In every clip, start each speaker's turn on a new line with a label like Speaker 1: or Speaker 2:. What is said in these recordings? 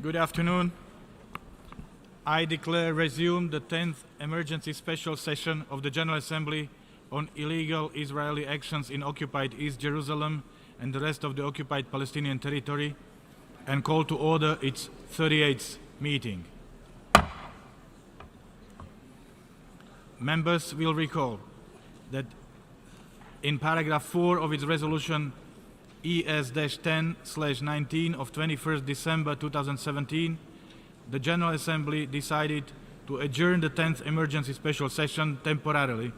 Speaker 1: Good afternoon. I declare resumed the 10th Emergency Special Session of the General Assembly on illegal Israeli actions in occupied East Jerusalem and the rest of the occupied Palestinian territory, and call to order its 38th meeting. Members will recall that in paragraph 4 of its resolution ES-10/19 of 21st December 2017, the General Assembly decided to adjourn the 10th Emergency Special Session temporarily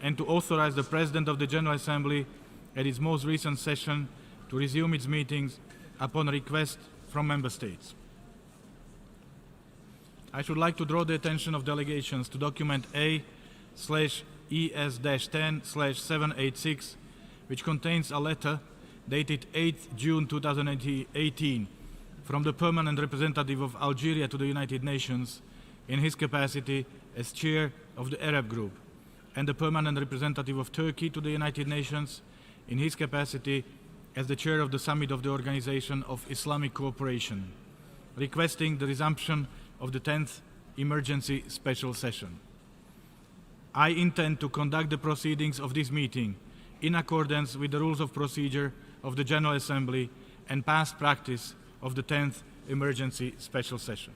Speaker 1: and to authorize the President of the General Assembly at its most recent session to resume its meetings upon request from Member States. I should like to draw the attention of delegations to document A/ES-10/786, which contains a letter dated 8th June 2018 from the permanent representative of Algeria to the United Nations in his capacity as chair of the Arab Group, and the permanent representative of Turkey to the United Nations in his capacity as the chair of the Summit of the Organization of Islamic Cooperation, requesting the resumption of the 10th Emergency Special Session. I intend to conduct the proceedings of this meeting in accordance with the rules of procedure of the General Assembly and past practice of the 10th Emergency Special Session.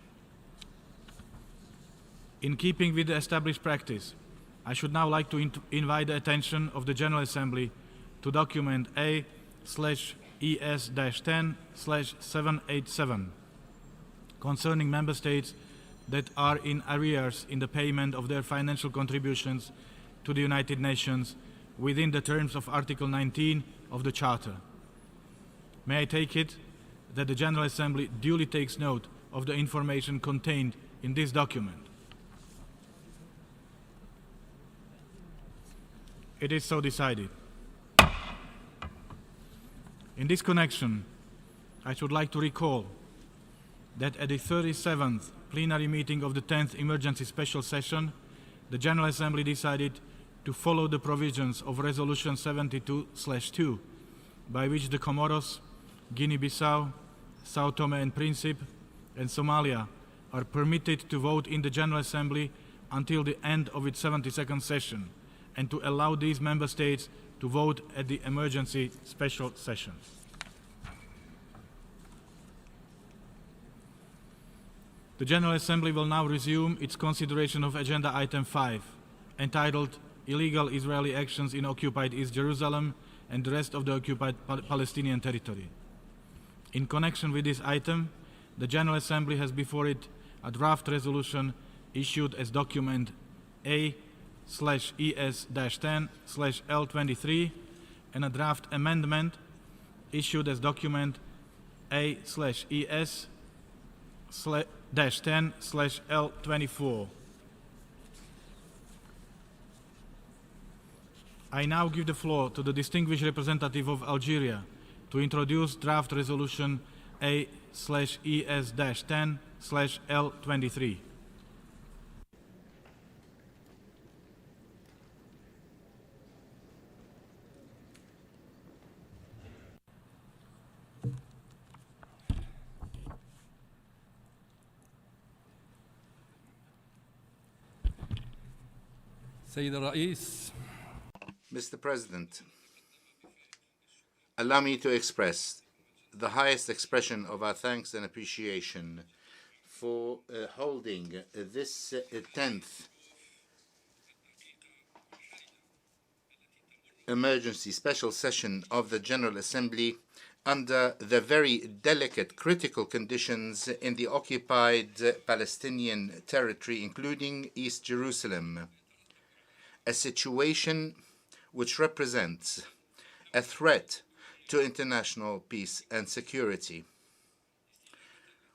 Speaker 1: In keeping with the established practice, I should now like to invite the attention of the General Assembly to document A/ES-10/787 concerning Member States that are in arrears in the payment of their financial contributions to the United Nations within the terms of Article 19 of the Charter. May I take it that the General Assembly duly takes note of the information contained in this document? It is so decided. In this connection, I should like to recall that at the 37th plenary meeting of the 10th Emergency Special Session, the General Assembly decided to follow the provisions of Resolution 72/2, by which the Comoros, Guinea-Bissau, Sao Tome and Principe, and Somalia are permitted to vote in the General Assembly until the end of its 72nd session, and to allow these member states to vote at the Emergency Special Session. The General Assembly will now resume its consideration of Agenda Item 5, entitled Illegal Israeli Actions in Occupied East Jerusalem and the rest of the occupied Palestinian Territory. In connection with this item, the General Assembly has before it a draft resolution issued as document A/ES-10/L23 and a draft amendment issued as document A/ES-10/L24. I now give the floor to the distinguished representative of Algeria to introduce draft resolution A/ES-10/L23.
Speaker 2: سيد الرئيس.
Speaker 3: Mr. President, allow me to express the highest expression of our thanks and appreciation for holding this 10th Emergency Special Session of the General Assembly under the very delicate, critical conditions in the occupied Palestinian territory, including East Jerusalem, a situation which represents a threat to international peace and security.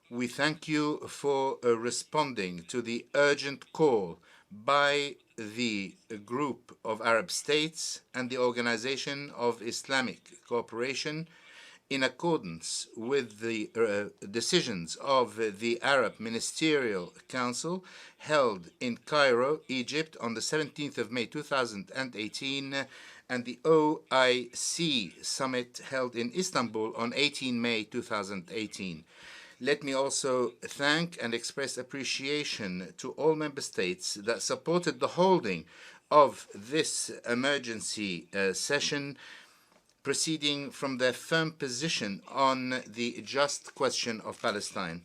Speaker 3: We thank you for responding to the urgent call by the Group of Arab States and the Organization of Islamic Cooperation in accordance with the decisions of the Arab Ministerial Council held in Cairo, Egypt on the 17th of May 2018 and the OIC Summit held in Istanbul on 18 May 2018. Let me also thank and express appreciation to all member states that supported the holding of this emergency session, proceeding from their firm position on the just question of Palestine.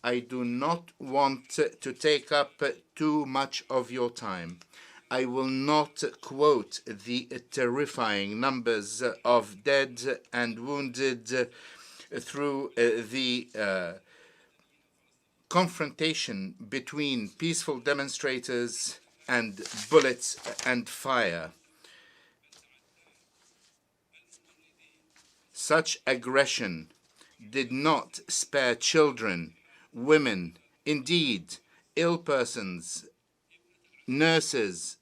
Speaker 3: I do not want to take up too much of your time. I will not quote the terrifying numbers of dead and wounded through the confrontation between peaceful demonstrators and bullets and fire. Such aggression did not spare children, women, indeed, ill persons, nurses,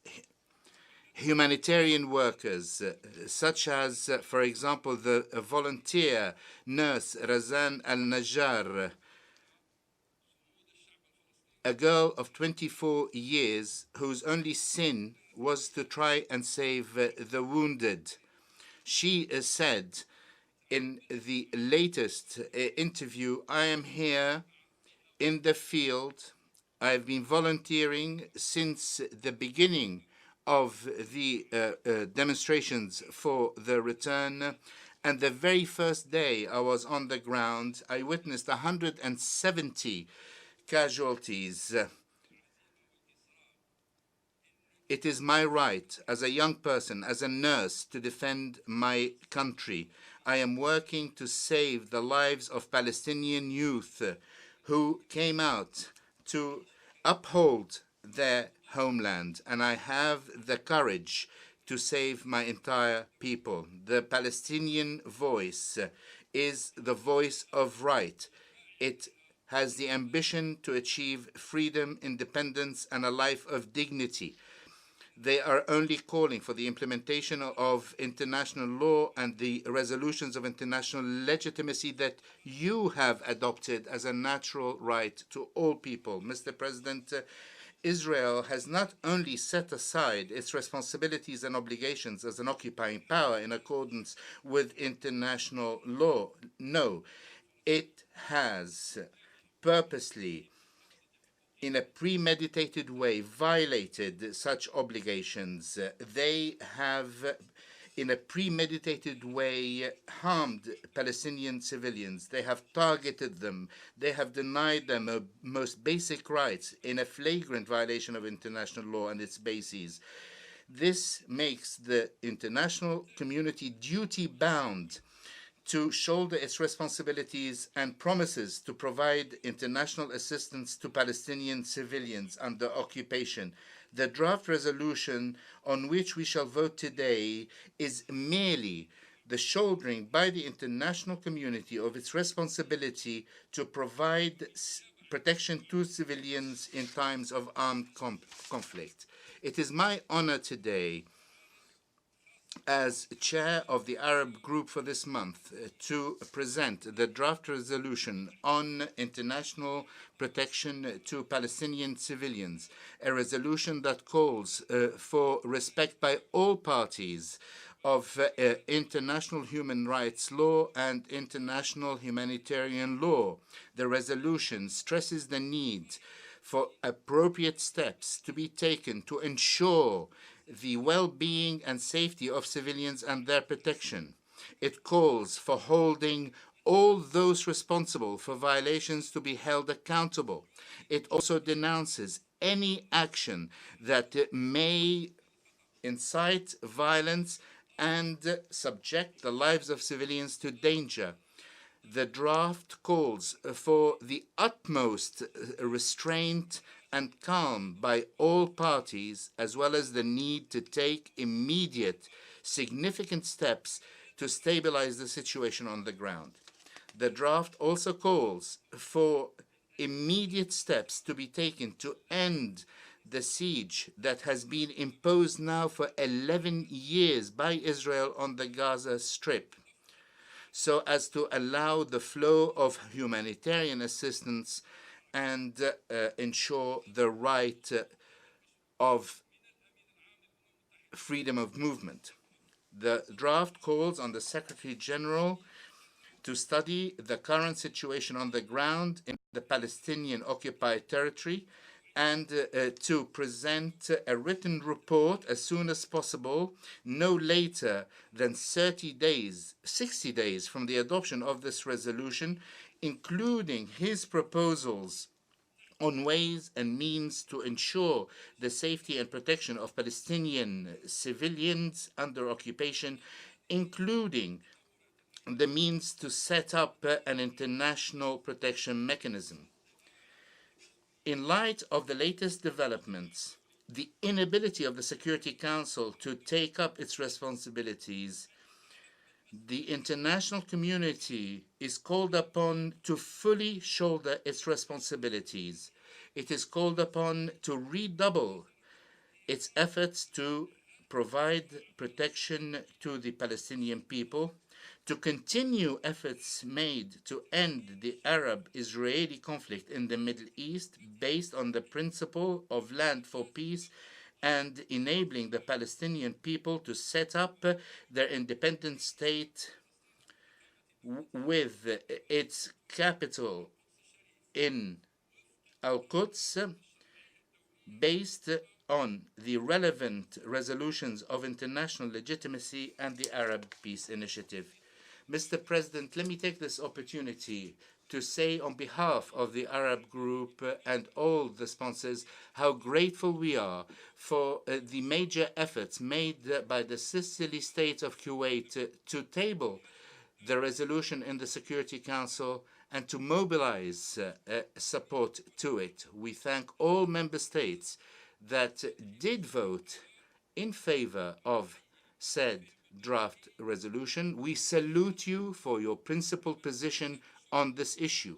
Speaker 3: humanitarian workers, such as, for example, the volunteer nurse Razan al-Najjar, a girl of 24 years whose only sin was to try and save the wounded. She said in the latest interview, "I am here in the field. I've been volunteering since the beginning of the demonstrations for the return. And the very first day I was on the ground, I witnessed 170 casualties. It is my right as a young person, as a nurse, to defend my country. I am working to save the lives of Palestinian youth who came out to uphold their homeland, and I have the courage to save my entire people. The Palestinian voice is the voice of right. It has the ambition to achieve freedom, independence, and a life of dignity. They are only calling for the implementation of international law and the resolutions of international legitimacy that you have adopted as a natural right to all people. Mr. President, Israel has not only set aside its responsibilities and obligations as an occupying power in accordance with international law. No, it has purposely, in a premeditated way, violated such obligations. They have, in a premeditated way, harmed Palestinian civilians. They have targeted them. They have denied them most basic rights in a flagrant violation of international law and its bases. This makes the international community duty-bound to shoulder its responsibilities and promises to provide international assistance to Palestinian civilians under occupation. The draft resolution on which we shall vote today is merely the shouldering by the international community of its responsibility to provide protection to civilians in times of armed conflict. It is my honor today, as chair of the Arab group for this month, to present the draft resolution on international protection to Palestinian civilians, a resolution that calls for respect by all parties of international human rights law and international humanitarian law. The resolution stresses the need for appropriate steps to be taken to ensure the well-being and safety of civilians and their protection. It calls for holding all those responsible for violations to be held accountable. It also denounces any action that may incite violence and subject the lives of civilians to danger. The draft calls for the utmost restraint and calm by all parties, as well as the need to take immediate, significant steps to stabilize the situation on the ground. The draft also calls for immediate steps to be taken to end the siege that has been imposed now for 11 years by Israel on the Gaza Strip, so as to allow the flow of humanitarian assistance and ensure the right of freedom of movement. The draft calls on the Secretary General to study the current situation on the ground in the Palestinian occupied territory and to present a written report as soon as possible, no later than 60 days from the adoption of this resolution, including his proposals on ways and means to ensure the safety and protection of Palestinian civilians under occupation, including the means to set up an international protection mechanism. In light of the latest developments, the inability of the Security Council to take up its responsibilities, the international community is called upon to fully shoulder its responsibilities. It is called upon to redouble its efforts to provide protection to the Palestinian people, to continue efforts made to end the Arab-Israeli conflict in the Middle East based on the principle of land for peace, and enabling the Palestinian people to set up their independent state with its capital in Al-Quds, based on the relevant resolutions of international legitimacy and the Arab Peace Initiative. Mr. President, let me take this opportunity to say on behalf of the Arab group and all the sponsors how grateful we are for the major efforts made by the Sicily state of Kuwait to table the resolution in the Security Council and to mobilize support to it. We thank all member states that did vote in favor of said draft resolution. We salute you for your principled position on this issue.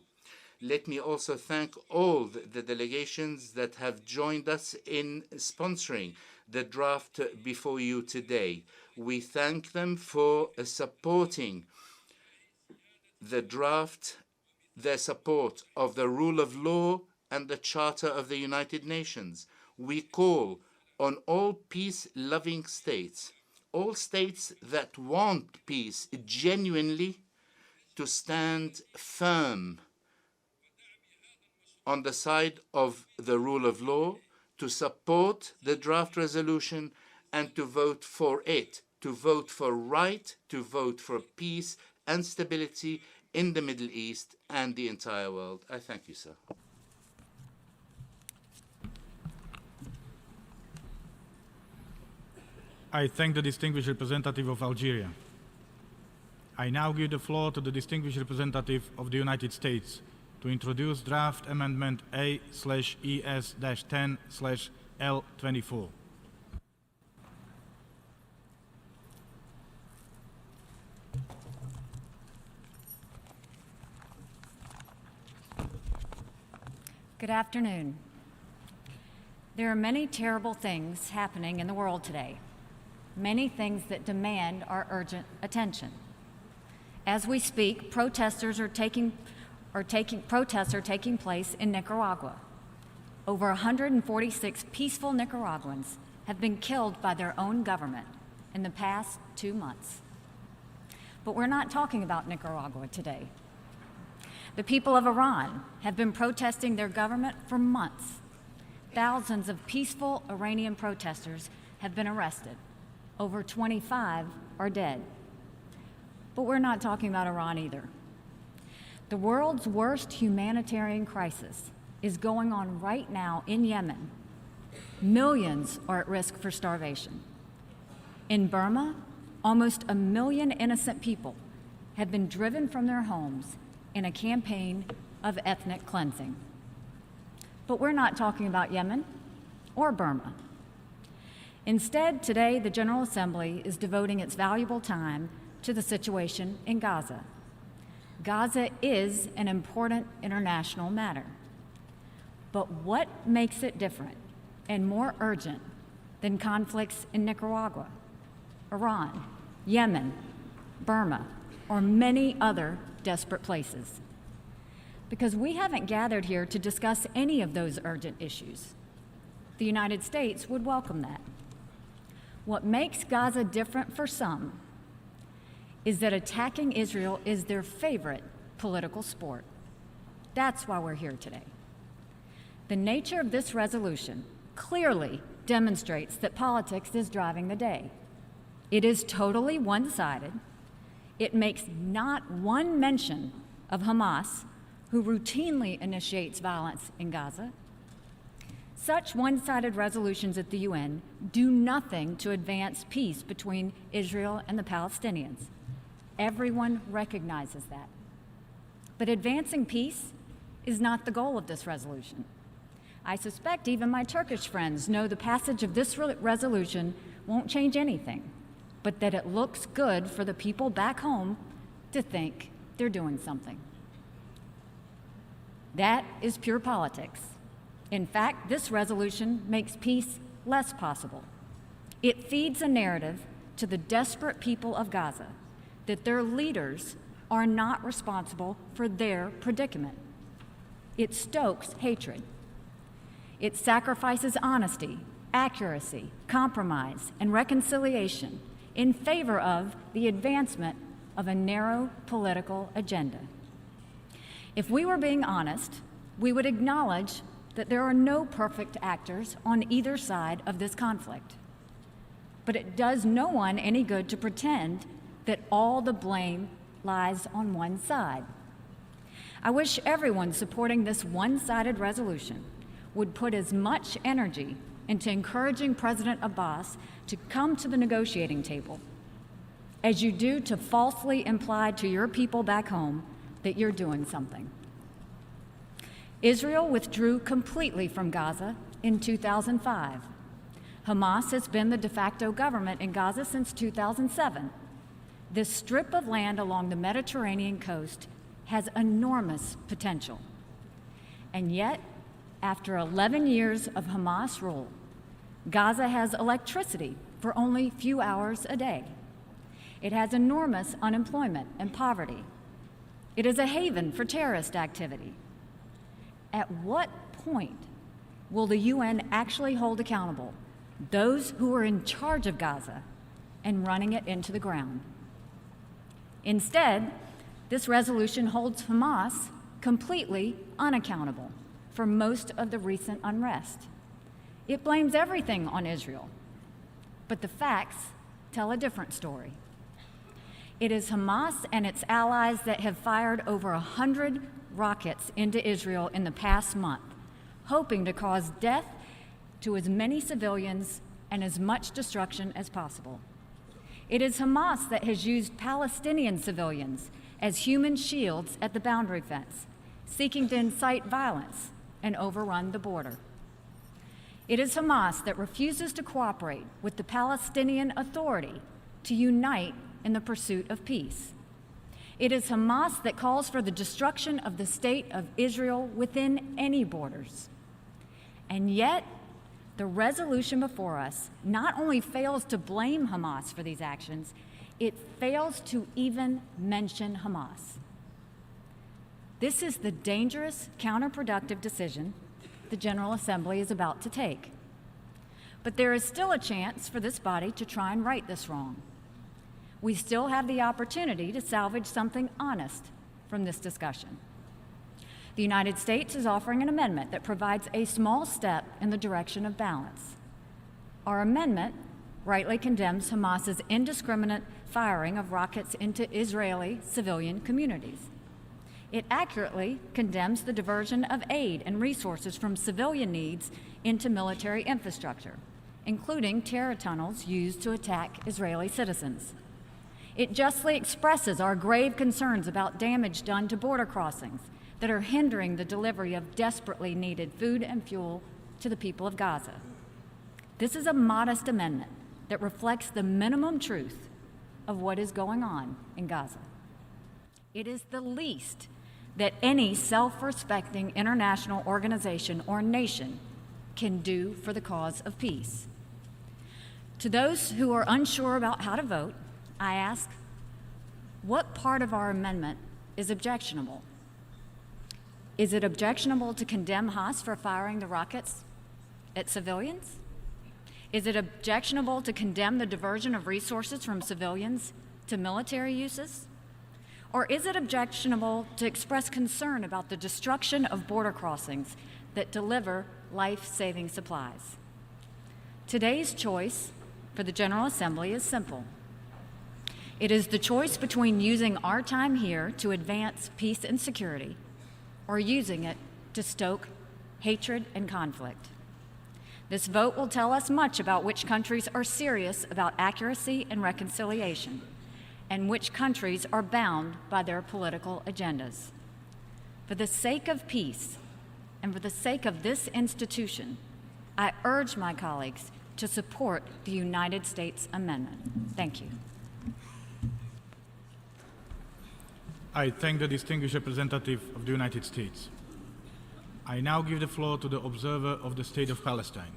Speaker 3: Let me also thank all the delegations that have joined us in sponsoring the draft before you today. We thank them for supporting the draft, their support of the rule of law and the Charter of the United Nations. We call on all peace-loving states, all states that want peace genuinely, to stand firm on the side of the rule of law, to support the draft resolution, and to vote for it, to vote for right, to vote for peace and stability in the Middle East and the entire world. I thank you, sir.
Speaker 1: I thank the distinguished representative of Algeria. I now give the floor to the distinguished representative of the United States to introduce draft amendment A/ES-10/L24.
Speaker 4: Good afternoon. There are many terrible things happening in the world today, many things that demand our urgent attention. As we speak, protests are taking place in Nicaragua. Over 146 peaceful Nicaraguans have been killed by their own government in the past 2 months. But we're not talking about Nicaragua today. The people of Iran have been protesting their government for months. Thousands of peaceful Iranian protesters have been arrested. Over 25 are dead. But we're not talking about Iran either. The world's worst humanitarian crisis is going on right now in Yemen. Millions are at risk for starvation. In Burma, almost 1 million innocent people have been driven from their homes in a campaign of ethnic cleansing. But we're not talking about Yemen or Burma. Instead, today, the General Assembly is devoting its valuable time to the situation in Gaza. Gaza is an important international matter. But what makes it different and more urgent than conflicts in Nicaragua, Iran, Yemen, Burma, or many other desperate places? Because we haven't gathered here to discuss any of those urgent issues. The United States would welcome that. What makes Gaza different for some is that attacking Israel is their favorite political sport. That's why we're here today. The nature of this resolution clearly demonstrates that politics is driving the day. It is totally one-sided. It makes not one mention of Hamas, who routinely initiates violence in Gaza. Such one-sided resolutions at the UN do nothing to advance peace between Israel and the Palestinians. Everyone recognizes that. But advancing peace is not the goal of this resolution. I suspect even my Turkish friends know the passage of this resolution won't change anything, but that it looks good for the people back home to think they're doing something. That is pure politics. In fact, this resolution makes peace less possible. It feeds a narrative to the desperate people of Gaza that their leaders are not responsible for their predicament. It stokes hatred. It sacrifices honesty, accuracy, compromise, and reconciliation in favor of the advancement of a narrow political agenda. If we were being honest, we would acknowledge that there are no perfect actors on either side of this conflict. But it does no one any good to pretend that all the blame lies on one side. I wish everyone supporting this one-sided resolution would put as much energy into encouraging President Abbas to come to the negotiating table as you do to falsely imply to your people back home that you're doing something. Israel withdrew completely from Gaza in 2005. Hamas has been the de facto government in Gaza since 2007. This strip of land along the Mediterranean coast has enormous potential. And yet, after 11 years of Hamas rule, Gaza has electricity for only a few hours a day. It has enormous unemployment and poverty. It is a haven for terrorist activity. At what point will the UN actually hold accountable those who are in charge of Gaza and running it into the ground? Instead, this resolution holds Hamas completely unaccountable for most of the recent unrest. It blames everything on Israel, but the facts tell a different story. It is Hamas and its allies that have fired over 100 rockets into Israel in the past month, hoping to cause death to as many civilians and as much destruction as possible. It is Hamas that has used Palestinian civilians as human shields at the boundary fence, seeking to incite violence and overrun the border. It is Hamas that refuses to cooperate with the Palestinian Authority to unite in the pursuit of peace. It is Hamas that calls for the destruction of the state of Israel within any borders. And yet, the resolution before us not only fails to blame Hamas for these actions, it fails to even mention Hamas. This is the dangerous, counterproductive decision the General Assembly is about to take. But there is still a chance for this body to try and right this wrong. We still have the opportunity to salvage something honest from this discussion. The United States is offering an amendment that provides a small step in the direction of balance. Our amendment rightly condemns Hamas's indiscriminate firing of rockets into Israeli civilian communities. It accurately condemns the diversion of aid and resources from civilian needs into military infrastructure, including terror tunnels used to attack Israeli citizens. It justly expresses our grave concerns about damage done to border crossings that are hindering the delivery of desperately needed food and fuel to the people of Gaza. This is a modest amendment that reflects the minimum truth of what is going on in Gaza. It is the least that any self-respecting international organization or nation can do for the cause of peace. To those who are unsure about how to vote, I ask, what part of our amendment is objectionable? Is it objectionable to condemn Hamas for firing the rockets at civilians? Is it objectionable to condemn the diversion of resources from civilians to military uses? Or is it objectionable to express concern about the destruction of border crossings that deliver life-saving supplies? Today's choice for the General Assembly is simple. It is the choice between using our time here to advance peace and security or using it to stoke hatred and conflict. This vote will tell us much about which countries are serious about accuracy and reconciliation, and which countries are bound by their political agendas. For the sake of peace and for the sake of this institution, I urge my colleagues to support the United States Amendment. Thank you.
Speaker 1: I thank the distinguished representative of the United States. I now give the floor to the observer of the State of Palestine.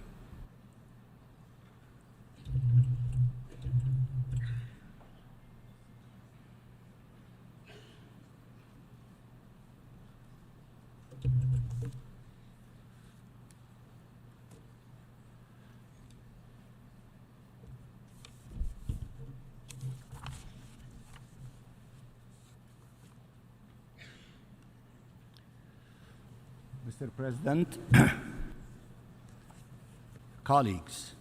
Speaker 5: Mr. President, colleagues,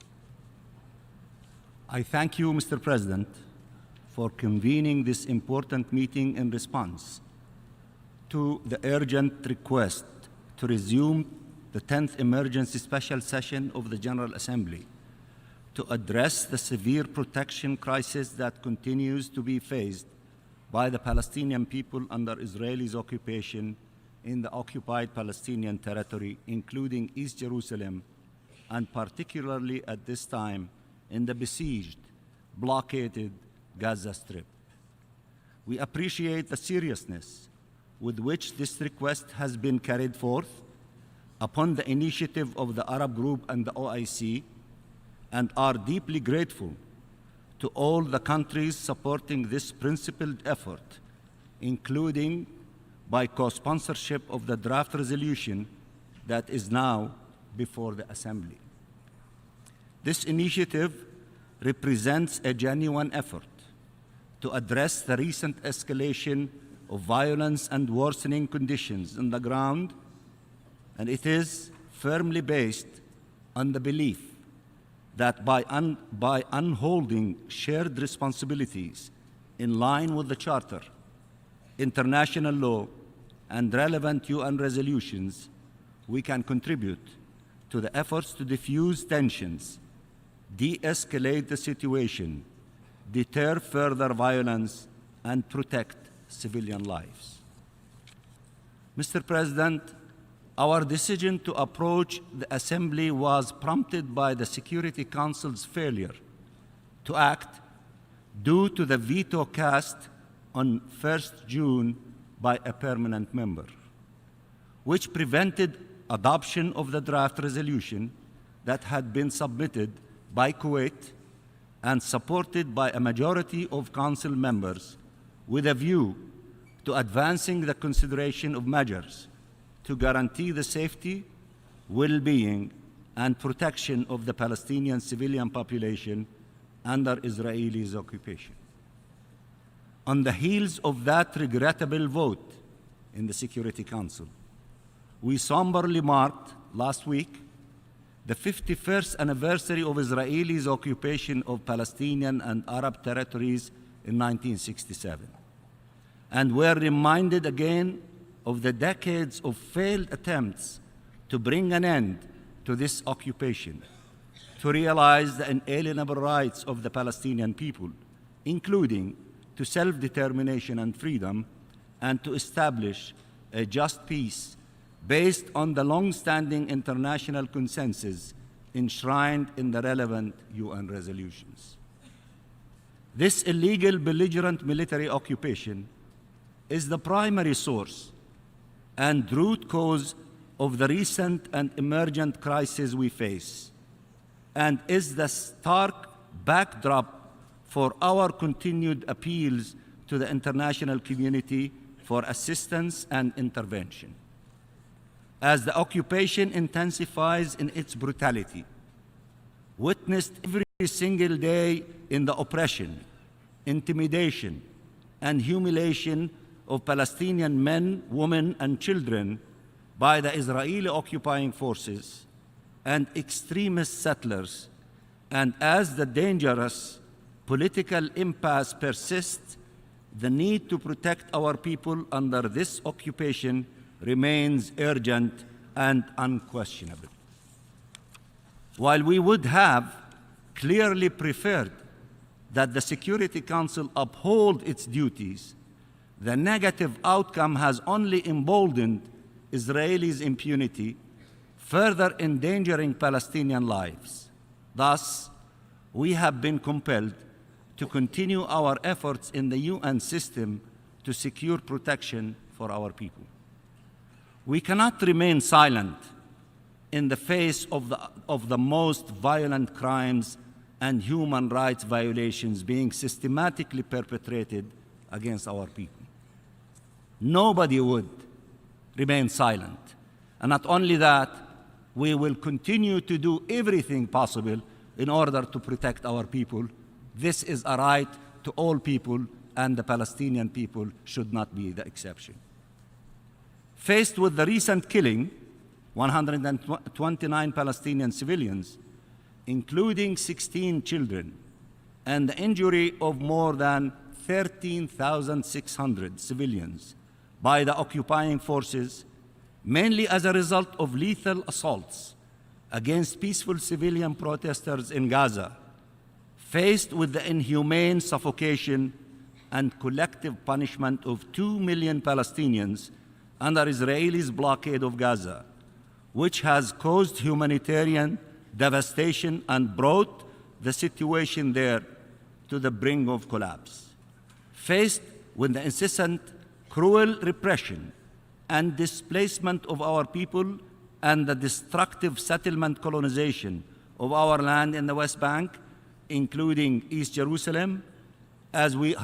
Speaker 5: I thank you, Mr. President, for convening this important meeting in response to the urgent request to resume the 10th Emergency Special Session of the General Assembly to address the severe protection crisis that continues to be faced by the Palestinian people under Israeli occupation in the occupied Palestinian territory, including East Jerusalem, and particularly at this time in the besieged, blockaded Gaza Strip. We appreciate the seriousness with which this request has been carried forth upon the initiative of the Arab Group and the OIC, and are deeply grateful to all the countries supporting this principled effort, including by co-sponsorship of the draft resolution that is now before the Assembly. This initiative represents a genuine effort to address the recent escalation of violence and worsening conditions on the ground, and it is firmly based on the belief that by unholding shared responsibilities in line with the Charter, international law, and relevant UN resolutions, we can contribute to the efforts to diffuse tensions, de-escalate the situation, deter further violence, and protect civilian lives. Mr. President, our decision to approach the Assembly was prompted by the Security Council's failure to act due to the veto cast on 1st June by a permanent member, which prevented adoption of the draft resolution that had been submitted by Kuwait and supported by a majority of Council members with a view to advancing the consideration of measures to guarantee the safety, well-being, and protection of the Palestinian civilian population under Israeli occupation. On the heels of that regrettable vote in the Security Council, we somberly marked last week the 51st anniversary of Israeli's occupation of Palestinian and Arab territories in 1967, and were reminded again of the decades of failed attempts to bring an end to this occupation, to realize the inalienable rights of the Palestinian people, including to self-determination and freedom, and to establish a just peace based on the long-standing international consensus enshrined in the relevant UN resolutions. This illegal, belligerent military occupation is the primary source and root cause of the recent and emergent crisis we face, and is the stark backdrop for our continued appeals to the international community for assistance and intervention. As the occupation intensifies in its brutality, witnessed every single day in the oppression, intimidation, and humiliation of Palestinian men, women, and children by the Israeli occupying forces and extremist settlers, and as the dangerous political impasse persists, the need to protect our people under this occupation remains urgent and unquestionable. While we would have clearly preferred that the Security Council uphold its duties, the negative outcome has only emboldened Israelis' impunity, further endangering Palestinian lives. Thus, we have been compelled to continue our efforts in the UN system to secure protection for our people. We cannot remain silent in the face of the most violent crimes and human rights violations being systematically perpetrated against our people. Nobody would remain silent. And not only that, we will continue to do everything possible in order to protect our people. This is a right to all people, and the Palestinian people should not be the exception. Faced with the recent killing, 129 Palestinian civilians, including 16 children, and the injury of more than 13,600 civilians by the occupying forces, mainly as a result of lethal assaults against peaceful civilian protesters in Gaza, faced with the inhumane suffocation and collective punishment of 2 million Palestinians under Israel's blockade of Gaza, which has caused humanitarian devastation and brought the situation there to the brink of collapse. Faced with the incessant cruel repression and displacement of our people and the destructive settlement colonization of our land in the West Bank, including East Jerusalem, as we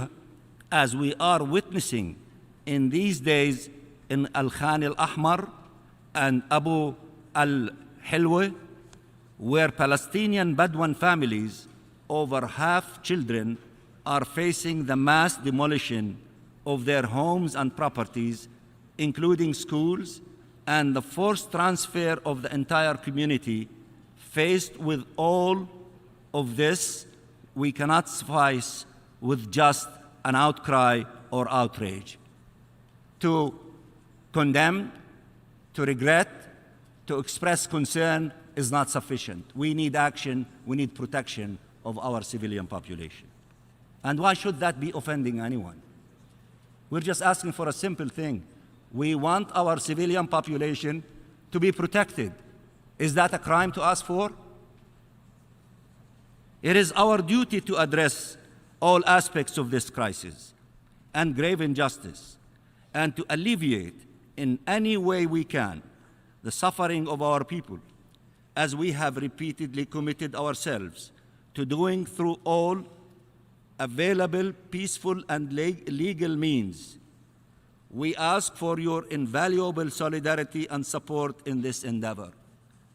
Speaker 5: are witnessing in these days in Al-Khan al-Ahmar and Abu al-Hilwa, where Palestinian Bedouin families, over half children, are facing the mass demolition of their homes and properties, including schools, and the forced transfer of the entire community. Faced with all of this, we cannot suffice with just an outcry or outrage. To condemn, to regret, to express concern is not sufficient. We need action, we need protection of our civilian population. And why should that be offending anyone? We're just asking for a simple thing. We want our civilian population to be protected. Is that a crime to ask for? It is our duty to address all aspects of this crisis and grave injustice, and to alleviate in any way we can the suffering of our people, as we have repeatedly committed ourselves to doing through all available peaceful and legal means. We ask for your invaluable solidarity and support in this endeavor.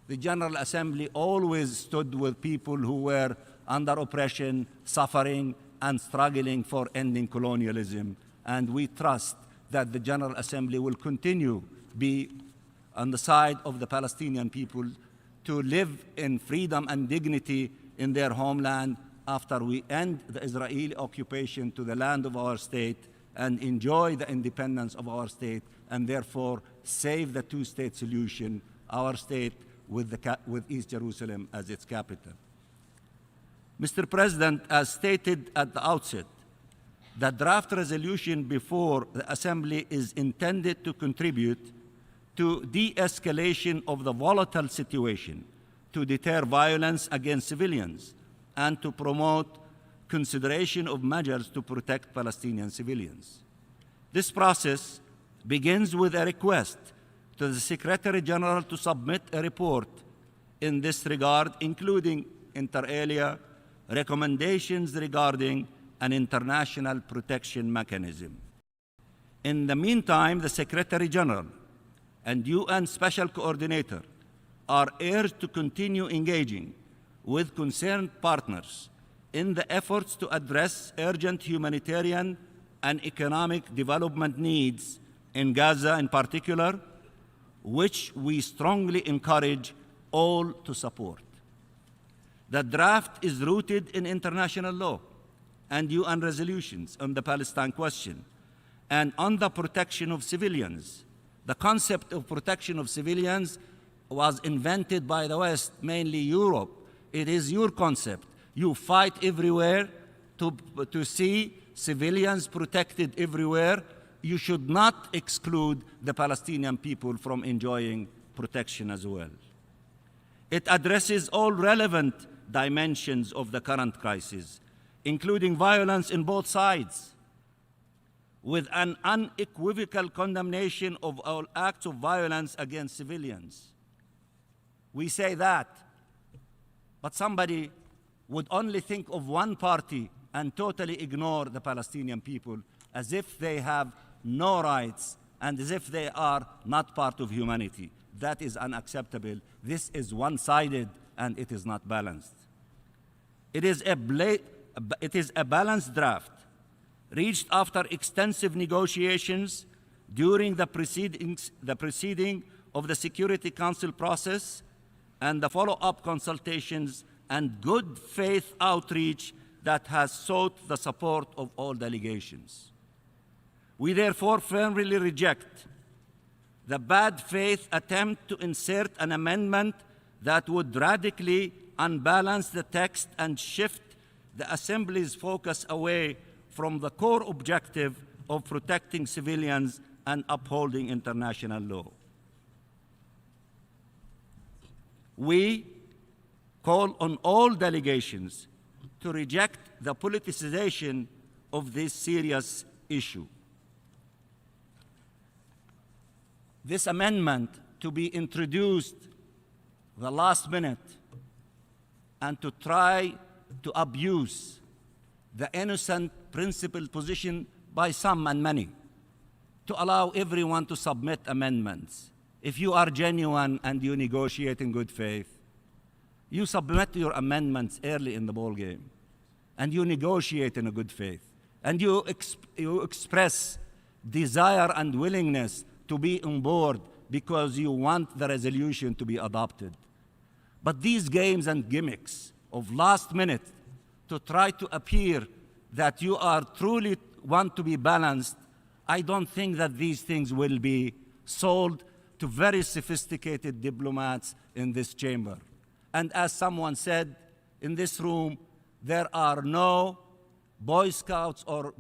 Speaker 5: The General Assembly always stood with people who were under oppression, suffering, and struggling for ending colonialism, and we trust that the General Assembly will continue to be on the side of the Palestinian people to live in freedom and dignity in their homeland after we end the Israeli occupation to the land of our state and enjoy the independence of our state, and therefore save the two-state solution, our state with East Jerusalem as its capital. Mr. President, as stated at the outset, the draft resolution before the Assembly is intended to contribute to de-escalation of the volatile situation, to deter violence against civilians, and to promote consideration of measures to protect Palestinian civilians. This process begins with a request to the Secretary General to submit a report in this regard, including, inter alia, recommendations regarding an international protection mechanism. In the meantime, the Secretary General and UN Special Coordinator are urged to continue engaging with concerned partners in the efforts to address urgent humanitarian and economic development needs in Gaza in particular, which we strongly encourage all to support. The draft is rooted in international law and UN resolutions on the Palestine question and on the protection of civilians. The concept of protection of civilians was invented by the West, mainly Europe. It is your concept. You fight everywhere to see civilians protected everywhere. You should not exclude the Palestinian people from enjoying protection as well. It addresses all relevant dimensions of the current crisis, including violence in both sides, with an unequivocal condemnation of all acts of violence against civilians. We say that, but somebody would only think of one party and totally ignore the Palestinian people as if they have no rights and as if they are not part of humanity. That is unacceptable. This is one-sided and it is not balanced. It is a balanced draft reached after extensive negotiations during the proceeding of the Security Council process and the follow-up consultations and good faith outreach that has sought the support of all delegations. We therefore firmly reject the bad faith attempt to insert an amendment that would radically unbalance the text and shift the Assembly's focus away from the core objective of protecting civilians and upholding international law. We call on all delegations to reject the politicization of this serious issue. This amendment to be introduced the last minute and to try to abuse the innocent principled position by some and many, to allow everyone to submit amendments. If you are genuine and you negotiate in good faith, you submit your amendments early in the ballgame, and you negotiate in a good faith, and you express desire and willingness to be on board because you want the resolution to be adopted. But these games and gimmicks of last minute to try to appear that you are truly want to be balanced, I don't think that these things will be sold to very sophisticated diplomats in this chamber. And as someone said in this room, there are no Boy Scouts or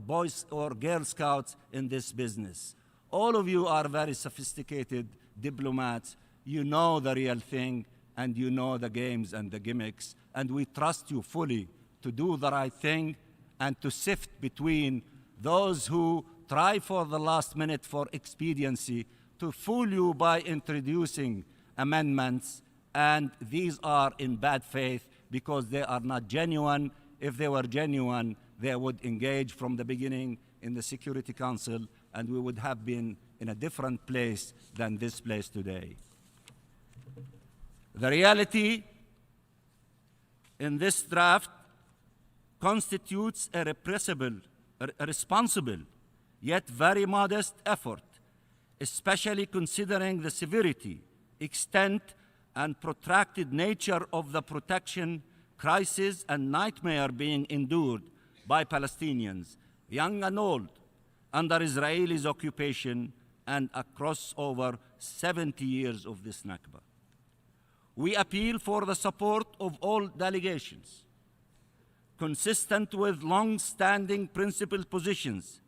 Speaker 5: Girl Scouts in this business. All of you are very sophisticated diplomats. You know the real thing, and you know the games and the gimmicks, and we trust you fully to do the right thing and to sift between those who try for the last minute for expediency to fool you by introducing amendments, and these are in bad faith because they are not genuine. If they were genuine, they would engage from the beginning in the Security Council, and we would have been in a different place than this place today. The reality in this draft constitutes a responsible, yet very modest effort, especially considering the severity, extent, and protracted nature of the protection crisis and nightmare being endured by Palestinians, young and old, under Israelis' occupation and across over 70 years of this Nakba. We appeal for the support of all delegations, consistent with long-standing principled positions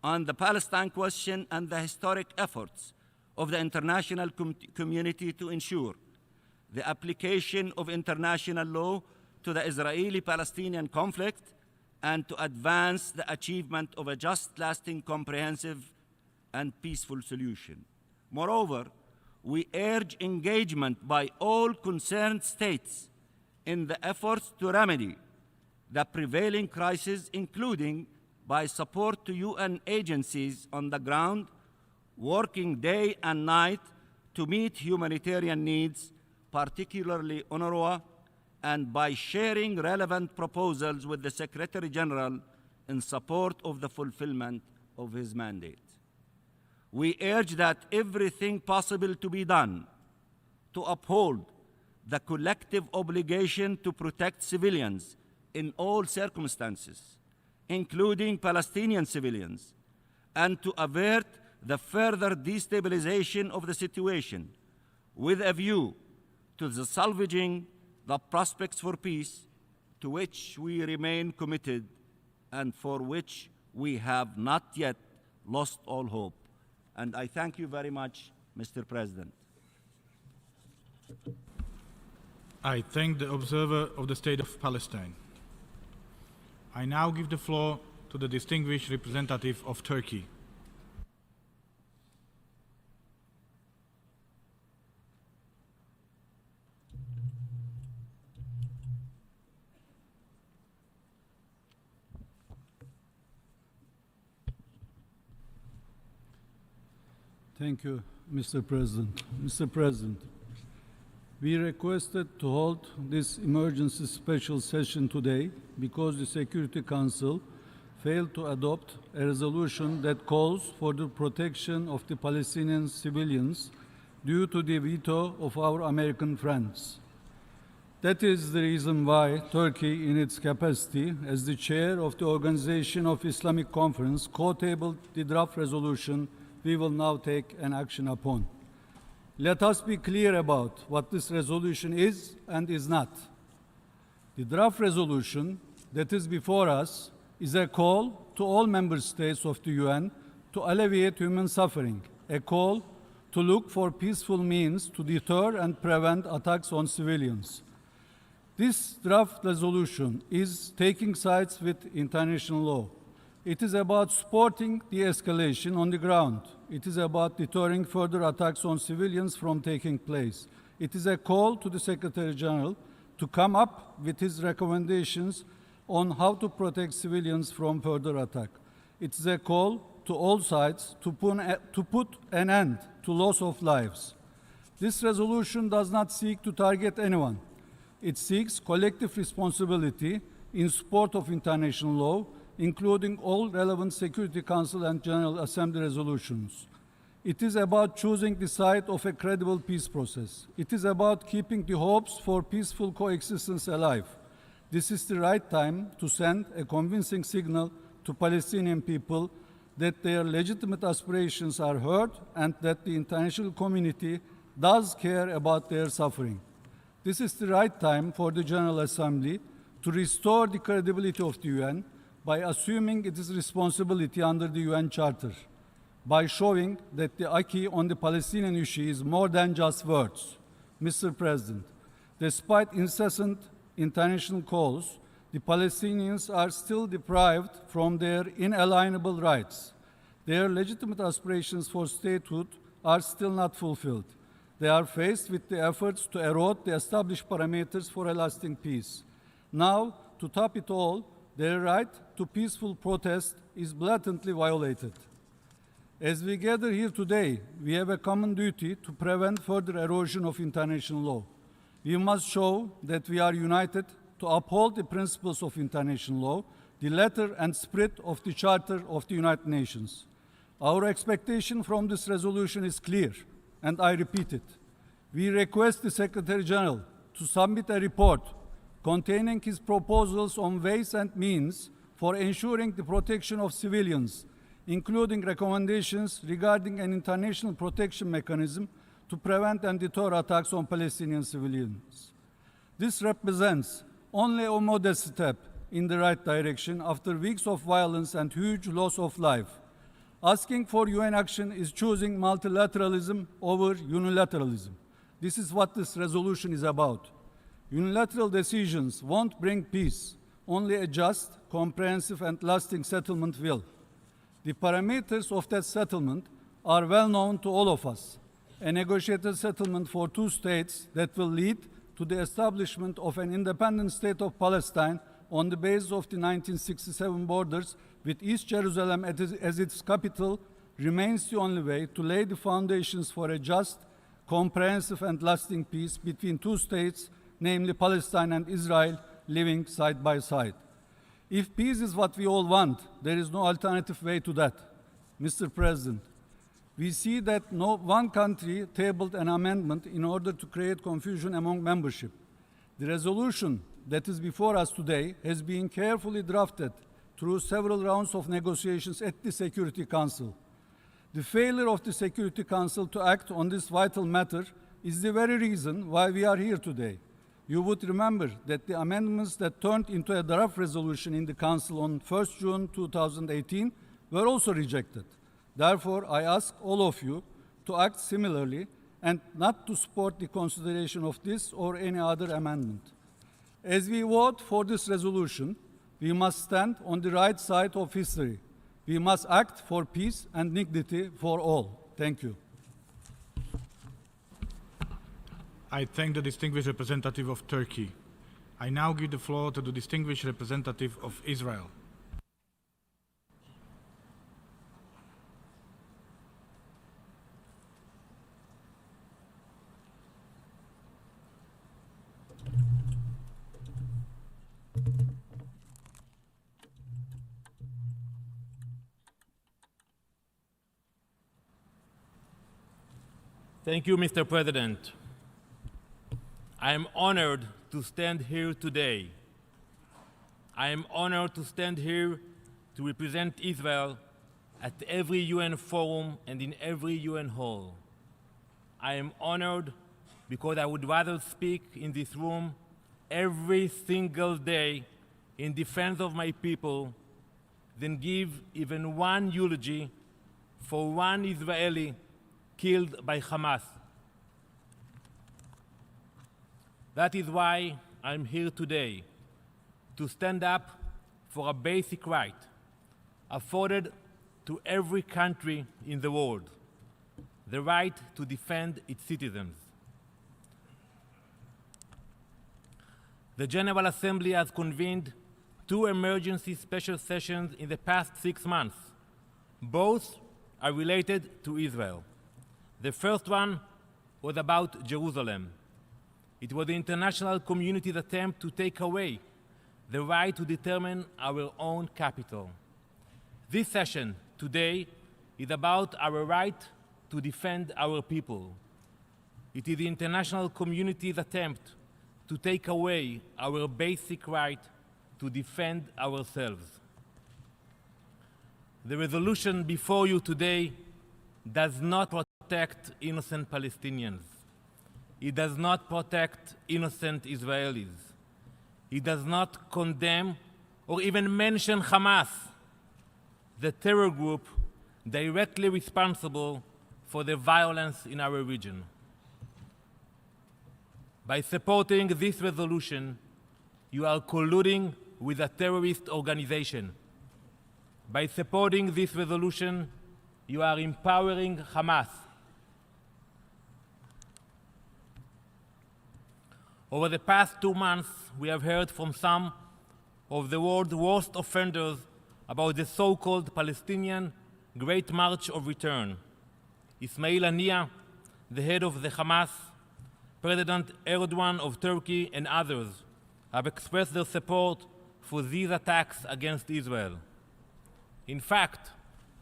Speaker 5: on the Palestine question and the historic efforts of the international community to ensure the application of international law to the Israeli-Palestinian conflict and to advance the achievement of a just, lasting, comprehensive, and peaceful solution. Moreover, we urge engagement by all concerned states in the efforts to remedy the prevailing crisis, including by support to UN agencies on the ground, working day and night to meet humanitarian needs, particularly UNRWA, and by sharing relevant proposals with the Secretary General in support of the fulfillment of his mandate. We urge that everything possible to be done to uphold the collective obligation to protect civilians in all circumstances, including Palestinian civilians, and to avert the further destabilization of the situation with a view to the salvaging the prospects for peace to which we remain committed and for which we have not yet lost all hope. And I thank you very much, Mr. President.
Speaker 1: I thank the observer of the State of Palestine. I now give the floor to the distinguished representative of Turkey.
Speaker 6: Thank you, Mr. President. Mr. President, we requested to hold this emergency special session today because the Security Council failed to adopt a resolution that calls for the protection of the Palestinian civilians due to the veto of our American friends. That is the reason why Turkey, in its capacity as the chair of the Organization of Islamic Conference, co-tabled the draft resolution we will now take an action upon. Let us be clear about what this resolution is and is not. The draft resolution that is before us is a call to all member states of the UN to alleviate human suffering, a call to look for peaceful means to deter and prevent attacks on civilians. This draft resolution is taking sides with international law. It is about supporting de-escalation on the ground. It is about deterring further attacks on civilians from taking place. It is a call to the Secretary General to come up with his recommendations on how to protect civilians from further attack. It is a call to all sides to put an end to loss of lives. This resolution does not seek to target anyone. It seeks collective responsibility in support of international law, including all relevant Security Council and General Assembly resolutions. It is about choosing the side of a credible peace process. It is about keeping the hopes for peaceful coexistence alive. This is the right time to send a convincing signal to Palestinian people that their legitimate aspirations are heard and that the international community does care about their suffering. This is the right time for the General Assembly to restore the credibility of the UN by assuming its responsibility under the UN Charter, by showing that the acquis on the Palestinian issue is more than just words. Mr. President, despite incessant international calls, the Palestinians are still deprived from their inalienable rights. Their legitimate aspirations for statehood are still not fulfilled. They are faced with the efforts to erode the established parameters for a lasting peace. Now, to top it all, their right to peaceful protest is blatantly violated. As we gather here today, we have a common duty to prevent further erosion of international law. We must show that we are united to uphold the principles of international law, the letter and spirit of the Charter of the United Nations. Our expectation from this resolution is clear, and I repeat it. We request the Secretary General to submit a report containing his proposals on ways and means for ensuring the protection of civilians, including recommendations regarding an international protection mechanism to prevent and deter attacks on Palestinian civilians. This represents only a modest step in the right direction after weeks of violence and huge loss of life. Asking for UN action is choosing multilateralism over unilateralism. This is what this resolution is about. Unilateral decisions won't bring peace. Only a just, comprehensive, and lasting settlement will. The parameters of that settlement are well known to all of us. A negotiated settlement for two states that will lead to the establishment of an independent state of Palestine on the basis of the 1967 borders with East Jerusalem as its capital remains the only way to lay the foundations for a just, comprehensive, and lasting peace between two states namely Palestine and Israel living side by side. If peace is what we all want, there is no alternative way to that. Mr. President, we see that no one country tabled an amendment in order to create confusion among membership. The resolution that is before us today has been carefully drafted through several rounds of negotiations at the Security Council. The failure of the Security Council to act on this vital matter is the very reason why we are here today. You would remember that the amendments that turned into a draft resolution in the Council on 1st June 2018 were also rejected. Therefore, I ask all of you to act similarly and not to support the consideration of this or any other amendment. As we vote for this resolution, we must stand on the right side of history. We must act for peace and dignity for all. Thank you.
Speaker 1: I thank the distinguished representative of Turkey. I now give the floor to the distinguished representative of Israel.
Speaker 7: Thank you, Mr. President. I am honored to stand here today. I am honored to stand here to represent Israel at every UN forum and in every UN hall. I am honored because I would rather speak in this room every single day in defense of my people than give even one eulogy for one Israeli killed by Hamas. That is why I'm here today, to stand up for a basic right afforded to every country in the world, the right to defend its citizens. The General Assembly has convened 2 emergency special sessions in the past 6 months. Both are related to Israel. The first one was about Jerusalem. It was the international community's attempt to take away the right to determine our own capital. This session today is about our right to defend our people. It is the international community's attempt to take away our basic right to defend ourselves. The resolution before you today does not protect innocent Palestinians. It does not protect innocent Israelis. It does not condemn or even mention Hamas, the terror group directly responsible for the violence in our region. By supporting this resolution, you are colluding with a terrorist organization. By supporting this resolution, you are empowering Hamas. Over the past 2 months, we have heard from some of the world's worst offenders about the so-called Palestinian Great March of Return. Ismail Haniyeh, the head of the Hamas, President Erdogan of Turkey, and others have expressed their support for these attacks against Israel. In fact,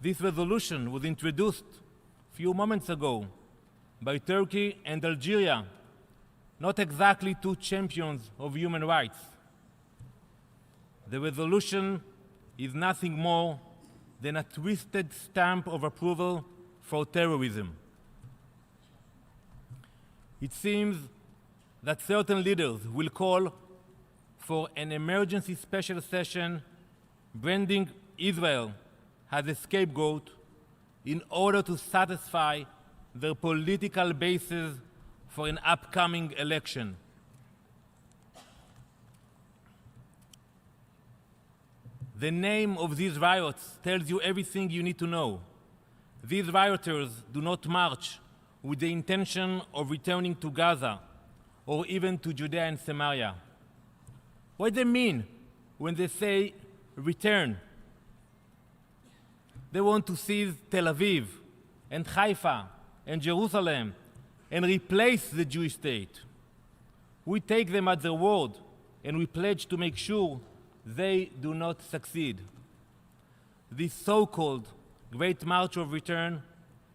Speaker 7: this resolution was introduced a few moments ago by Turkey and Algeria, not exactly 2 champions of human rights. The resolution is nothing more than a twisted stamp of approval for terrorism. It seems that certain leaders will call for an emergency special session branding Israel as a scapegoat in order to satisfy their political bases for an upcoming election. The name of these riots tells you everything you need to know. These rioters do not march with the intention of returning to Gaza or even to Judea and Samaria. What do they mean when they say return? They want to seize Tel Aviv and Haifa and Jerusalem and replace the Jewish state. We take them at their word, and we pledge to make sure they do not succeed. This so-called Great March of Return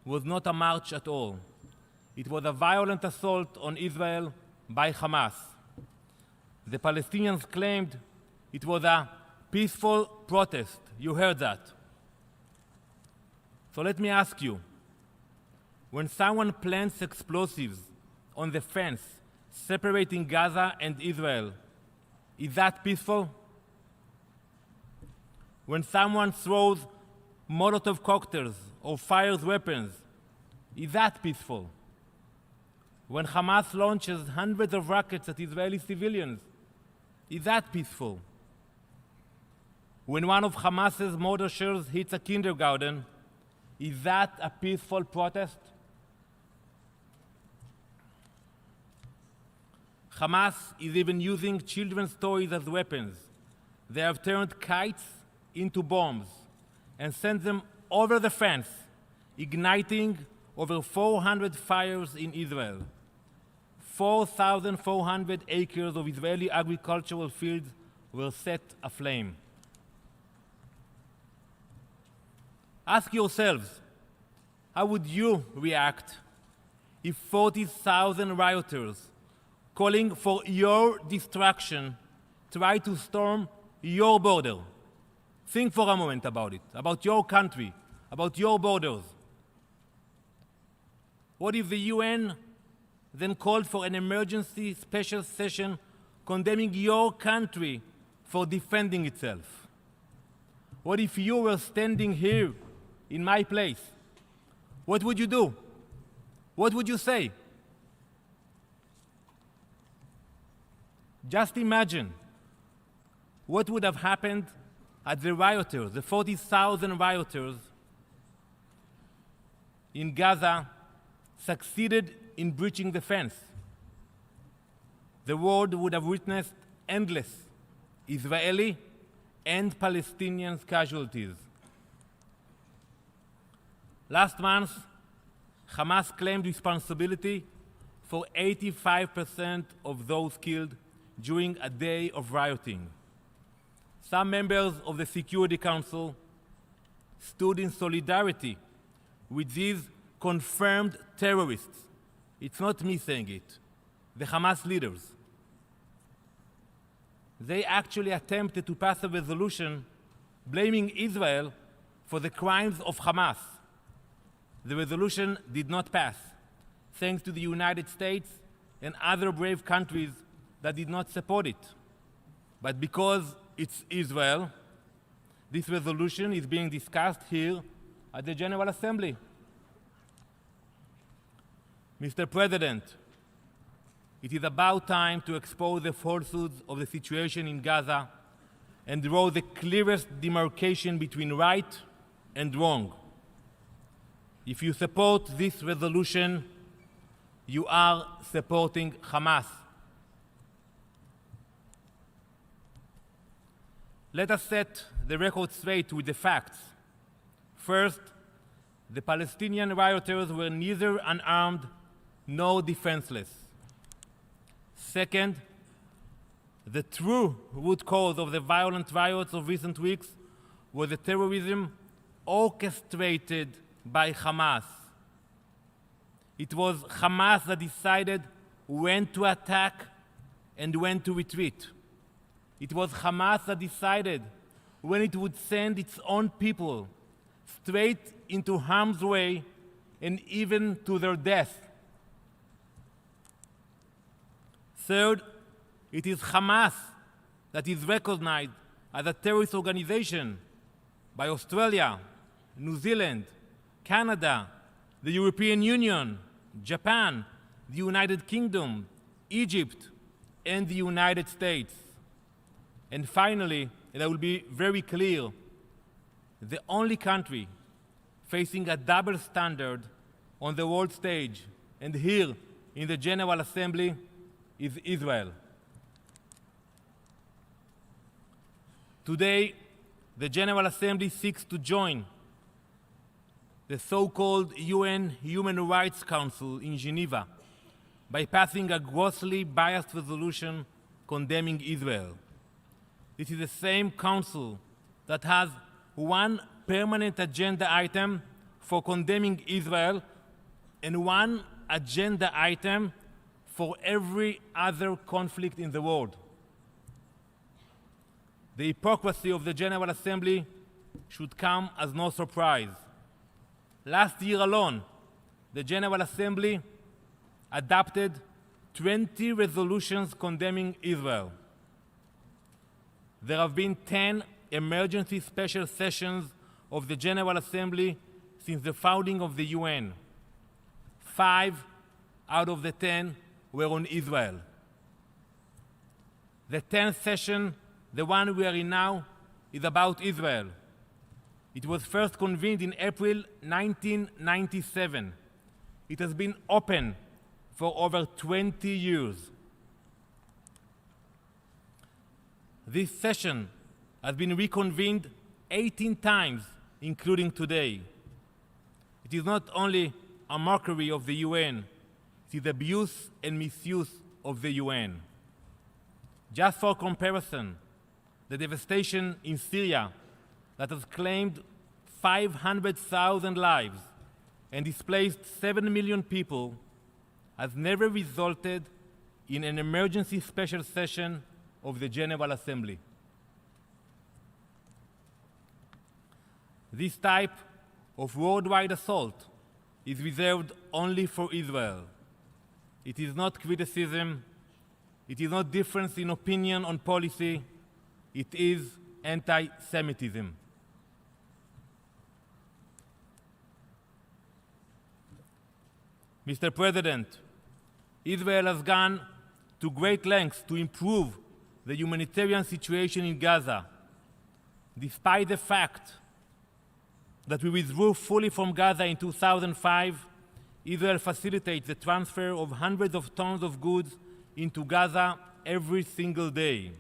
Speaker 7: was not a march at all. It was a violent assault on Israel by Hamas. The Palestinians claimed it was a peaceful protest. You heard that. So let me ask you, when someone plants explosives on the fence separating Gaza and Israel, is that peaceful? When someone throws Molotov cocktails or fires weapons, is that peaceful? When Hamas launches hundreds of rockets at Israeli civilians, is that peaceful? When one of Hamas's mortar shells hits a kindergarten, is that a peaceful protest? Hamas is even using children's toys as weapons. They have turned kites into bombs and sent them over the fence, igniting over 400 fires in Israel. 4,400 acres of Israeli agricultural fields were set aflame. Ask yourselves, how would you react if 40,000 rioters calling for your destruction try to storm your border? Think for a moment about it, about your country, about your borders. What if the UN then called for an emergency special session condemning your country for defending itself? What if you were standing here in my place? What would you do? What would you say? Just imagine what would have happened at the rioters, the 40,000 rioters in Gaza succeeded in breaching the fence. The world would have witnessed endless Israeli and Palestinian casualties. Last month, Hamas claimed responsibility for 85% of those killed during a day of rioting. Some members of the Security Council stood in solidarity with these confirmed terrorists. It's not me saying it, the Hamas leaders. They actually attempted to pass a resolution blaming Israel for the crimes of Hamas. The resolution did not pass, thanks to the United States and other brave countries that did not support it. But because it's Israel, this resolution is being discussed here at the General Assembly. Mr. President, it is about time to expose the falsehoods of the situation in Gaza and draw the clearest demarcation between right and wrong. If you support this resolution, you are supporting Hamas. Let us set the record straight with the facts. First, the Palestinian rioters were neither unarmed nor defenseless. Second, the true root cause of the violent riots of recent weeks was the terrorism orchestrated by Hamas. It was Hamas that decided when to attack and when to retreat. It was Hamas that decided when it would send its own people straight into harm's way and even to their death. Third, it is Hamas that is recognized as a terrorist organization by Australia, New Zealand, Canada, the European Union, Japan, the United Kingdom, Egypt, and the United States. And finally, and I will be very clear, the only country facing a double standard on the world stage and here in the General Assembly is Israel. Today, the General Assembly seeks to join the so-called UN Human Rights Council in Geneva by passing a grossly biased resolution condemning Israel. This is the same council that has one permanent agenda item for condemning Israel and one agenda item for every other conflict in the world. The hypocrisy of the General Assembly should come as no surprise. Last year alone, the General Assembly adopted 20 resolutions condemning Israel. There have been 10 emergency special sessions of the General Assembly since the founding of the UN. 5 out of the 10 were on Israel. The 10th session, the one we are in now, is about Israel. It was first convened in April 1997. It has been open for over 20 years. This session has been reconvened 18 times, including today. It is not only a mockery of the UN, it is abuse and misuse of the UN. Just for comparison, the devastation in Syria that has claimed 500,000 lives and displaced 7 million people has never resulted in an emergency special session of the General Assembly. This type of worldwide assault is reserved only for Israel. It is not criticism, it is not difference in opinion on policy, it is anti-Semitism. Mr. President, Israel has gone to great lengths to improve the humanitarian situation in Gaza, despite the fact that we withdrew fully from Gaza in 2005. Israel facilitates the transfer of hundreds of tons of goods into Gaza every single day.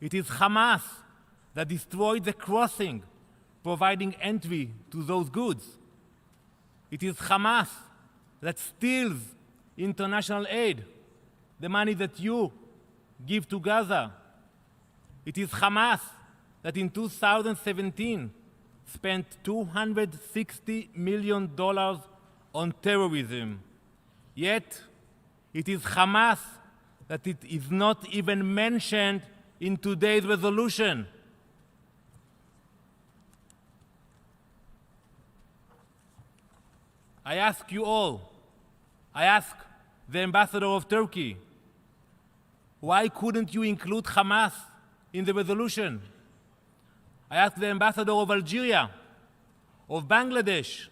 Speaker 7: It is Hamas that destroyed the crossing, providing entry to those goods. It is Hamas that steals international aid, the money that you give to Gaza. It is Hamas that in 2017 spent $260 million on terrorism. Yet, it is Hamas that it is not even mentioned in today's resolution. I ask you all, I ask the ambassador of Turkey, why couldn't you include Hamas in the resolution? I ask the ambassador of Algeria, of Bangladesh,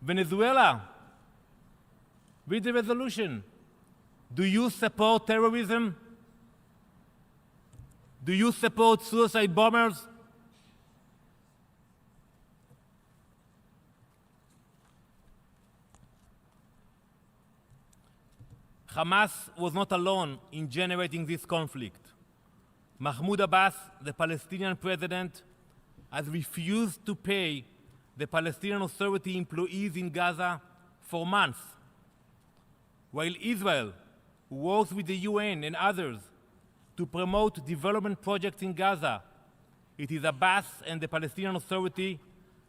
Speaker 7: Venezuela, read the resolution. Do you support terrorism? Do you support suicide bombers? Hamas was not alone in generating this conflict. Mahmoud Abbas, the Palestinian president, has refused to pay the Palestinian Authority employees in Gaza for months, while Israel works with the UN and others to promote development projects in Gaza. It is Abbas and the Palestinian Authority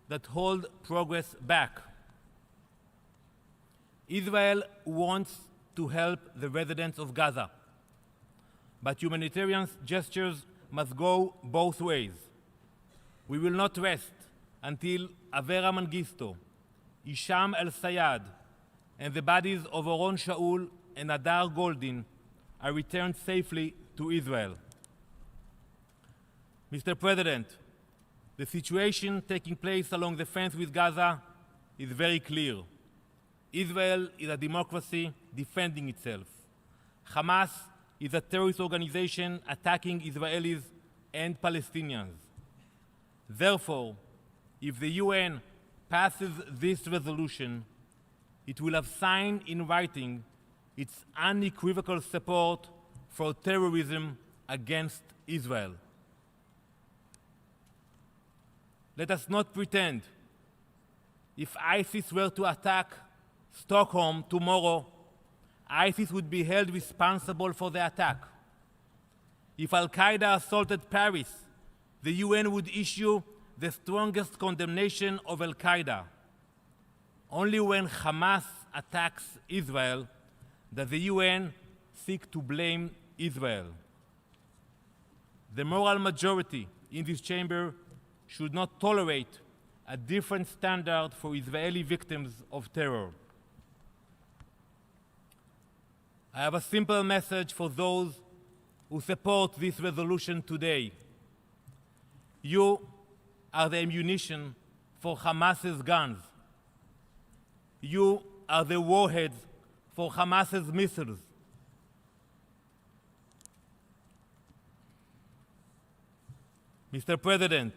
Speaker 7: that hold progress back. Israel wants to help the residents of Gaza, but humanitarian gestures must go both ways. We will not rest until Avera Mengistu, Isham El-Sayad, and the bodies of Oron Shaul and Adar Goldin are returned safely to Israel. Mr. President, the situation taking place along the fence with Gaza is very clear. Israel is a democracy defending itself. Hamas is a terrorist organization attacking Israelis and Palestinians. Therefore, if the UN passes this resolution, it will have signed in writing its unequivocal support for terrorism against Israel. Let us not pretend if ISIS were to attack Stockholm tomorrow, ISIS would be held responsible for the attack. If Al-Qaeda assaulted Paris, the UN would issue the strongest condemnation of Al-Qaeda. Only when Hamas attacks Israel does the UN seek to blame Israel. The moral majority in this chamber should not tolerate a different standard for Israeli victims of terror. I have a simple message for those who support this resolution today. You are the ammunition for Hamas's guns. You are the warheads for Hamas's missiles. Mr. President,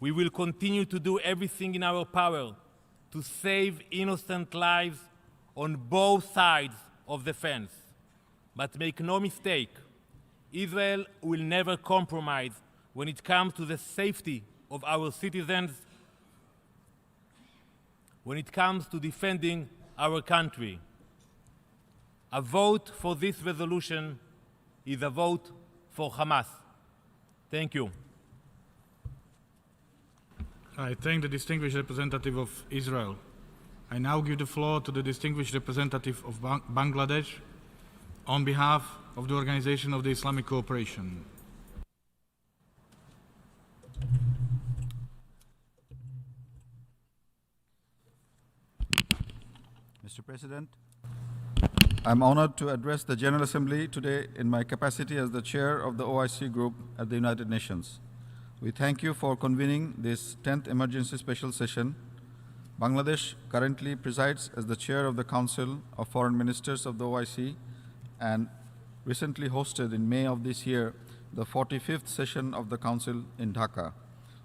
Speaker 7: we will continue to do everything in our power to save innocent lives on both sides of the fence. But make no mistake, Israel will never compromise when it comes to the safety of our citizens, when it comes to defending our country. A vote for this resolution is a vote for Hamas. Thank you.
Speaker 1: I thank the distinguished representative of Israel. I now give the floor to the distinguished representative of Bangladesh on behalf of the Organization of the Islamic Cooperation.
Speaker 8: Mr. President, I'm honored to address the General Assembly today in my capacity as the chair of the OIC group at the United Nations. We thank you for convening this 10th emergency special session. Bangladesh currently presides as the chair of the Council of Foreign Ministers of the OIC and recently hosted in May of this year the 45th session of the Council in Dhaka,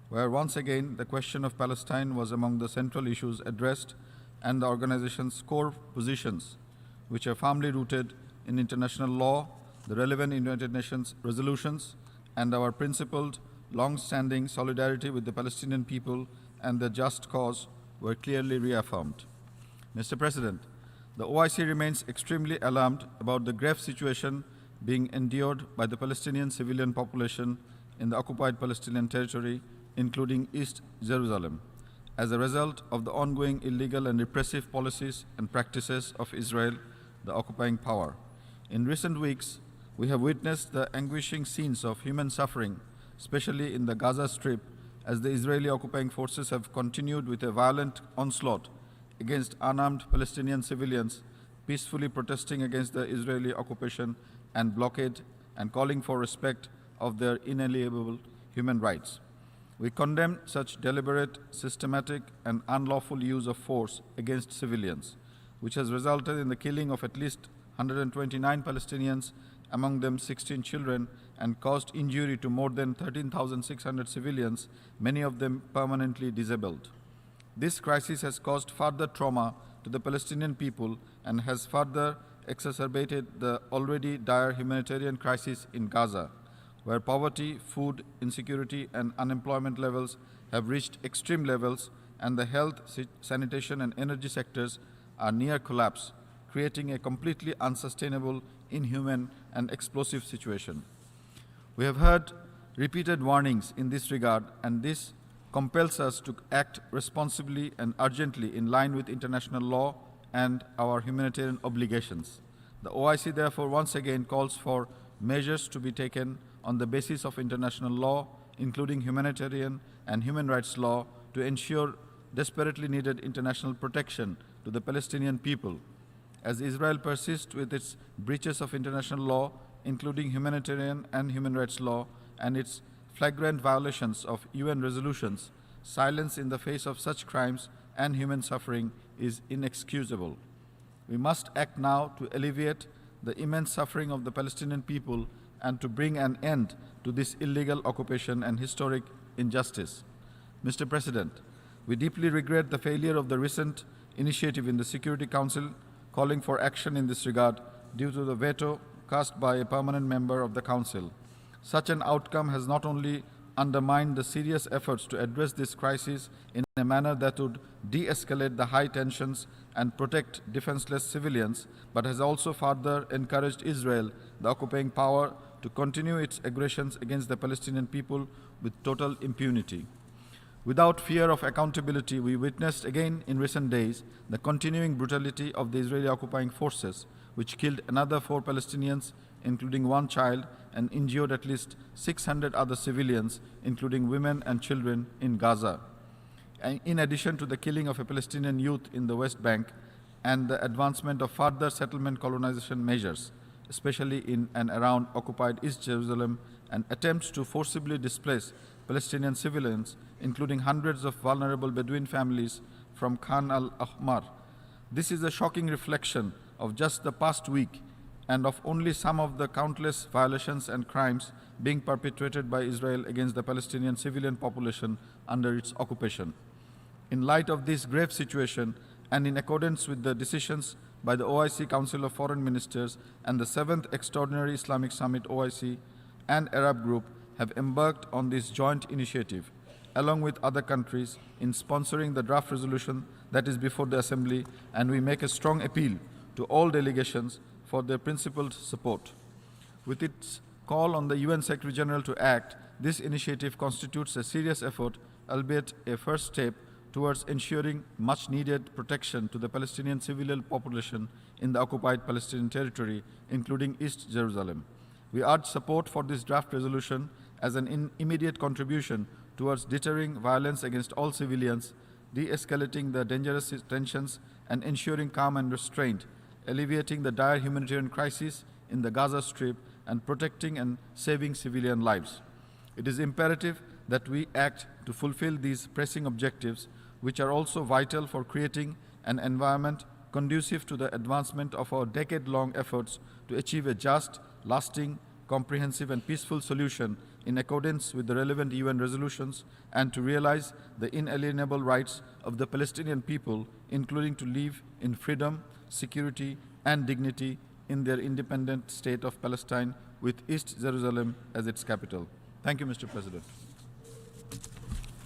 Speaker 8: where once again the question of Palestine was among the central issues addressed and the organization's core positions, which are firmly rooted in international law, the relevant United Nations resolutions, and our principled, long-standing solidarity with the Palestinian people and the just cause were clearly reaffirmed. Mr. President, the OIC remains extremely alarmed about the grave situation being endured by the Palestinian civilian population in the occupied Palestinian territory, including East Jerusalem, as a result of the ongoing illegal and repressive policies and practices of Israel, the occupying power. In recent weeks, we have witnessed the anguishing scenes of human suffering, especially in the Gaza Strip, as the Israeli occupying forces have continued with a violent onslaught against unarmed Palestinian civilians peacefully protesting against the Israeli occupation and blockade and calling for respect of their inalienable human rights. We condemn such deliberate, systematic, and unlawful use of force against civilians, which has resulted in the killing of at least 129 Palestinians, among them 16 children, and caused injury to more than 13,600 civilians, many of them permanently disabled. This crisis has caused further trauma to the Palestinian people and has further exacerbated the already dire humanitarian crisis in Gaza, where poverty, food insecurity, and unemployment levels have reached extreme levels, and the health, sanitation, and energy sectors are near collapse, creating a completely unsustainable, inhuman, and explosive situation. We have heard repeated warnings in this regard, and this compels us to act responsibly and urgently in line with international law and our humanitarian obligations. The OIC therefore once again calls for measures to be taken on the basis of international law, including humanitarian and human rights law, to ensure desperately needed international protection to the Palestinian people. As Israel persists with its breaches of international law, including humanitarian and human rights law, and its flagrant violations of UN resolutions, silence in the face of such crimes and human suffering is inexcusable. We must act now to alleviate the immense suffering of the Palestinian people and to bring an end to this illegal occupation and historic injustice. Mr. President, we deeply regret the failure of the recent initiative in the Security Council calling for action in this regard due to the veto cast by a permanent member of the Council. Such an outcome has not only undermine the serious efforts to address this crisis in a manner that would de-escalate the high tensions and protect defenseless civilians, but has also further encouraged Israel, the occupying power, to continue its aggressions against the Palestinian people with total impunity. Without fear of accountability, we witnessed again in recent days the continuing brutality of the Israeli occupying forces, which killed another 4 Palestinians, including 1 child, and injured at least 600 other civilians, including women and children, in Gaza. In addition to the killing of a Palestinian youth in the West Bank and the advancement of further settlement colonization measures, especially in and around occupied East Jerusalem, and attempts to forcibly displace Palestinian civilians, including hundreds of vulnerable Bedouin families from Khan al-Ahmar. This is a shocking reflection of just the past week and of only some of the countless violations and crimes being perpetrated by Israel against the Palestinian civilian population under its occupation. In light of this grave situation, and in accordance with the decisions by the OIC Council of Foreign Ministers and the 7th Extraordinary Islamic Summit OIC and Arab Group have embarked on this joint initiative, along with other countries, in sponsoring the draft resolution that is before the Assembly, and we make a strong appeal to all delegations for their principled support. With its call on the UN Secretary General to act, this initiative constitutes a serious effort, albeit a first step, towards ensuring much-needed protection to the Palestinian civilian population in the occupied Palestinian territory, including East Jerusalem. We urge support for this draft resolution as an immediate contribution towards deterring violence against all civilians, de-escalating the dangerous tensions, and ensuring calm and restraint, alleviating the dire humanitarian crisis in the Gaza Strip, and protecting and saving civilian lives. It is imperative that we act to fulfill these pressing objectives, which are also vital for creating an environment conducive to the advancement of our decade-long efforts to achieve a just, lasting, comprehensive and peaceful solution in accordance with the relevant UN resolutions, and to realize the inalienable rights of the Palestinian people, including to live in freedom, security and dignity in their independent state of Palestine, with East Jerusalem as its capital. Thank you, Mr. President.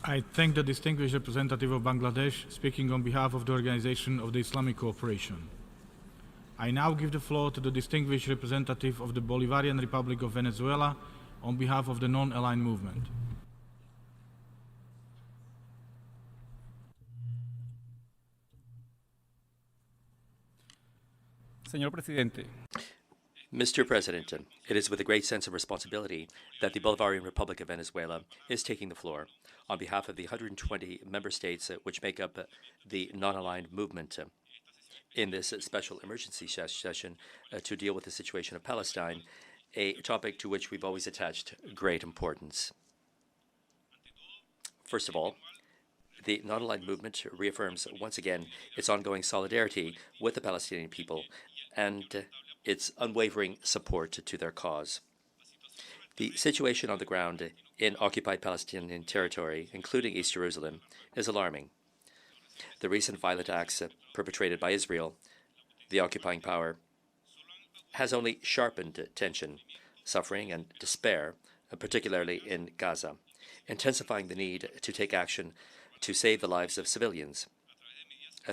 Speaker 1: I thank the distinguished representative of Bangladesh, speaking on behalf of the Organization of the Islamic Cooperation. I now give the floor to the distinguished representative of the Bolivarian Republic of Venezuela on behalf of the Non-Aligned Movement.
Speaker 2: Señor Presidente,
Speaker 9: Mr. President, it is with a great sense of responsibility that the Bolivarian Republic of Venezuela is taking the floor on behalf of the 120 member states which make up the non-aligned movement in this special emergency session to deal with the situation of Palestine, a topic to which we've always attached great importance. First of all, the non-aligned movement reaffirms once again its ongoing solidarity with the Palestinian people and its unwavering support to their cause. The situation on the ground in occupied Palestinian territory, including East Jerusalem, is alarming. The recent violent acts perpetrated by Israel, the occupying power, has only sharpened tension, suffering, and despair, particularly in Gaza, intensifying the need to take action to save the lives of civilians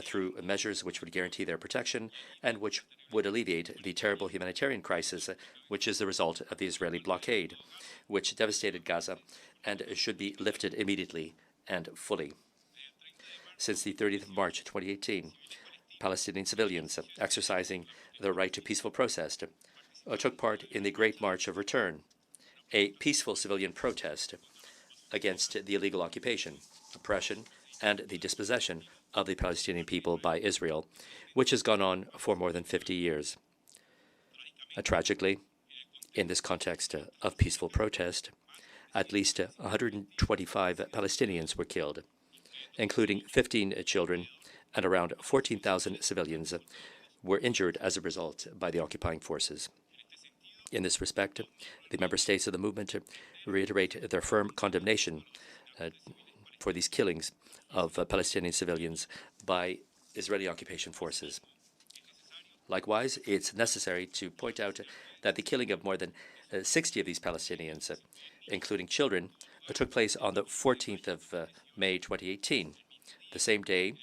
Speaker 9: through measures which would guarantee their protection and which would alleviate the terrible humanitarian crisis which is the result of the Israeli blockade, which devastated Gaza and should be lifted immediately and fully. Since the 30th of March 2018, Palestinian civilians exercising their right to peaceful protest took part in the Great March of Return, a peaceful civilian protest against the illegal occupation, oppression, and the dispossession of the Palestinian people by Israel, which has gone on for more than 50 years. Tragically, in this context of peaceful protest, at least 125 Palestinians were killed, including 15 children, and around 14,000 civilians were injured as a result by the occupying forces. In this respect, the member states of the movement reiterate their firm condemnation for these killings of Palestinian civilians by Israeli occupation forces. Likewise, it's necessary to point out that the killing of more than 60 of these Palestinians, including children, took place on the 14th of May 2018, the same day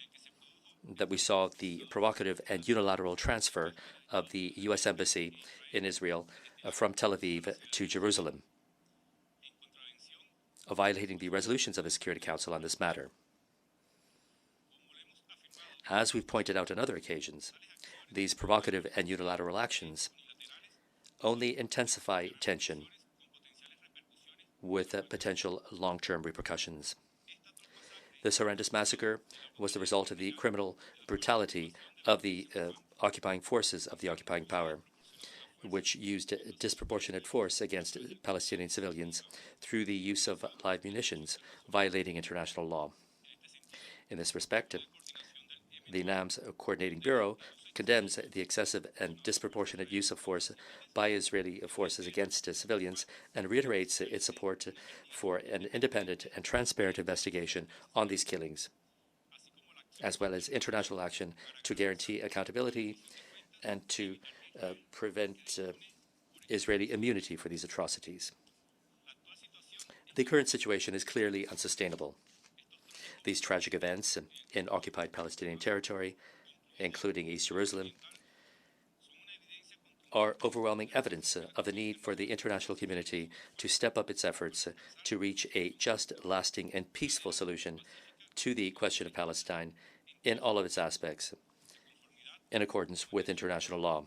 Speaker 9: that we saw the provocative and unilateral transfer of the U.S. Embassy in Israel from Tel Aviv to Jerusalem, violating the resolutions of the Security Council on this matter. As we've pointed out on other occasions, these provocative and unilateral actions only intensify tension with potential long-term repercussions. This horrendous massacre was the result of the criminal brutality of the occupying forces of the occupying power, which used disproportionate force against Palestinian civilians through the use of live munitions, violating international law. In this respect, the NAM's Coordinating Bureau condemns the excessive and disproportionate use of force by Israeli forces against civilians and reiterates its support for an independent and transparent investigation on these killings, as well as international action to guarantee accountability and to prevent Israeli immunity for these atrocities. The current situation is clearly unsustainable. These tragic events in occupied Palestinian territory, including East Jerusalem, are overwhelming evidence of the need for the international community to step up its efforts to reach a just, lasting, and peaceful solution to the question of Palestine in all of its aspects, in accordance with international law.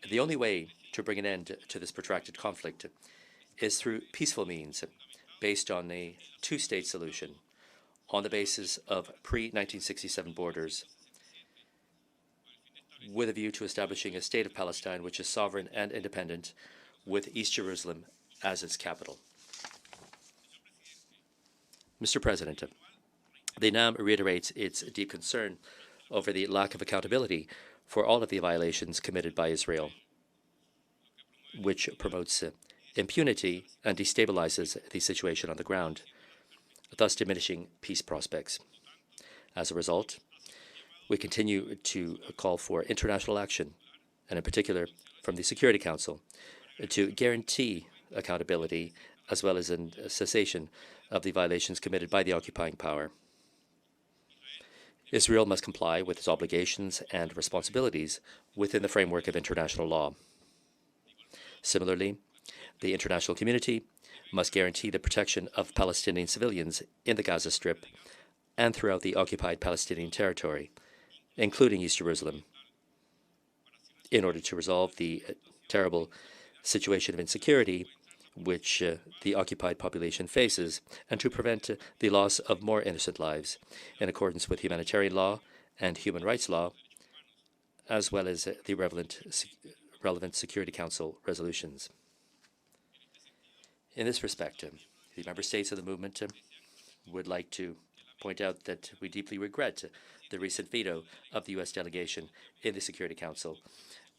Speaker 9: The only way to bring an end to this protracted conflict is through peaceful means, based on a two-state solution on the basis of pre-1967 borders, with a view to establishing a state of Palestine which is sovereign and independent, with East Jerusalem as its capital. Mr. President, the NAM reiterates its deep concern over the lack of accountability for all of the violations committed by Israel, which promotes impunity and destabilizes the situation on the ground, thus diminishing peace prospects. As a result, we continue to call for international action, and in particular from the Security Council, to guarantee accountability as well as a cessation of the violations committed by the occupying power. Israel must comply with its obligations and responsibilities within the framework of international law. Similarly, the international community must guarantee the protection of Palestinian civilians in the Gaza Strip and throughout the occupied Palestinian territory, including East Jerusalem, in order to resolve the terrible situation of insecurity which the occupied population faces, and to prevent the loss of more innocent lives, in accordance with humanitarian law and human rights law, as well as the relevant Security Council resolutions. In this respect, the member states of the movement would like to point out that we deeply regret the recent veto of the U.S. delegation in the Security Council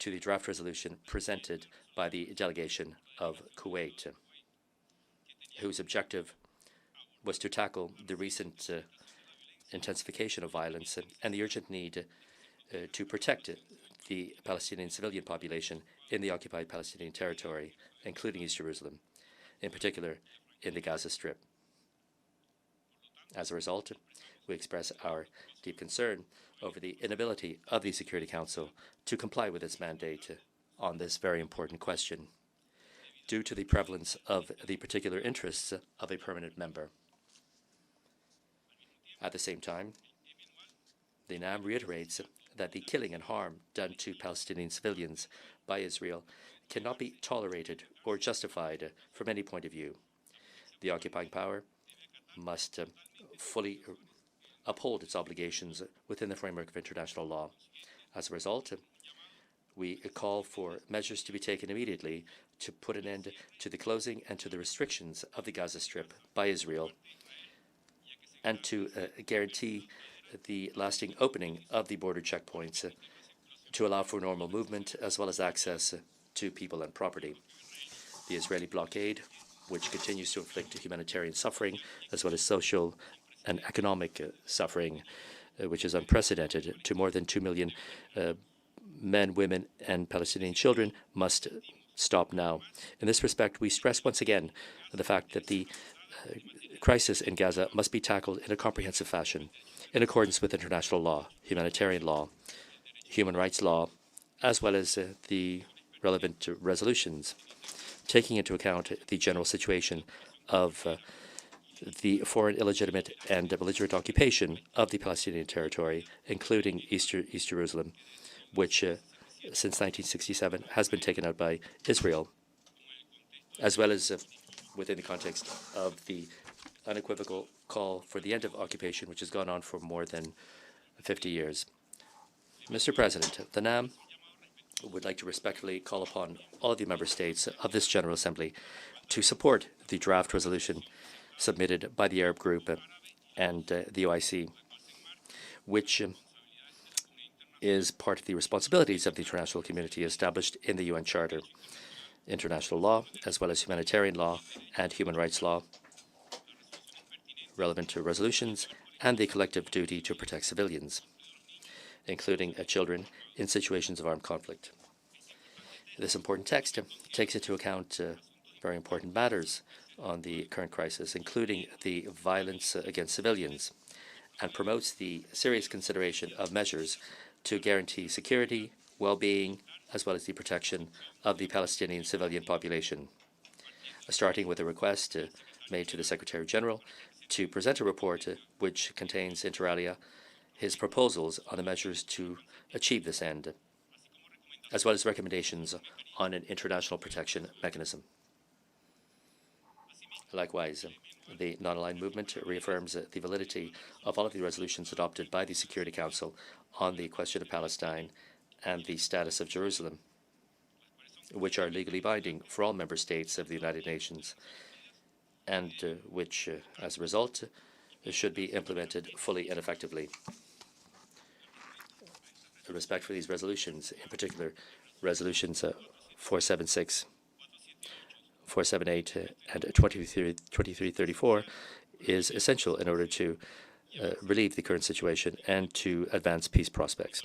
Speaker 9: to the draft resolution presented by the delegation of Kuwait, whose objective was to tackle the recent intensification of violence and the urgent need to protect the Palestinian civilian population in the occupied Palestinian territory, including East Jerusalem, in particular in the Gaza Strip. As a result, we express our deep concern over the inability of the Security Council to comply with its mandate on this very important question, due to the prevalence of the particular interests of a permanent member. At the same time, the NAM reiterates that the killing and harm done to Palestinian civilians by Israel cannot be tolerated or justified from any point of view. The occupying power must fully uphold its obligations within the framework of international law. As a result, we call for measures to be taken immediately to put an end to the closing and to the restrictions of the Gaza Strip by Israel, and to guarantee the lasting opening of the border checkpoints to allow for normal movement as well as access to people and property. The Israeli blockade, which continues to inflict humanitarian suffering as well as social and economic suffering, which is unprecedented to more than 2 million men, women, and Palestinian children, must stop now. In this respect, we stress once again the fact that the crisis in Gaza must be tackled in a comprehensive fashion, in accordance with international law, humanitarian law, human rights law, as well as the relevant resolutions, taking into account the general situation of the foreign, illegitimate, and belligerent occupation of the Palestinian territory, including East Jerusalem, which since 1967 has been taken out by Israel, as well as within the context of the unequivocal call for the end of occupation, which has gone on for more than 50 years. Mr. President, the NAM would like to respectfully call upon all of the member states of this General Assembly to support the draft resolution submitted by the Arab Group and the OIC, which is part of the responsibilities of the international community established in the UN Charter, international law, as well as humanitarian law and human rights law, relevant to resolutions, and the collective duty to protect civilians, including children in situations of armed conflict. This important text takes into account very important matters on the current crisis, including the violence against civilians, and promotes the serious consideration of measures to guarantee security, well-being, as well as the protection of the Palestinian civilian population, starting with a request made to the Secretary General to present a report which contains, inter alia, his proposals on the measures to achieve this end, as well as recommendations on an international protection mechanism. Likewise, the non-aligned movement reaffirms the validity of all of the resolutions adopted by the Security Council on the question of Palestine and the status of Jerusalem, which are legally binding for all member states of the United Nations, and which, as a result, should be implemented fully and effectively. Respect for these resolutions, in particular resolutions 476, 478, and 2334, is essential in order to relieve the current situation and to advance peace prospects.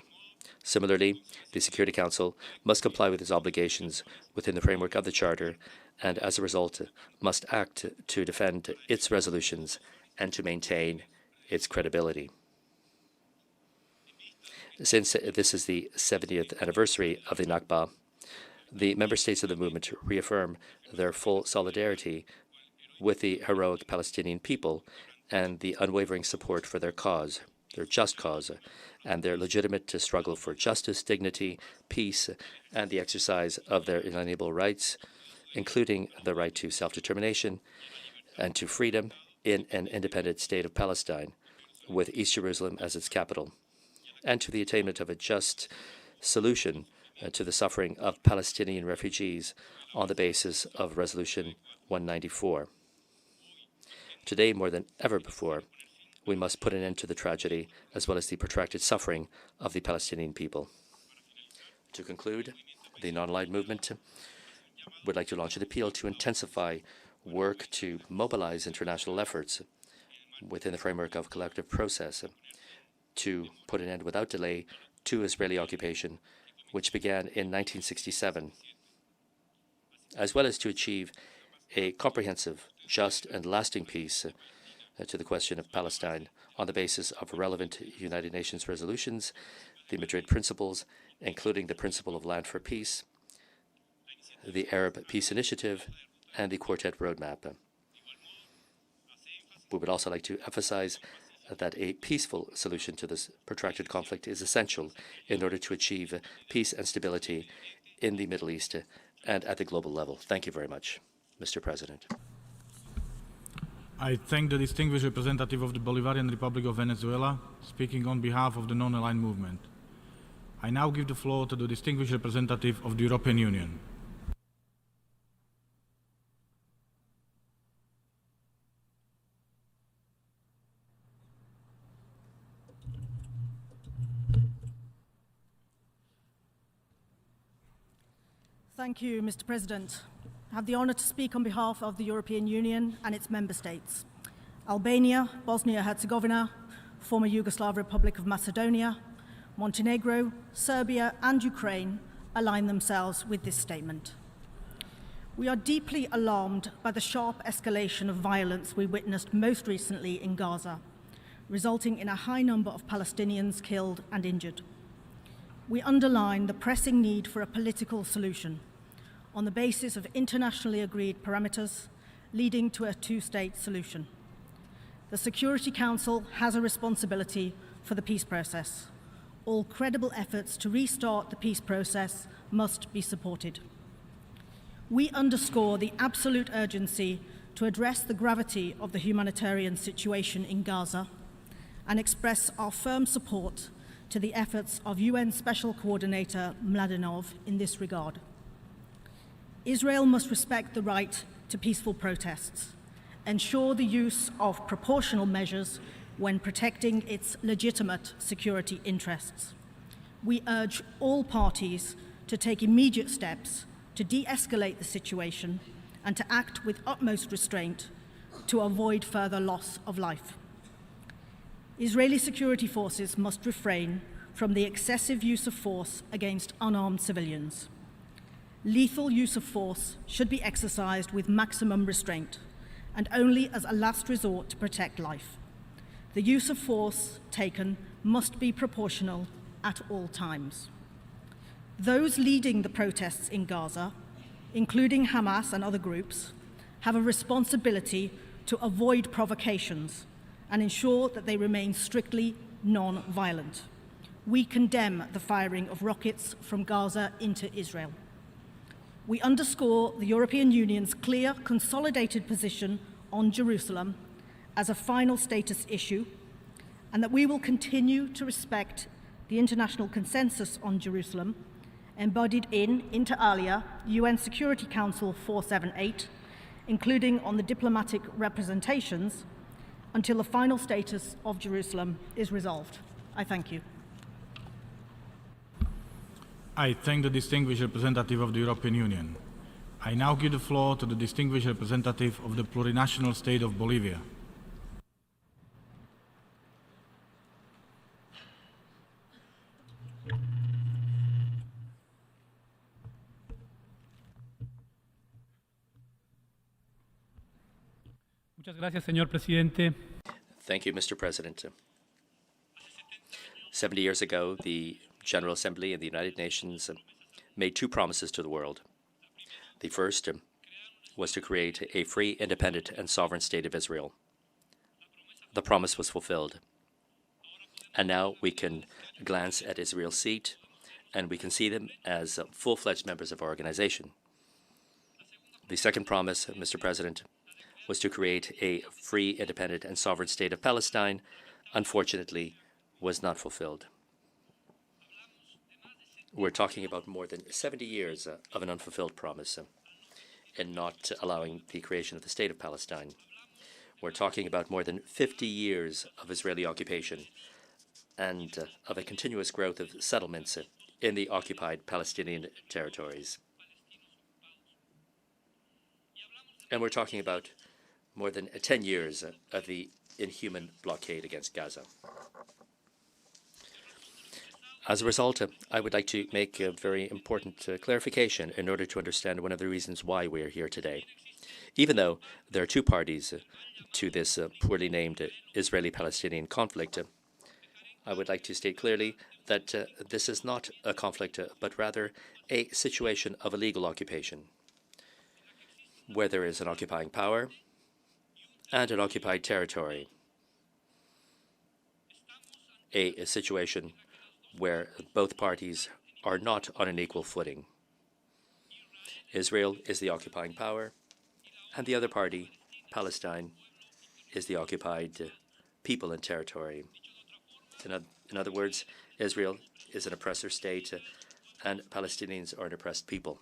Speaker 9: Similarly, the Security Council must comply with its obligations within the framework of the Charter, and as a result must act to defend its resolutions and to maintain its credibility. Since this is the 70th anniversary of the Nakba, the member states of the movement reaffirm their full solidarity with the heroic Palestinian people and the unwavering support for their cause, their just cause, and their legitimate struggle for justice, dignity, peace, and the exercise of their inalienable rights, including the right to self-determination and to freedom in an independent state of Palestine, with East Jerusalem as its capital, and to the attainment of a just solution to the suffering of Palestinian refugees on the basis of Resolution 194. Today, more than ever before, we must put an end to the tragedy as well as the protracted suffering of the Palestinian people. To conclude, the non-aligned movement would like to launch an appeal to intensify work to mobilize international efforts within the framework of collective process to put an end without delay to Israeli occupation, which began in 1967, as well as to achieve a comprehensive, just, and lasting peace to the question of Palestine on the basis of relevant United Nations resolutions, the Madrid Principles, including the principle of land for peace, the Arab Peace Initiative, and the Quartet Roadmap. We would also like to emphasize that a peaceful solution to this protracted conflict is essential in order to achieve peace and stability in the Middle East and at the global level. Thank you very much, Mr. President.
Speaker 1: I thank the distinguished representative of the Bolivarian Republic of Venezuela, speaking on behalf of the non-aligned movement. I now give the floor to the distinguished representative of the European Union.
Speaker 10: Thank you, Mr. President. I have the honor to speak on behalf of the European Union and its member states. Albania, Bosnia-Herzegovina, former Yugoslav Republic of Macedonia, Montenegro, Serbia, and Ukraine align themselves with this statement. We are deeply alarmed by the sharp escalation of violence we witnessed most recently in Gaza, resulting in a high number of Palestinians killed and injured. We underline the pressing need for a political solution on the basis of internationally agreed parameters leading to a two-state solution. The Security Council has a responsibility for the peace process. All credible efforts to restart the peace process must be supported. We underscore the absolute urgency to address the gravity of the humanitarian situation in Gaza and express our firm support to the efforts of UN Special Coordinator Mladenov in this regard. Israel must respect the right to peaceful protests, ensure the use of proportional measures when protecting its legitimate security interests. We urge all parties to take immediate steps to de-escalate the situation and to act with utmost restraint to avoid further loss of life. Israeli security forces must refrain from the excessive use of force against unarmed civilians. Lethal use of force should be exercised with maximum restraint and only as a last resort to protect life. The use of force taken must be proportional at all times. Those leading the protests in Gaza, including Hamas and other groups, have a responsibility to avoid provocations and ensure that they remain strictly non-violent. We condemn the firing of rockets from Gaza into Israel. We underscore the European Union's clear, consolidated position on Jerusalem as a final status issue, and that we will continue to respect the international consensus on Jerusalem embodied in, inter alia, UN Security Council 478, including on the diplomatic representations, until the final status of Jerusalem is resolved. I thank you.
Speaker 1: I thank the distinguished representative of the European Union. I now give the floor to the distinguished representative of the plurinational state of Bolivia.
Speaker 2: Muchas gracias, señor presidente.
Speaker 9: Thank you, Mr. President. 70 years ago, the General Assembly of the United Nations made two promises to the world. The first was to create a free, independent, and sovereign state of Israel. The promise was fulfilled. And now we can glance at Israel's seat, and we can see them as full-fledged members of our organization. The second promise, Mr. President, was to create a free, independent, and sovereign state of Palestine, unfortunately, was not fulfilled. We're talking about more than 70 years of an unfulfilled promise in not allowing the creation of the State of Palestine. We're talking about more than 50 years of Israeli occupation and of a continuous growth of settlements in the occupied Palestinian territories. And we're talking about more than 10 years of the inhuman blockade against Gaza. As a result, I would like to make a very important clarification in order to understand one of the reasons why we are here today. Even though there are two parties to this poorly named Israeli-Palestinian conflict, I would like to state clearly that this is not a conflict, but rather a situation of illegal occupation, where there is an occupying power and an occupied territory, a situation where both parties are not on an equal footing. Israel is the occupying power, and the other party, Palestine, is the occupied people and territory. In other words, Israel is an oppressor state, and Palestinians are an oppressed people.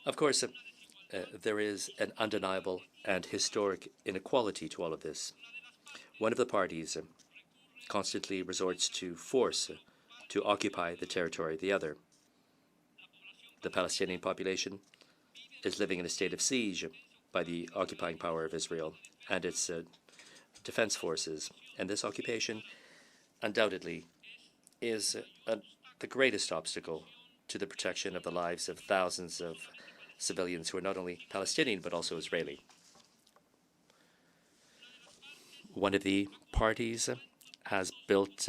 Speaker 9: Of course, there is an undeniable and historic inequality to all of this. One of the parties constantly resorts to force to occupy the territory of the other. The Palestinian population is living in a state of siege by the occupying power of Israel and its defense forces. And this occupation undoubtedly is the greatest obstacle to the protection of the lives of thousands of civilians who are not only Palestinian but also Israeli. One of the parties has built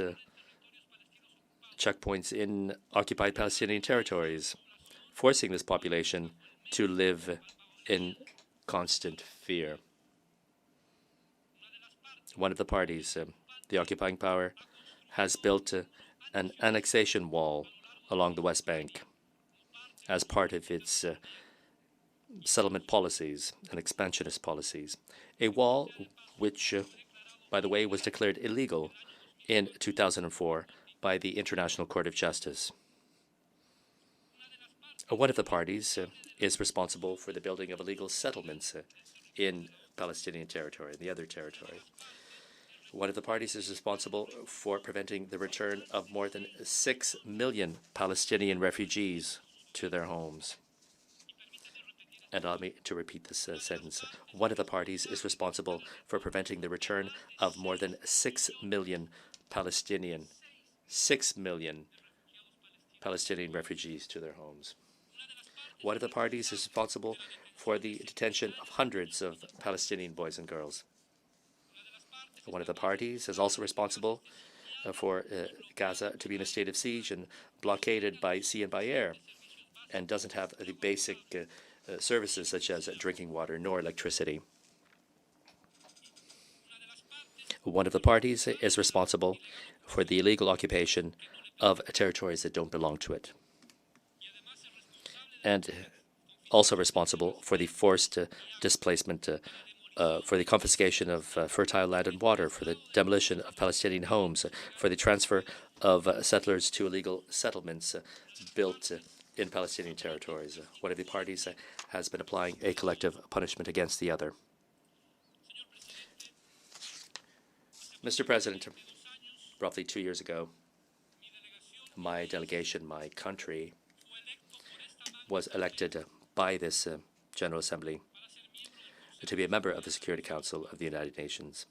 Speaker 9: checkpoints in occupied Palestinian territories, forcing this population to live in constant fear. One of the parties, the occupying power, has built an annexation wall along the West Bank as part of its settlement policies and expansionist policies. A wall which, by the way, was declared illegal in 2004 by the International Court of Justice. One of the parties is responsible for the building of illegal settlements in Palestinian territory, in the other territory. One of the parties is responsible for preventing the return of more than 6 million Palestinian refugees to their homes. And allow me to repeat this sentence. One of the parties is responsible for preventing the return of more than 6 million Palestinian refugees to their homes. One of the parties is responsible for the detention of hundreds of Palestinian boys and girls. One of the parties is also responsible for Gaza to be in a state of siege and blockaded by sea and by air, and doesn't have the basic services such as drinking water nor electricity. One of the parties is responsible for the illegal occupation of territories that don't belong to it, and also responsible for the forced displacement, for the confiscation of fertile land and water, for the demolition of Palestinian homes, for the transfer of settlers to illegal settlements built in Palestinian territories. One of the parties has been applying a collective punishment against the other. Mr. President, roughly 2 years ago, my delegation, my country, was elected by this General Assembly to be a member of the Security Council of the United Nations.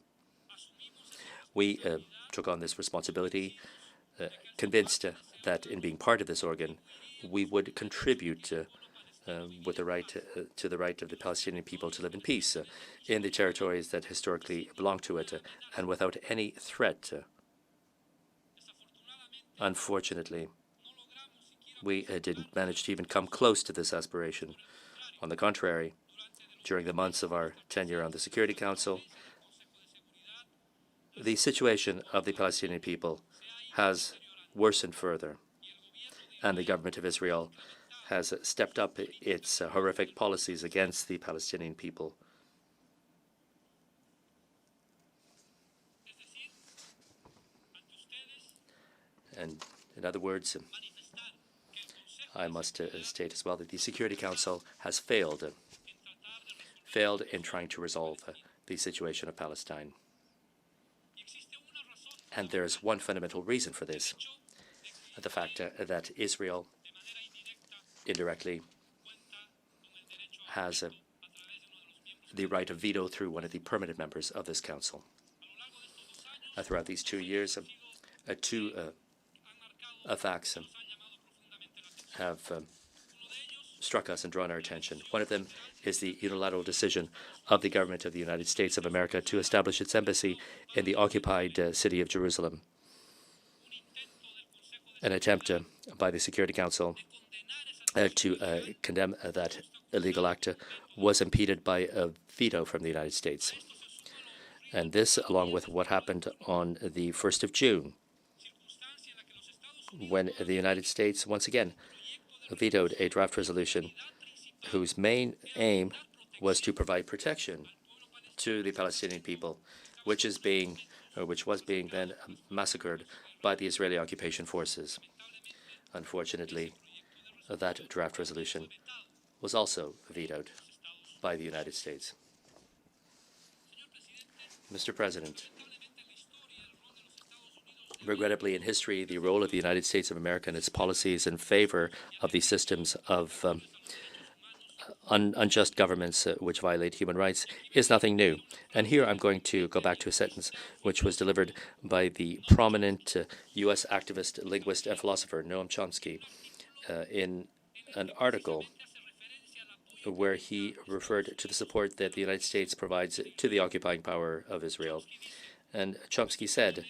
Speaker 9: We took on this responsibility, convinced that in being part of this organ, we would contribute with the right to the right of the Palestinian people to live in peace in the territories that historically belong to it, and without any threat. Unfortunately, we didn't manage to even come close to this aspiration. On the contrary, during the months of our tenure on the Security Council, the situation of the Palestinian people has worsened further, and the government of Israel has stepped up its horrific policies against the Palestinian people. And in other words, I must state as well that the Security Council has failed in trying to resolve the situation of Palestine. And there's one fundamental reason for this, the fact that Israel indirectly has the right of veto through one of the permanent members of this council. Throughout these 2 years, two facts have struck us and drawn our attention. One of them is the unilateral decision of the government of the United States of America to establish its embassy in the occupied city of Jerusalem. An attempt by the Security Council to condemn that illegal act was impeded by a veto from the United States. And this, along with what happened on the 1st of June, when the United States once again vetoed a draft resolution whose main aim was to provide protection to the Palestinian people, which was being then massacred by the Israeli occupation forces. Unfortunately, that draft resolution was also vetoed by the United States. Mr. President, regrettably in history, the role of the United States of America and its policies in favor of the systems of unjust governments which violate human rights is nothing new. And here I'm going to go back to a sentence which was delivered by the prominent U.S. activist, linguist, and philosopher Noam Chomsky in an article where he referred to the support that the United States provides to the occupying power of Israel. And Chomsky said,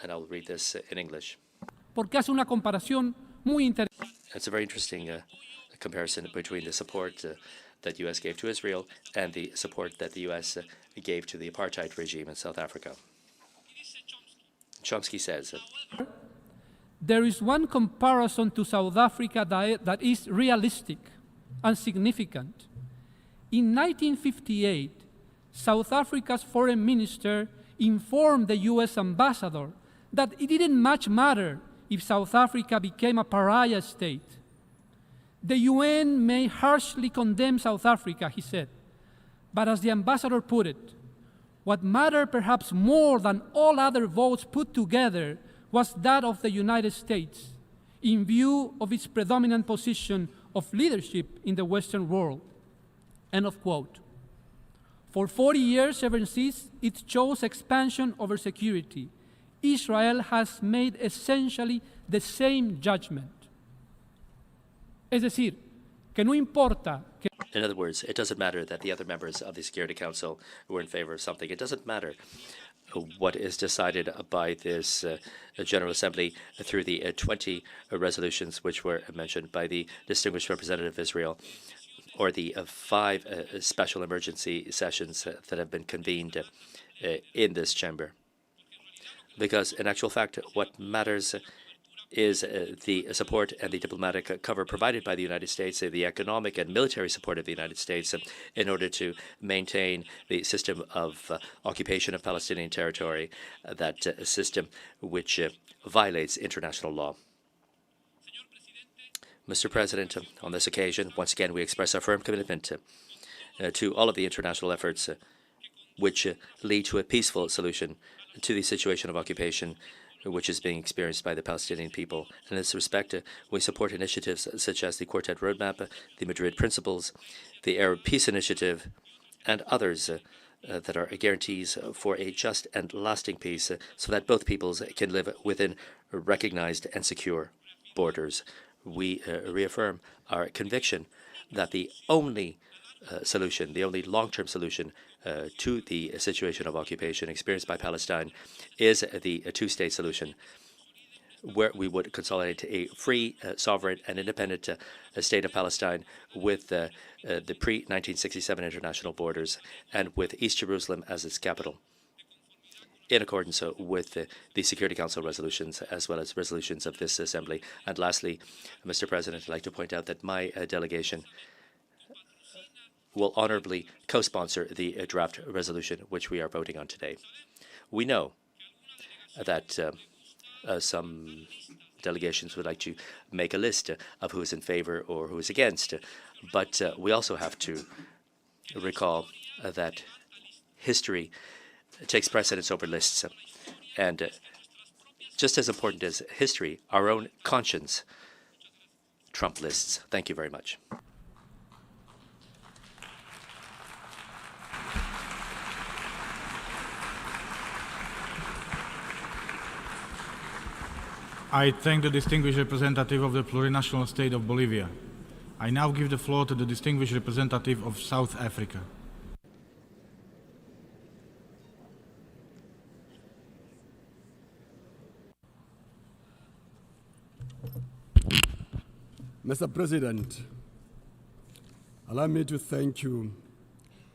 Speaker 9: and I'll read this in English.
Speaker 2: Porque hace una comparación muy interesante.
Speaker 9: It's a very interesting comparison between the support that the U.S. gave to Israel and the support that the U.S. Gave to the apartheid regime in South Africa. Chomsky says,
Speaker 2: There is one comparison to South Africa that is realistic and significant. In 1958, South Africa's foreign minister informed the U.S. ambassador that it didn't much matter if South Africa became a pariah state. The UN may harshly condemn South Africa, he said, but as the ambassador put it, what mattered perhaps more than all other votes put together was that of the United States, in view of its predominant position of leadership in the Western world. End of quote. For 40 years ever since it chose expansion over security, Israel has made essentially the same judgment. Es decir, que no importa que
Speaker 9: in other words, it doesn't matter that the other members of the Security Council were in favor of something. It doesn't matter what is decided by this General Assembly through the 20 resolutions which were mentioned by the distinguished representative of Israel, or the 5 special emergency sessions that have been convened in this chamber. Because in actual fact, what matters is the support and the diplomatic cover provided by the United States, the economic and military support of the United States in order to maintain the system of occupation of Palestinian territory, that system which violates international law. Mr. President, on this occasion, once again, we express our firm commitment to all of the international efforts which lead to a peaceful solution to the situation of occupation which is being experienced by the Palestinian people. In this respect, we support initiatives such as the Quartet Roadmap, the Madrid Principles, the Arab Peace Initiative, and others that are guarantees for a just and lasting peace so that both peoples can live within recognized and secure borders. We reaffirm our conviction that the only solution, the only long-term solution to the situation of occupation experienced by Palestine is the two-state solution, where we would consolidate a free, sovereign, and independent state of Palestine with the pre-1967 international borders and with East Jerusalem as its capital, in accordance with the Security Council resolutions as well as resolutions of this Assembly. And lastly, Mr. President, I'd like to point out that my delegation will honorably co-sponsor the draft resolution which we are voting on today. We know that some delegations would like to make a list of who is in favor or who is against, but we also have to recall that history takes precedence over lists, and just as important as history, our own conscience trump lists. Thank you very much.
Speaker 1: I thank the distinguished representative of the plurinational state of Bolivia. I now give the floor to the distinguished representative of South Africa.
Speaker 11: Mr. President, allow me to thank you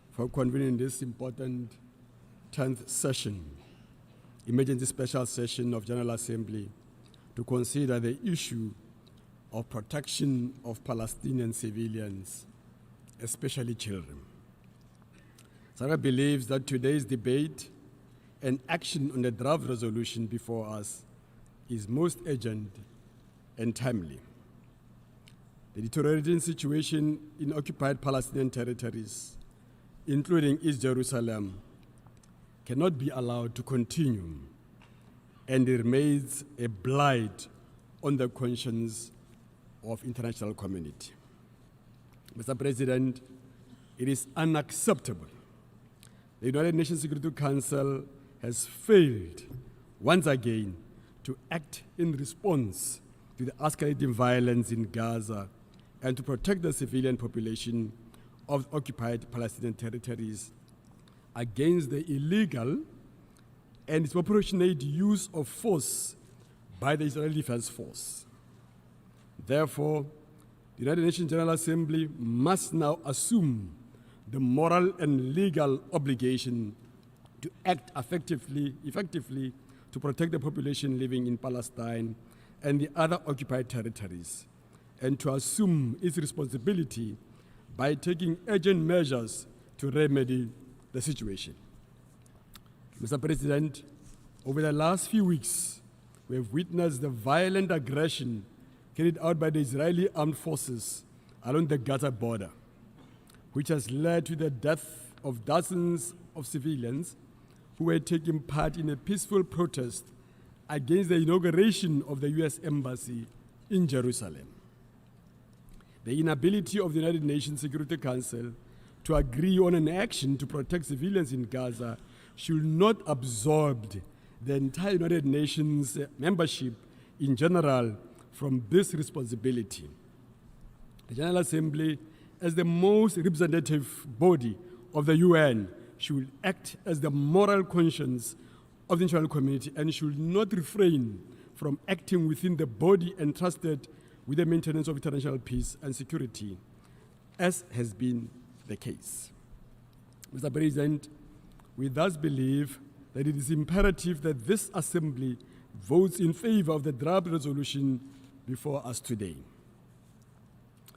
Speaker 11: for convening this important 10th session, emergency special session of General Assembly, to consider the issue of protection of Palestinian civilians, especially children. Sarah believes that today's debate and action on the draft resolution before us is most urgent and timely. The deteriorating situation in occupied Palestinian territories, including East Jerusalem, cannot be allowed to continue, and it remains a blight on the conscience of international community. Mr. President, it is unacceptable. The United Nations Security Council has failed once again to act in response to the escalating violence in Gaza and to protect the civilian population of occupied Palestinian territories against the illegal and disproportionate use of force by the Israeli Defense Force. Therefore, the United Nations General Assembly must now assume the moral and legal obligation to act effectively to protect the population living in Palestine and the other occupied territories, and to assume its responsibility by taking urgent measures to remedy the situation. Mr. President, over the last few weeks, we have witnessed the violent aggression carried out by the Israeli armed forces along the Gaza border, which has led to the death of dozens of civilians who were taking part in a peaceful protest against the inauguration of the U.S. Embassy in Jerusalem. The inability of the United Nations Security Council to agree on an action to protect civilians in Gaza should not absorb the entire United Nations membership in general from this responsibility. The General Assembly, as the most representative body of the UN, should act as the moral conscience of the international community and should not refrain from acting within the body entrusted with the maintenance of international peace and security, as has been the case. Mr. President, we thus believe that it is imperative that this Assembly votes in favor of the draft resolution before us today.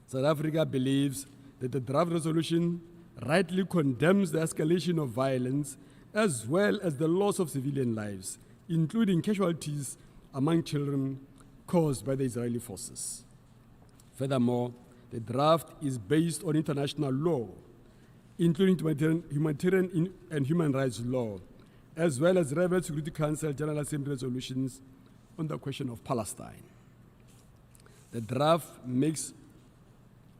Speaker 11: South Africa believes that the draft resolution rightly condemns the escalation of violence as well as the loss of civilian lives, including casualties among children caused by the Israeli forces. Furthermore, the draft is based on international law, including humanitarian and human rights law, as well as relevant Security Council General Assembly resolutions on the question of Palestine. The draft makes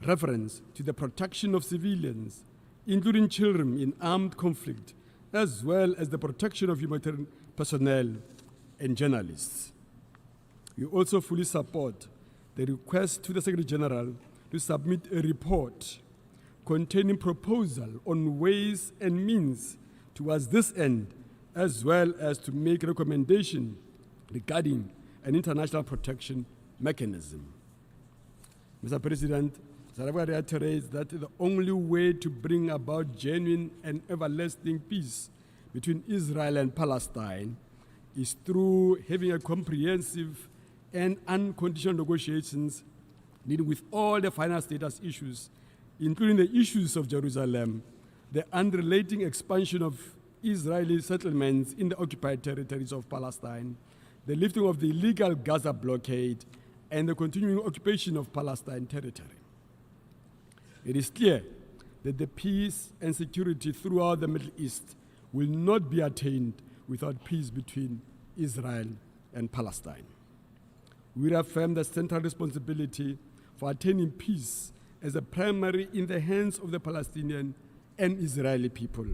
Speaker 11: reference to the protection of civilians, including children in armed conflict, as well as the protection of humanitarian personnel and journalists. We also fully support the request to the Secretary General to submit a report containing proposal on ways and means towards this end, as well as to make recommendation regarding an international protection mechanism. Mr. President, South Africa reiterates that the only way to bring about genuine and everlasting peace between Israel and Palestine is through having a comprehensive and unconditional negotiations dealing with all the final status issues, including the issues of Jerusalem, the unrelating expansion of Israeli settlements in the occupied territories of Palestine, the lifting of the illegal Gaza blockade, and the continuing occupation of Palestine territory. It is clear that the peace and security throughout the Middle East will not be attained without peace between Israel and Palestine. We reaffirm the central responsibility for attaining peace as a primary in the hands of the Palestinian and Israeli people.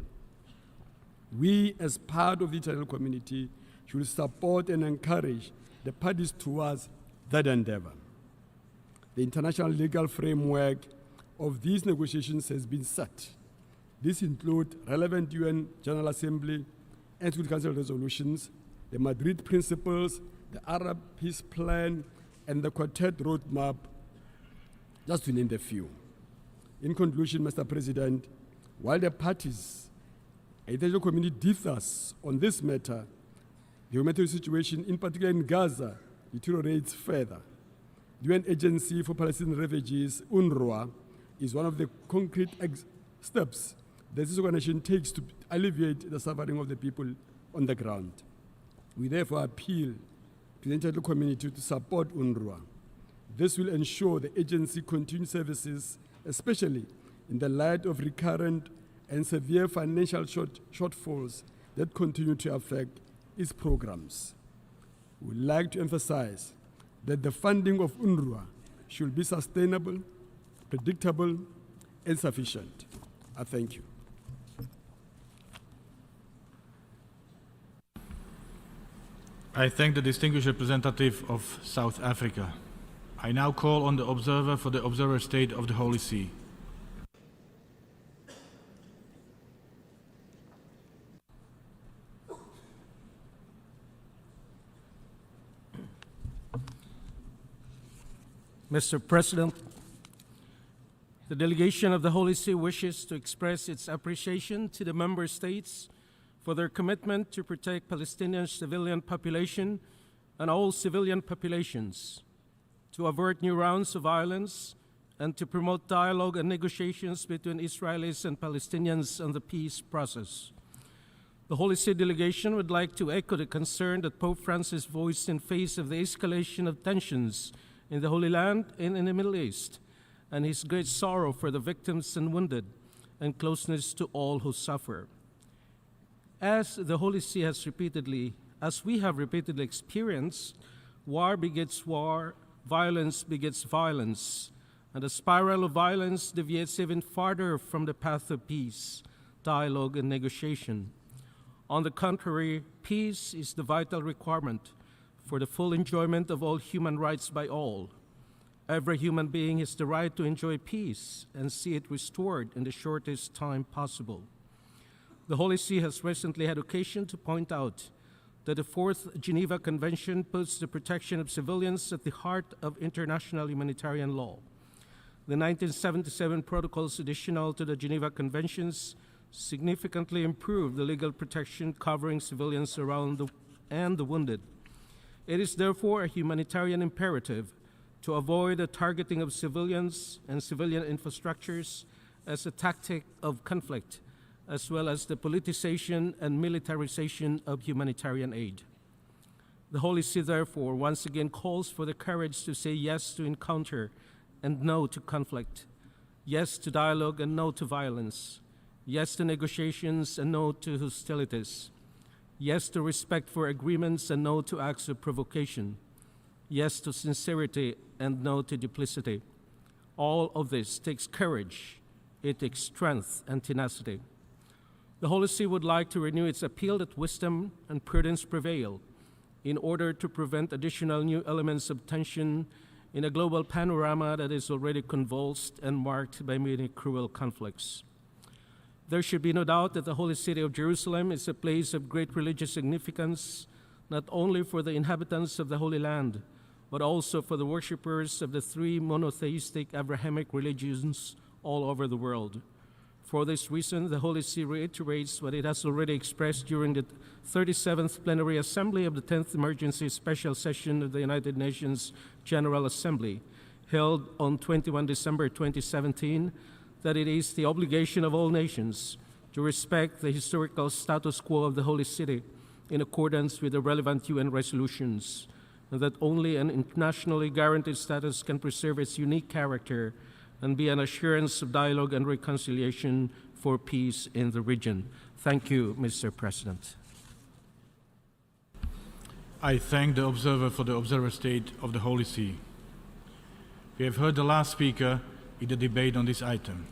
Speaker 11: We, as part of the international community, should support and encourage the parties towards that endeavor. The international legal framework of these negotiations has been set. This includes relevant UN General Assembly and Security Council resolutions, the Madrid Principles, the Arab Peace Plan, and the Quartet Roadmap, just to name a few. In conclusion, Mr. President, while the parties and the international community differs on this matter, the humanitarian situation, in particular in Gaza, deteriorates further. The UN Agency for Palestinian Refugees, UNRWA, is one of the concrete steps that this organization takes to alleviate the suffering of the people on the ground. We therefore appeal to the international community to support UNRWA. This will ensure the agency continues services, especially in the light of recurrent and severe financial shortfalls that continue to affect its programs. We would like to emphasize that the funding of UNRWA should be sustainable, predictable, and sufficient. I thank you.
Speaker 1: I thank the distinguished representative of South Africa. I now call on the observer for the Observer State of the Holy See.
Speaker 12: Mr. President, the delegation of the Holy See wishes to express its appreciation to the member states for their commitment to protect Palestinian civilian population and all civilian populations, to avert new rounds of violence, and to promote dialogue and negotiations between Israelis and Palestinians on the peace process. The Holy See delegation would like to echo the concern that Pope Francis voiced in face of the escalation of tensions in the Holy Land and in the Middle East, and his great sorrow for the victims and wounded, and closeness to all who suffer. As the Holy See has we have repeatedly experienced, war begets war, violence begets violence, and the spiral of violence deviates even farther from the path of peace, dialogue, and negotiation. On the contrary, peace is the vital requirement for the full enjoyment of all human rights by all. Every human being has the right to enjoy peace and see it restored in the shortest time possible. The Holy See has recently had occasion to point out that the Fourth Geneva Convention puts the protection of civilians at the heart of international humanitarian law. The 1977 protocols additional to the Geneva Conventions significantly improved the legal protection covering civilians and the wounded. It is therefore a humanitarian imperative to avoid the targeting of civilians and civilian infrastructures as a tactic of conflict, as well as the politicization and militarization of humanitarian aid. The Holy See, therefore, once again calls for the courage to say yes to encounter and no to conflict, yes to dialogue and no to violence, yes to negotiations and no to hostilities, yes to respect for agreements and no to acts of provocation, yes to sincerity and no to duplicity. All of this takes courage, it takes strength and tenacity. The Holy See would like to renew its appeal that wisdom and prudence prevail in order to prevent additional new elements of tension in a global panorama that is already convulsed and marked by many cruel conflicts. There should be no doubt that the Holy City of Jerusalem is a place of great religious significance, not only for the inhabitants of the Holy Land, but also for the worshippers of the three monotheistic Abrahamic religions all over the world. For this reason, the Holy See reiterates what it has already expressed during the 37th Plenary Assembly of the 10th Emergency Special Session of the United Nations General Assembly, held on 21 December 2017, that it is the obligation of all nations to respect the historical status quo of the Holy City in accordance with the relevant UN resolutions, and that only an internationally guaranteed status can preserve its unique character and be an assurance of dialogue and reconciliation for peace in the region. Thank you, Mr. President.
Speaker 1: I thank the observer for the observer state of the Holy See. We have heard the last speaker in the debate on this item.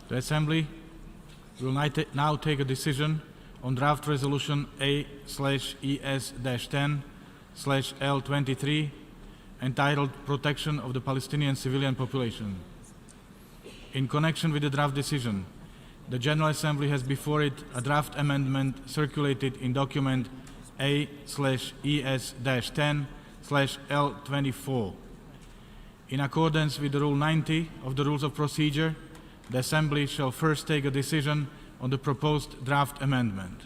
Speaker 1: The Assembly will now take a decision on draft resolution A/ES-10/L23 entitled Protection of the Palestinian Civilian Population. In connection with the draft decision, the General Assembly has before it a draft amendment circulated in document A/ES-10/L24. In accordance with the Rule 90 of the Rules of Procedure, the Assembly shall first take a decision on the proposed draft amendment.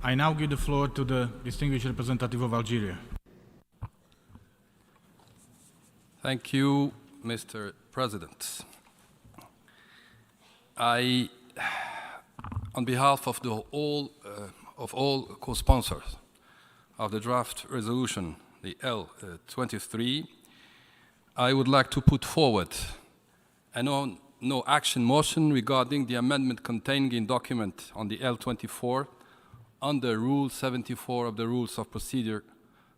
Speaker 1: I now give the floor to the distinguished representative of Algeria.
Speaker 13: Thank you, Mr. President. On behalf of all co-sponsors of the draft resolution, the L23, I would like to put forward a no action motion regarding the amendment contained in document on the L24 under Rule 74 of the Rules of Procedure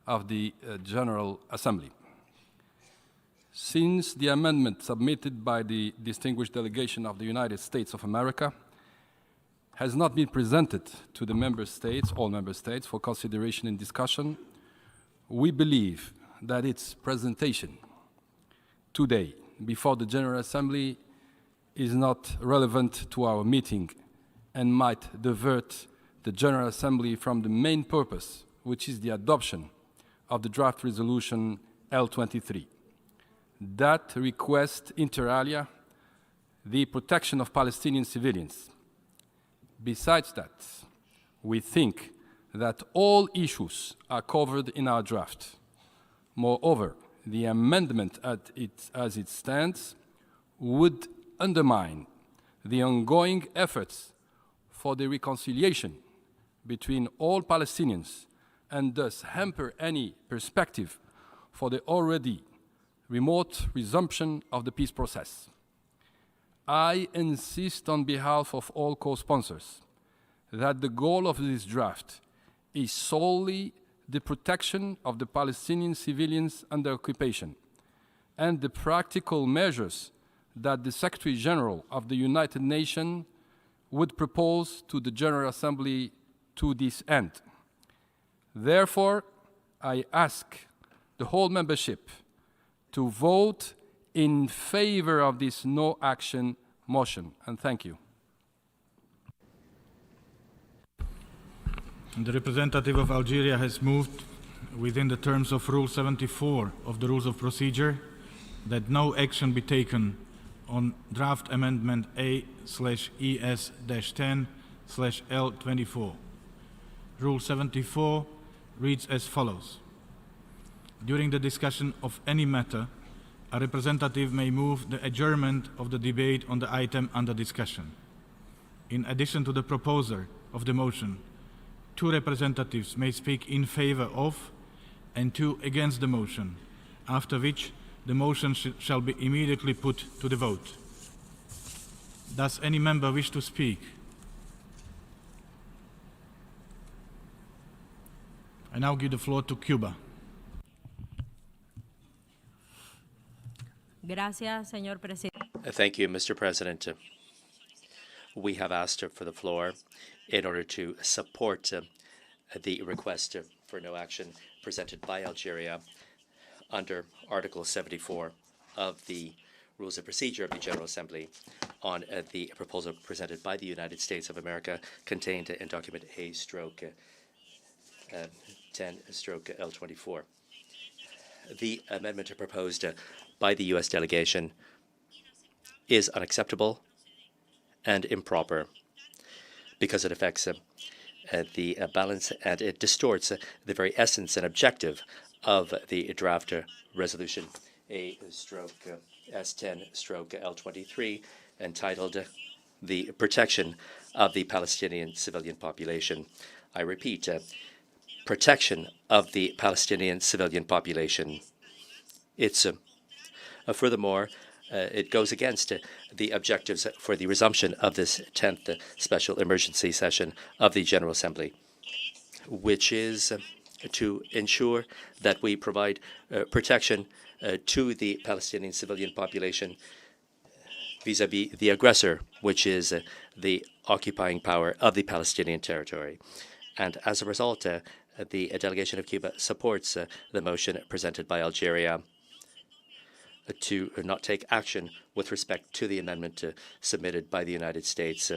Speaker 13: of the General Assembly. Since the amendment submitted by the distinguished delegation of the United States of America has not been presented to the member states, all member states, for consideration and discussion, we believe that its presentation today before the General Assembly is not relevant to our meeting and might divert the General Assembly from the main purpose, which is the adoption of the draft resolution L.23. That requests, inter alia, the protection of Palestinian civilians. Besides that, we think that all issues are covered in our draft. Moreover, the amendment as it stands would undermine the ongoing efforts for the reconciliation between all Palestinians and thus hamper any perspective for the already remote resumption of the peace process. I insist on behalf of all co-sponsors that the goal of this draft is solely the protection of the Palestinian civilians under occupation and the practical measures that the Secretary General of the United Nations would propose to the General Assembly to this end. Therefore, I ask the whole membership to vote in favor of this no-action motion, and thank you.
Speaker 1: The representative of Algeria has moved, within the terms of Rule 74 of the Rules of Procedure, that no action be taken on draft amendment A/ES-10/L24. Rule 74 reads as follows. During the discussion of any matter, a representative may move the adjournment of the debate on the item under discussion. In addition to the proposer of the motion, 2 representatives may speak in favor of and 2 against the motion, after which the motion shall be immediately put to the vote. Does any member wish to speak? I now give the floor to Cuba.
Speaker 14: Gracias, señor presidente.
Speaker 9: Thank you, Mr. President. We have asked for the floor in order to support the request for no action presented by Algeria under Article 74 of the Rules of Procedure of the General Assembly on the proposal presented by the United States of America contained in document A/10/L24. The amendment proposed by the U.S. delegation is unacceptable and improper because it affects the balance and it distorts the very essence and objective of the draft resolution A/S10/L23 entitled The Protection of the Palestinian Civilian Population. I repeat, protection of the Palestinian civilian population. It's furthermore, it goes against the objectives for the resumption of this 10th special emergency session of the General Assembly, which is to ensure that we provide protection to the Palestinian civilian population vis-à-vis the aggressor, which is the occupying power of the Palestinian territory. And as a result, the delegation of Cuba supports the motion presented by Algeria to not take action with respect to the amendment submitted by the United States.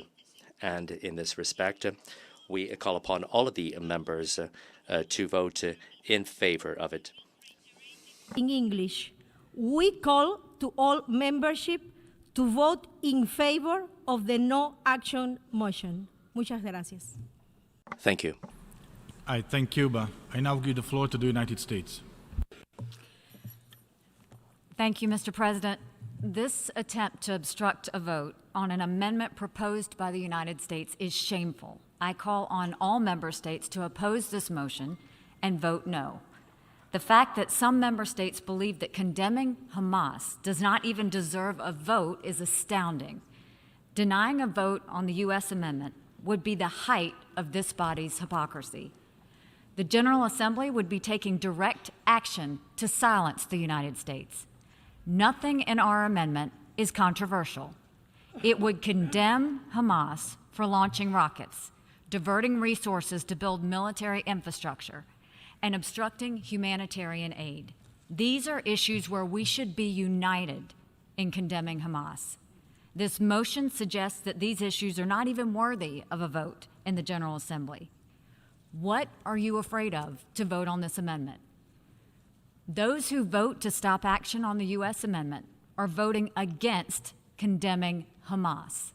Speaker 9: And in this respect, we call upon all of the members to vote in favor of it.
Speaker 14: In English, we call to all membership to vote in favor of the no action motion. Muchas gracias.
Speaker 9: Thank you.
Speaker 1: I thank Cuba. I now give the floor to the United States.
Speaker 4: Thank you, Mr. President. This attempt to obstruct a vote on an amendment proposed by the United States is shameful. I call on all member states to oppose this motion and vote no. The fact that some member states believe that condemning Hamas does not even deserve a vote is astounding. Denying a vote on the U.S. amendment would be the height of this body's hypocrisy. The General Assembly would be taking direct action to silence the United States. Nothing in our amendment is controversial. It would condemn Hamas for launching rockets, diverting resources to build military infrastructure, and obstructing humanitarian aid. These are issues where we should be united in condemning Hamas. This motion suggests that these issues are not even worthy of a vote in the General Assembly. What are you afraid of to vote on this amendment? Those who vote to stop action on the U.S. amendment are voting against condemning Hamas.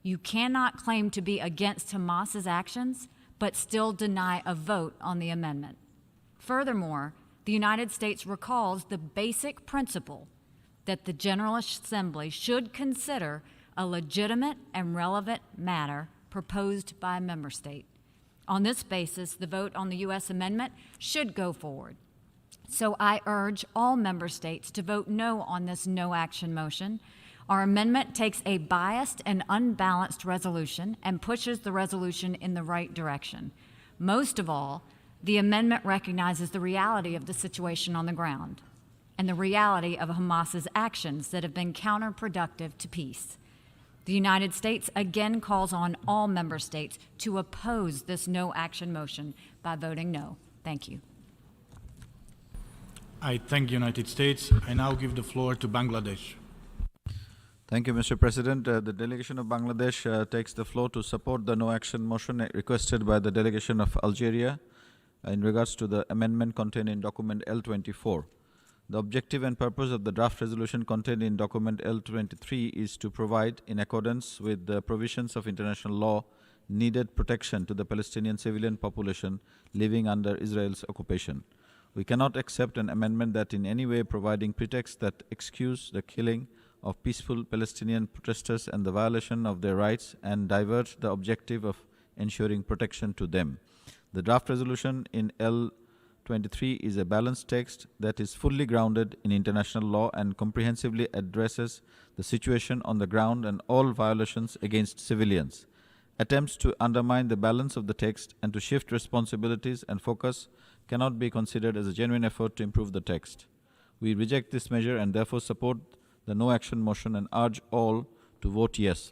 Speaker 4: You cannot claim to be against Hamas's actions, but still deny a vote on the amendment. Furthermore, the United States recalls the basic principle that the General Assembly should consider a legitimate and relevant matter proposed by a member state. On this basis, the vote on the U.S. amendment should go forward. So I urge all member states to vote no on this no action motion. Our amendment takes a biased and unbalanced resolution and pushes the resolution in the right direction. Most of all, the amendment recognizes the reality of the situation on the ground and the reality of Hamas's actions that have been counterproductive to peace. The United States again calls on all member states to oppose this no action motion by voting no. Thank you.
Speaker 1: I thank the United States. I now give the floor to Bangladesh.
Speaker 8: Thank you, Mr. President. The delegation of Bangladesh takes the floor to support the no action motion requested by the delegation of Algeria in regards to the amendment contained in document L24. The objective and purpose of the draft resolution contained in document L23 is to provide, in accordance with the provisions of international law, needed protection to the Palestinian civilian population living under Israel's occupation. We cannot accept an amendment that in any way providing pretexts that excuse the killing of peaceful Palestinian protesters and the violation of their rights and divert the objective of ensuring protection to them. The draft resolution in L23 is a balanced text that is fully grounded in international law and comprehensively addresses the situation on the ground and all violations against civilians. Attempts to undermine the balance of the text and to shift responsibilities and focus cannot be considered as a genuine effort to improve the text. We reject this measure and therefore support the no action motion and urge all to vote yes.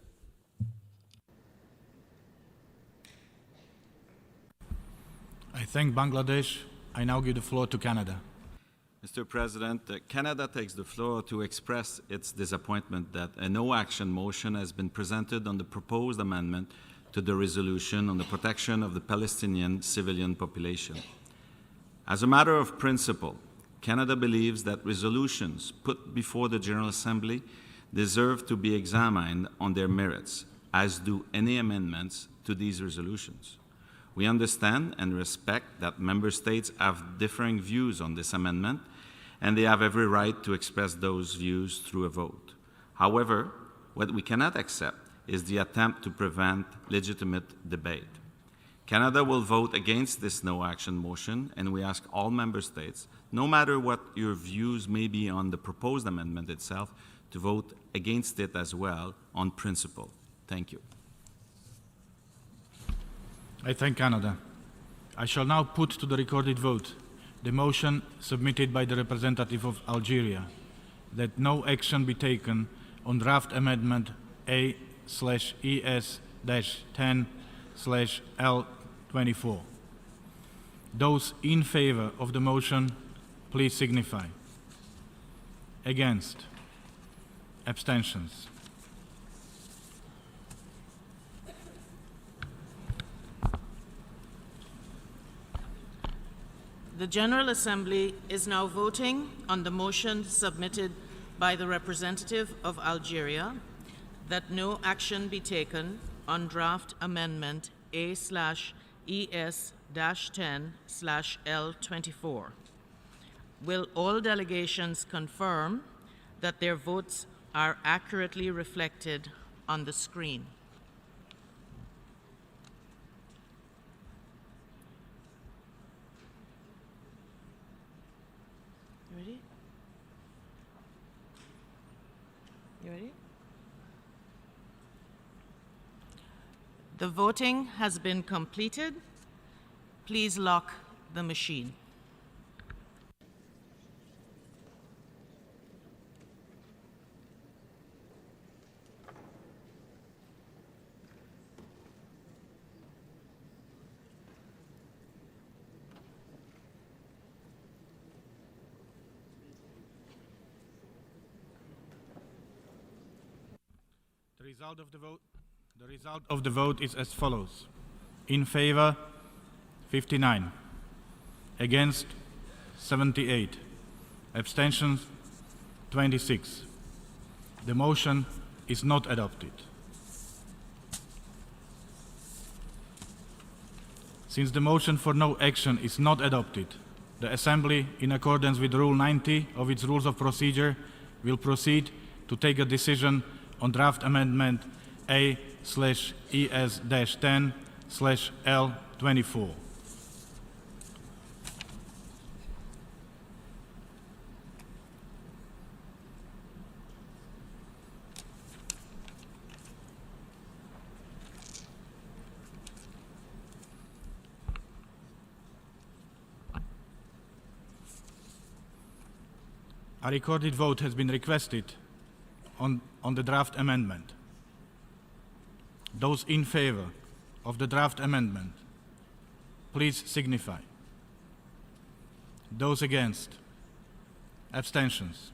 Speaker 1: I thank Bangladesh. I now give the floor to Canada.
Speaker 15: Mr. President, Canada takes the floor to express its disappointment that a no action motion has been presented on the proposed amendment to the resolution on the protection of the Palestinian civilian population. As a matter of principle, Canada believes that resolutions put before the General Assembly deserve to be examined on their merits, as do any amendments to these resolutions. We understand and respect that member states have differing views on this amendment, and they have every right to express those views through a vote. However, what we cannot accept is the attempt to prevent legitimate debate. Canada will vote against this no-action motion, and we ask all member states, no matter what your views may be on the proposed amendment itself, to vote against it as well on principle. Thank you.
Speaker 1: I thank Canada. I shall now put to the recorded vote the motion submitted by the representative of Algeria that no action be taken on draft amendment A/ES-10/L24. Those in favor of the motion, please signify. Against? Abstentions?
Speaker 16: The General Assembly is now voting on the motion submitted by the representative of Algeria that no action be taken on draft amendment A/ES-10/L24. Will all delegations confirm that their votes are accurately reflected on the screen? You ready? You ready? The voting has been completed. Please lock the machine.
Speaker 1: result of the vote is as follows. In favor, 59. Against, 78. Abstentions, 26. The motion is not adopted. Since the motion for no action is not adopted, the Assembly, in accordance with Rule 90 of its Rules of Procedure, will proceed to take a decision on draft amendment A/ES-10/L24. A recorded vote has been requested on the draft amendment. Those in favor of the draft amendment, please signify. Those against, abstentions.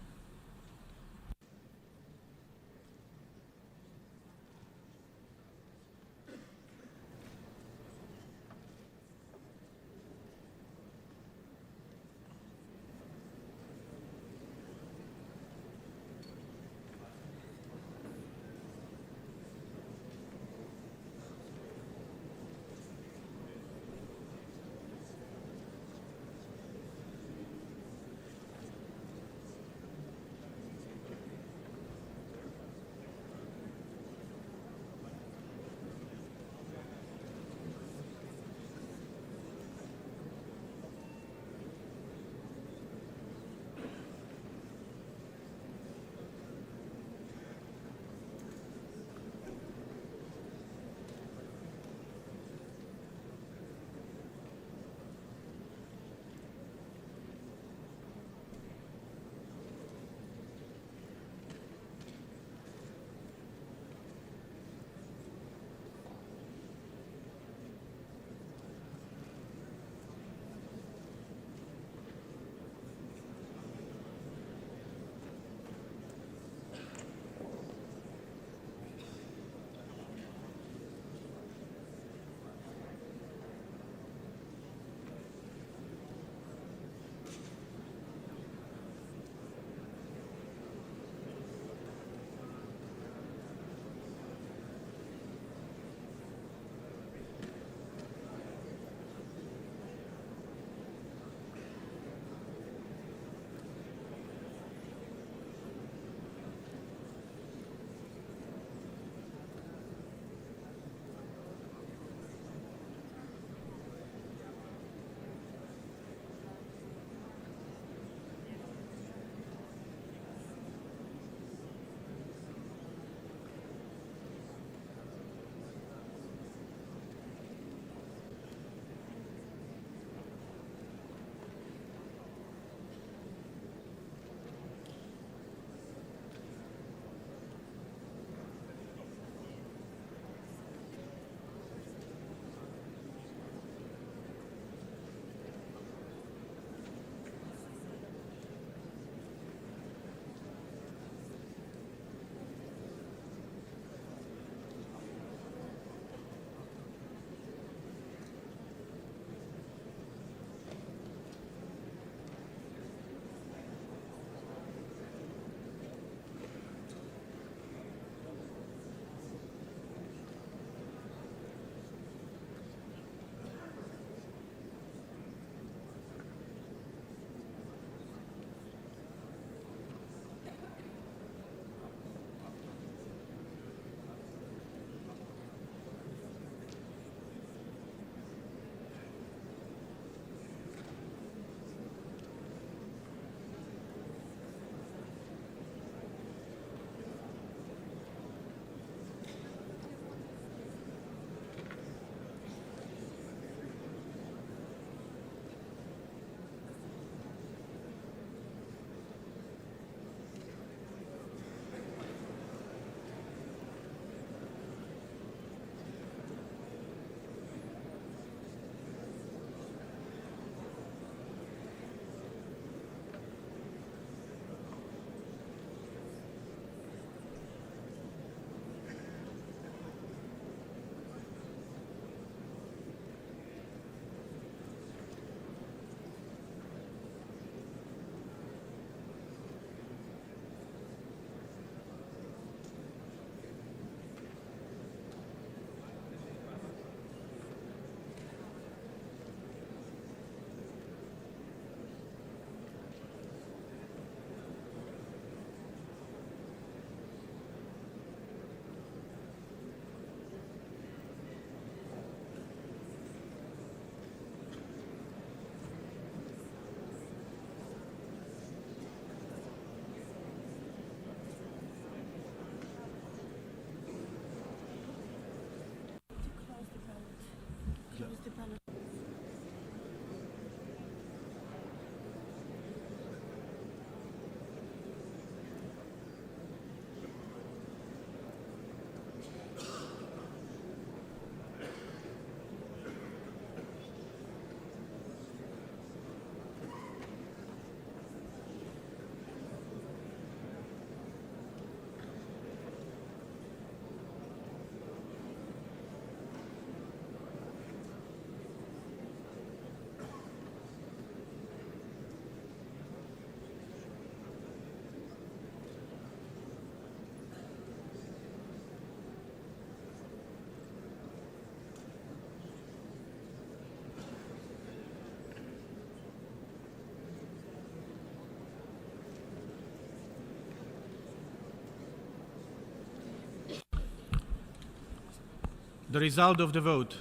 Speaker 1: The result of the vote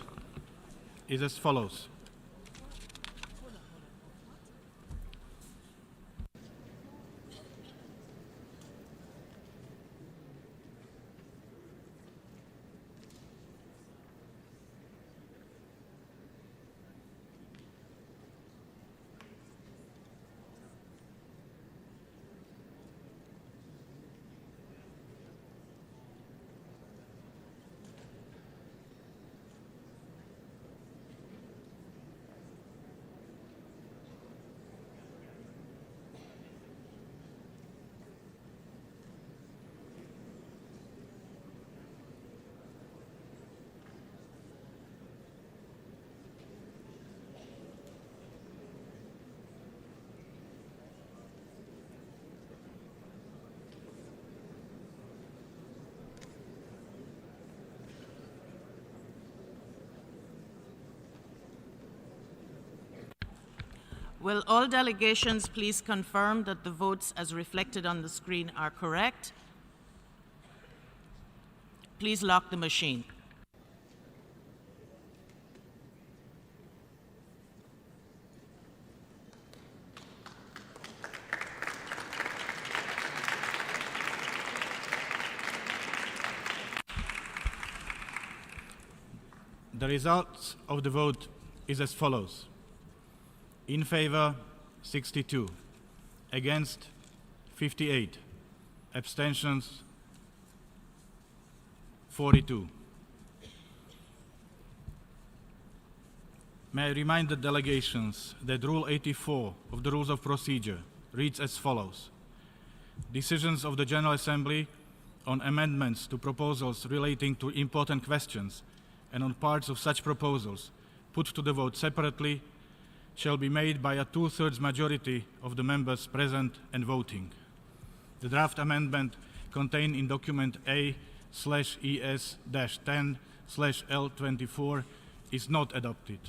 Speaker 1: is as follows.
Speaker 16: Will all delegations please confirm that the votes as reflected on the screen are correct? Please lock the machine.
Speaker 1: The result of the vote is as follows. In favor, 62. Against, 58. Abstentions, 42. May I remind the delegations that Rule 84 of the Rules of Procedure reads as follows. Decisions of the General Assembly on amendments to proposals relating to important questions and on parts of such proposals put to the vote separately shall be made by a 2/3 majority of the members present and voting. The draft amendment contained in document A/ES-10/L24 is not adopted.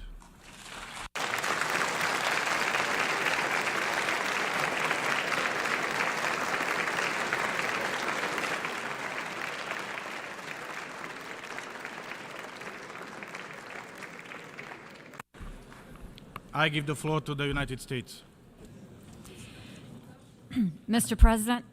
Speaker 1: I give the floor to the United States.
Speaker 4: Mr. President,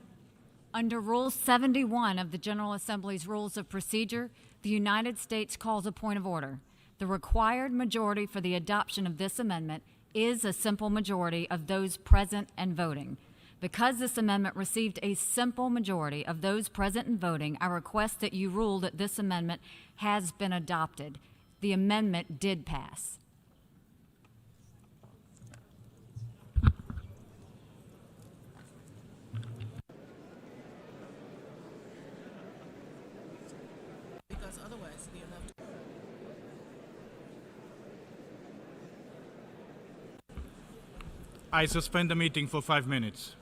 Speaker 4: under Rule 71 of the General Assembly's Rules of Procedure, the United States calls a point of order. The required majority for the adoption of this amendment is a simple majority of those present and voting. Because this amendment received a simple majority of those present and voting, I request that you rule that this amendment has been adopted. The amendment did pass.
Speaker 16: Because otherwise, you'll have to.
Speaker 1: I suspend the meeting for 5 minutes.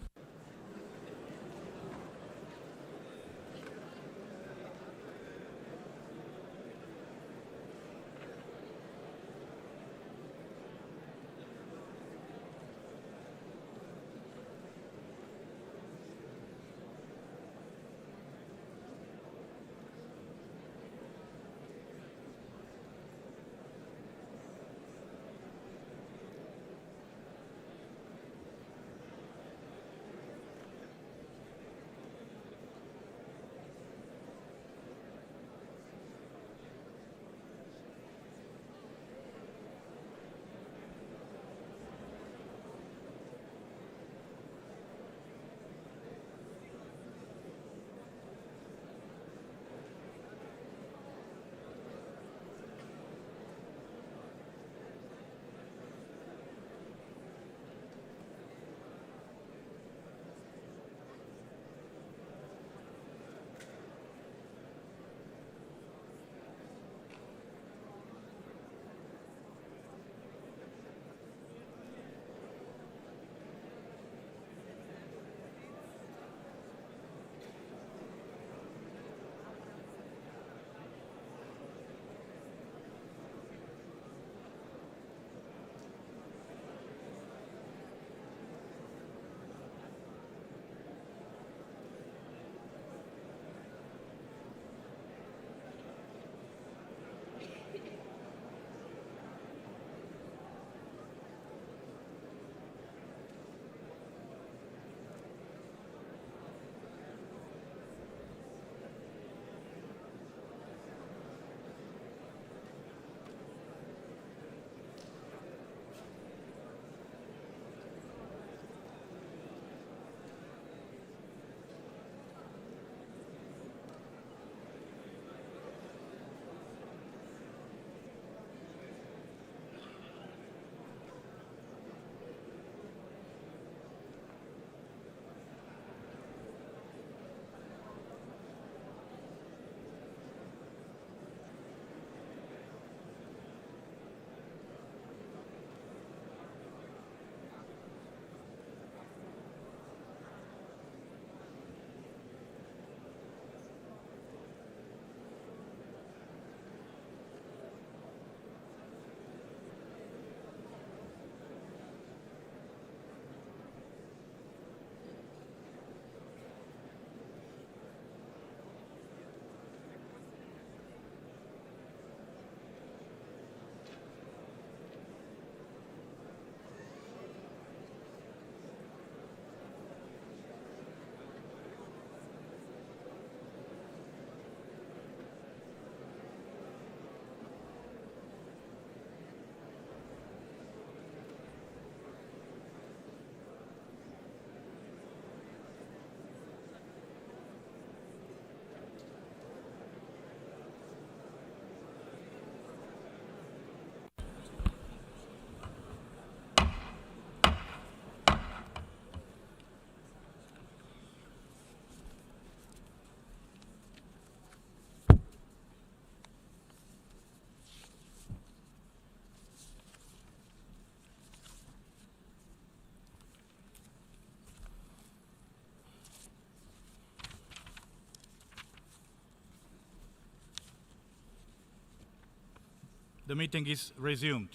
Speaker 1: The meeting is resumed.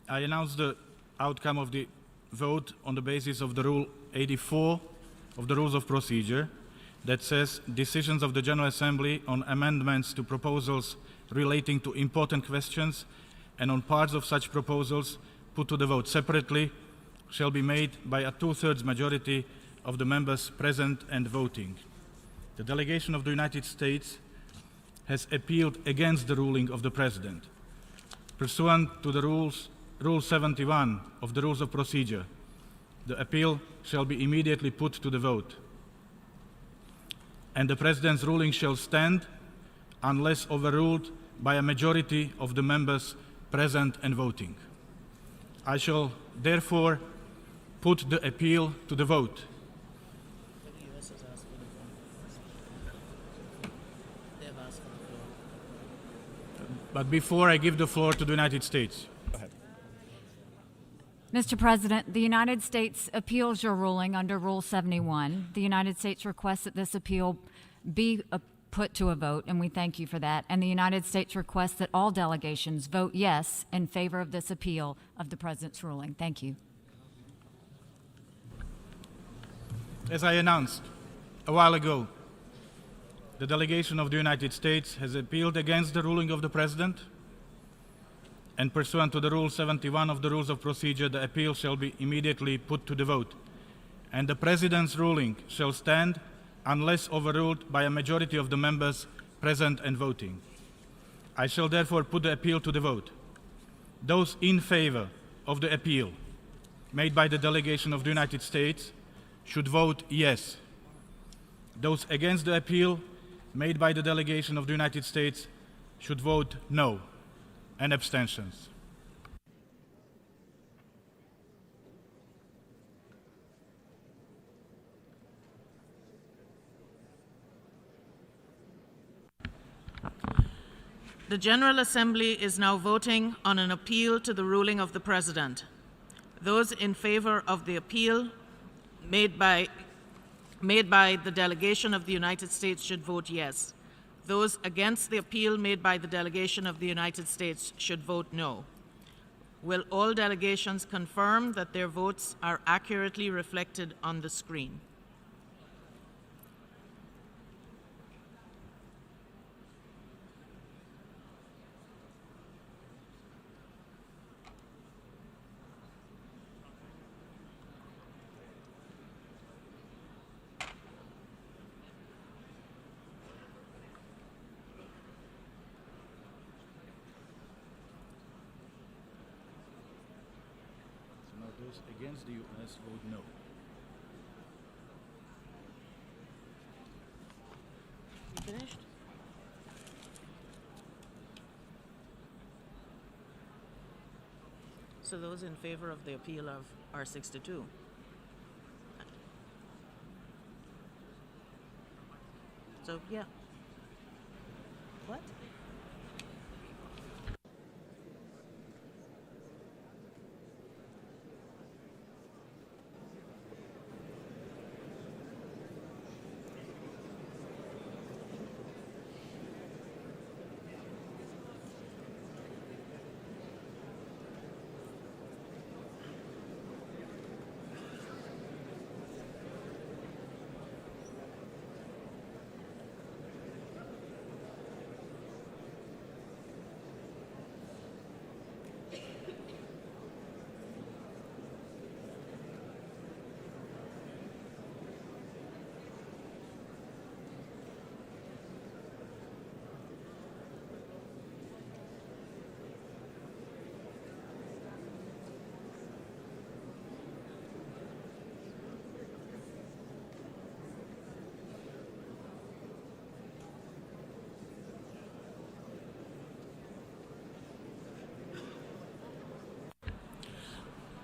Speaker 1: I announce the outcome of the vote on the basis of the Rule 84 of the Rules of Procedure that says decisions of the General Assembly on amendments to proposals relating to important questions and on parts of such proposals put to the vote separately shall be made by a 2/3 majority of the members present and voting. The delegation of the United States has appealed against the ruling of the President. Pursuant to the Rule 71 of the Rules of Procedure, the appeal shall be immediately put to the vote, and the President's ruling shall stand unless overruled by a majority of the members present and voting. I shall therefore put the appeal to the vote. But before I give the floor to the United States.
Speaker 4: Mr. President, the United States appeals your ruling under Rule 71. The United States requests that this appeal be put to a vote, and we thank you for that. And the United States requests that all delegations vote yes in favor of this appeal of the President's ruling. Thank you.
Speaker 1: As I announced a while ago, the delegation of the United States has appealed against the ruling of the President, and pursuant to the Rule 71 of the Rules of Procedure, the appeal shall be immediately put to the vote, and the President's ruling shall stand unless overruled by a majority of the members present and voting. I shall therefore put the appeal to the vote. Those in favor of the appeal made by the delegation of the United States should vote yes. Those against the appeal made by the delegation of the United States should vote no, and abstentions.
Speaker 16: The General Assembly is now voting on an appeal to the ruling of the President. Those in favor of the appeal made by the delegation of the United States should vote yes. Those against the appeal made by the delegation of the United States should vote no. Will all delegations confirm that their votes are accurately reflected on the screen?
Speaker 1: Those against the U.S. vote no.
Speaker 16: You finished? So those in favor of the appeal are 62. So, yeah. What?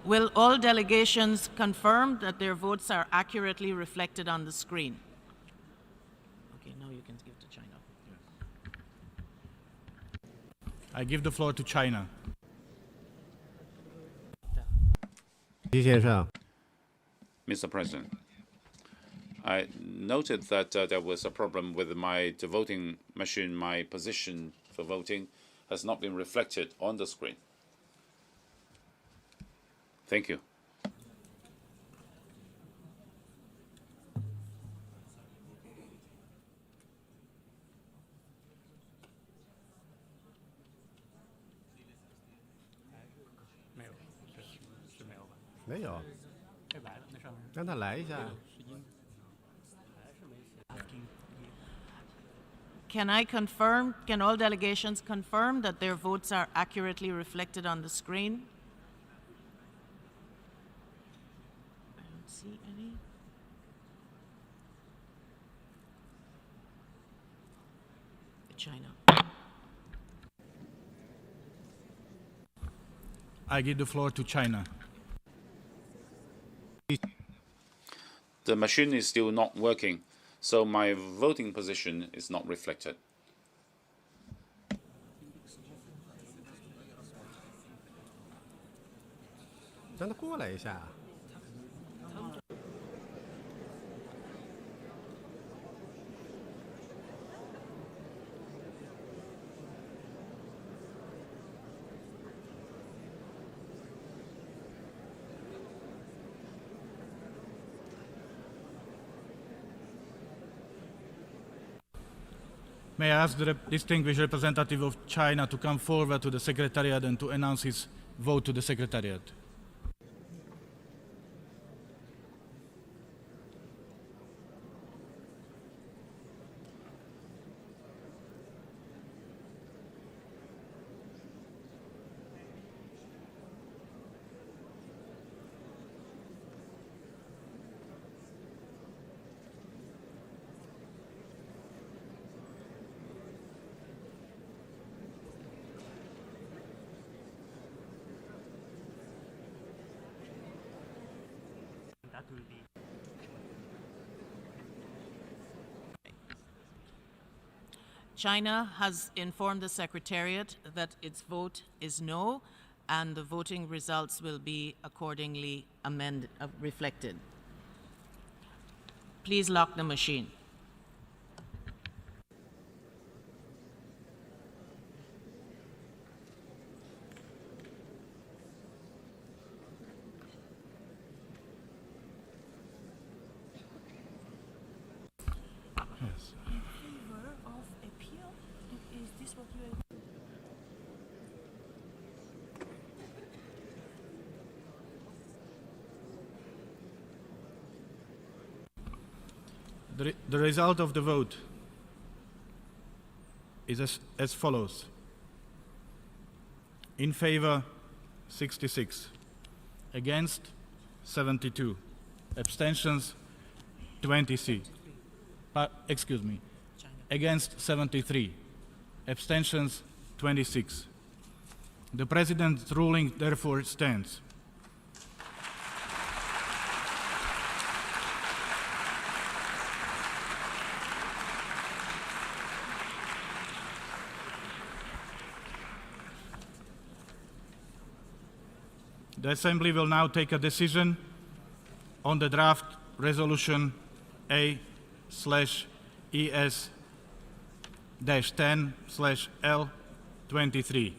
Speaker 16: Will all delegations confirm that their votes are accurately reflected on the screen? Okay, now you can give to China.
Speaker 1: I give the floor to China.
Speaker 17: Mr. President, I noted that there was a problem with my voting machine. My position for voting has not been reflected on the screen. Thank you.
Speaker 16: Can all delegations confirm that their votes are accurately reflected on the screen? I don't see any. China.
Speaker 1: I give the floor to China.
Speaker 17: The machine is still not working, so my voting position is not reflected.
Speaker 1: May I ask the distinguished representative of China to come forward to the Secretariat and to announce his vote to the Secretariat.
Speaker 16: China has informed the Secretariat that its vote is no, and the voting results will be accordingly reflected. Please lock the machine.
Speaker 1: The result of the vote is as follows. In favor, 66. Against, 72. Abstentions, 20. Excuse me. Against, 73. Abstentions, 26. The President's ruling therefore stands. The Assembly will now take a decision on the draft resolution A/ES-10/L23.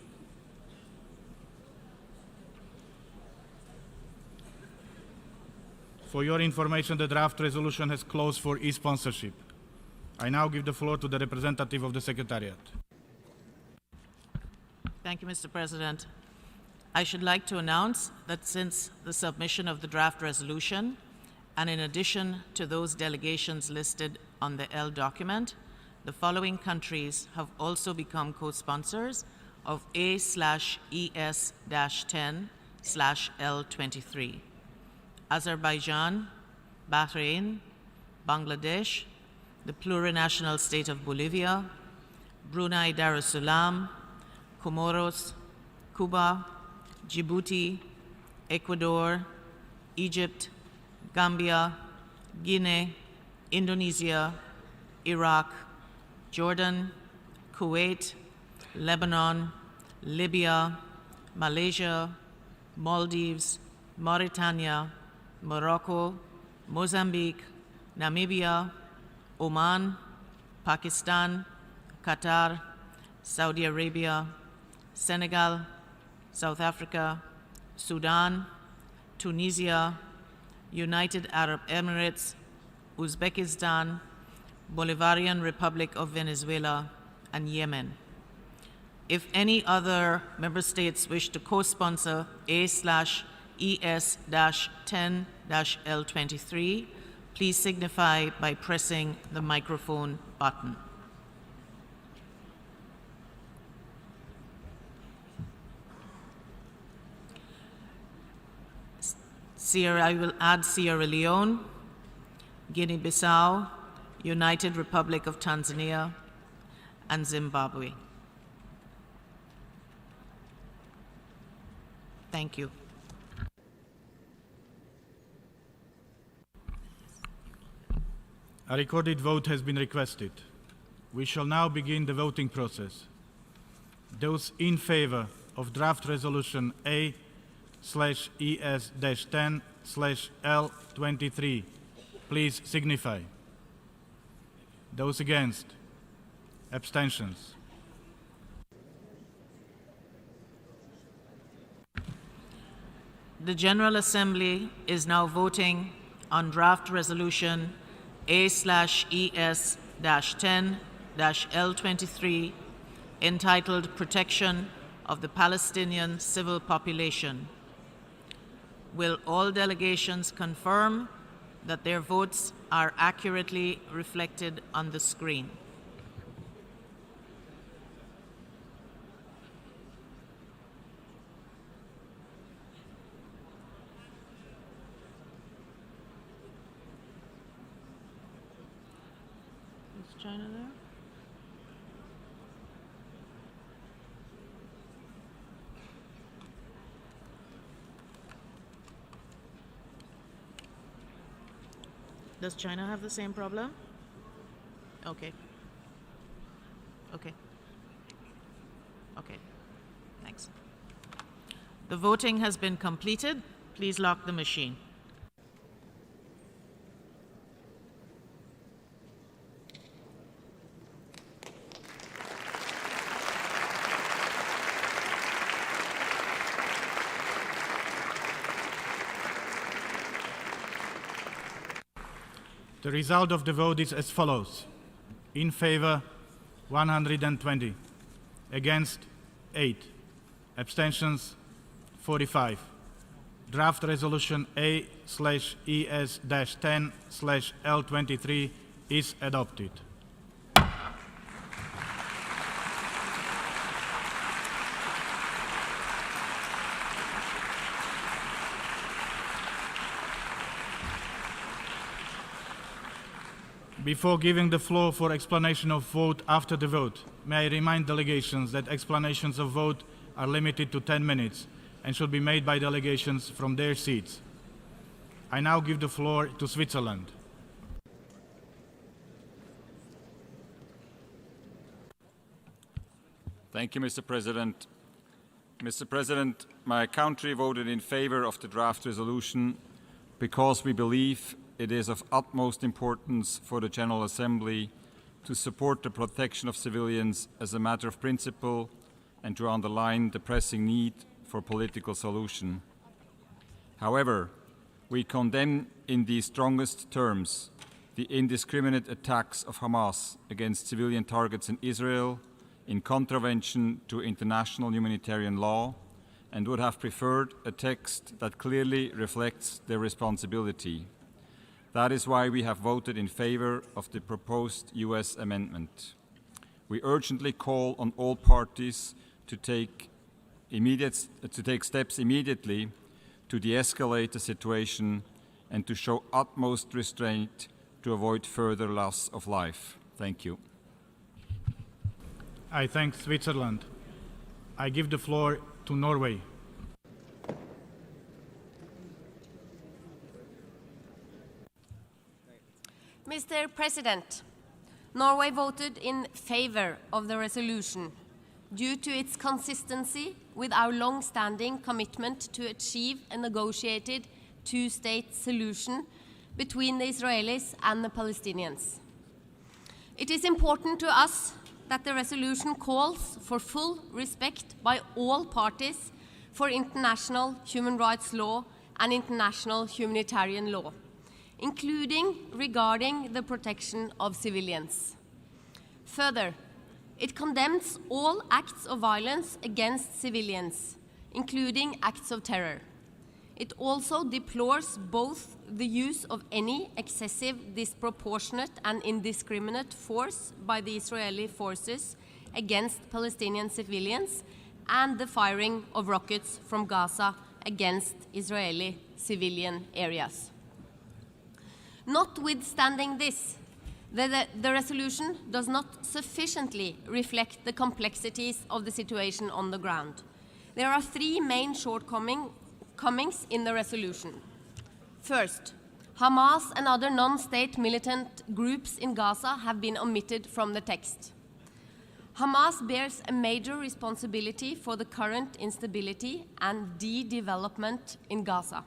Speaker 1: For your information, the draft resolution has closed for e-sponsorship. I now give the floor to the representative of the Secretariat.
Speaker 16: Thank you, Mr. President. I should like to announce that since the submission of the draft resolution, and in addition to those delegations listed on the L document, the following countries have also become co-sponsors of A/ES-10/L23. Azerbaijan, Bahrain, Bangladesh, the plurinational state of Bolivia, Brunei Darussalam, Comoros, Cuba, Djibouti, Ecuador, Egypt, Gambia, Guinea, Indonesia, Iraq, Jordan, Kuwait, Lebanon, Libya, Malaysia, Maldives, Mauritania, Morocco, Mozambique, Namibia, Oman, Pakistan, Qatar, Saudi Arabia, Senegal, South Africa, Sudan, Tunisia, United Arab Emirates, Uzbekistan, Bolivarian Republic of Venezuela, and Yemen. If any other member states wish to co-sponsor A/ES-10-L23, please signify by pressing the microphone button. I will add Sierra Leone, Guinea-Bissau, United Republic of Tanzania, and Zimbabwe. Thank you.
Speaker 1: A recorded vote has been requested. We shall now begin the voting process. Those in favor of draft resolution A/ES-10/L23, please signify. Those against? Abstentions?
Speaker 16: The General Assembly is now voting on draft resolution A/ES-10-L23 entitled Protection of the Palestinian Civil Population. Will all delegations confirm that their votes are accurately reflected on the screen? Is China there? Does China have the same problem? Okay. Okay. Okay. Thanks. The voting has been completed. Please lock the machine.
Speaker 1: The result of the vote is as follows. In favor, 120. Against, 8. Abstentions, 45. Draft resolution A/ES-10/L23 is adopted. Before giving the floor for explanation of vote after the vote, may I remind delegations that explanations of vote are limited to 10 minutes and should be made by delegations from their seats. I now give the floor to Switzerland.
Speaker 18: Thank you, Mr. President. Mr. President, my country voted in favor of the draft resolution because we believe it is of utmost importance for the General Assembly to support the protection of civilians as a matter of principle and to underline the pressing need for political solution. However, we condemn in the strongest terms the indiscriminate attacks of Hamas against civilian targets in Israel in contravention to international humanitarian law and would have preferred a text that clearly reflects their responsibility. That is why we have voted in favor of the proposed US amendment. We urgently call on all parties to take steps immediately to de-escalate the situation and to show utmost restraint to avoid further loss of life. Thank you.
Speaker 1: I thank Switzerland. I give the floor to Norway.
Speaker 19: Mr. President, Norway voted in favor of the resolution due to its consistency with our long-standing commitment to achieve a negotiated two-state solution between the Israelis and the Palestinians. It is important to us that the resolution calls for full respect by all parties for international human rights law and international humanitarian law, including regarding the protection of civilians. Further, it condemns all acts of violence against civilians, including acts of terror. It also deplores both the use of any excessive, disproportionate, and indiscriminate force by the Israeli forces against Palestinian civilians and the firing of rockets from Gaza against Israeli civilian areas. Notwithstanding this, the resolution does not sufficiently reflect the complexities of the situation on the ground. There are three main shortcomings in the resolution. First, Hamas and other non-state militant groups in Gaza have been omitted from the text. Hamas bears a major responsibility for the current instability and de-development in Gaza.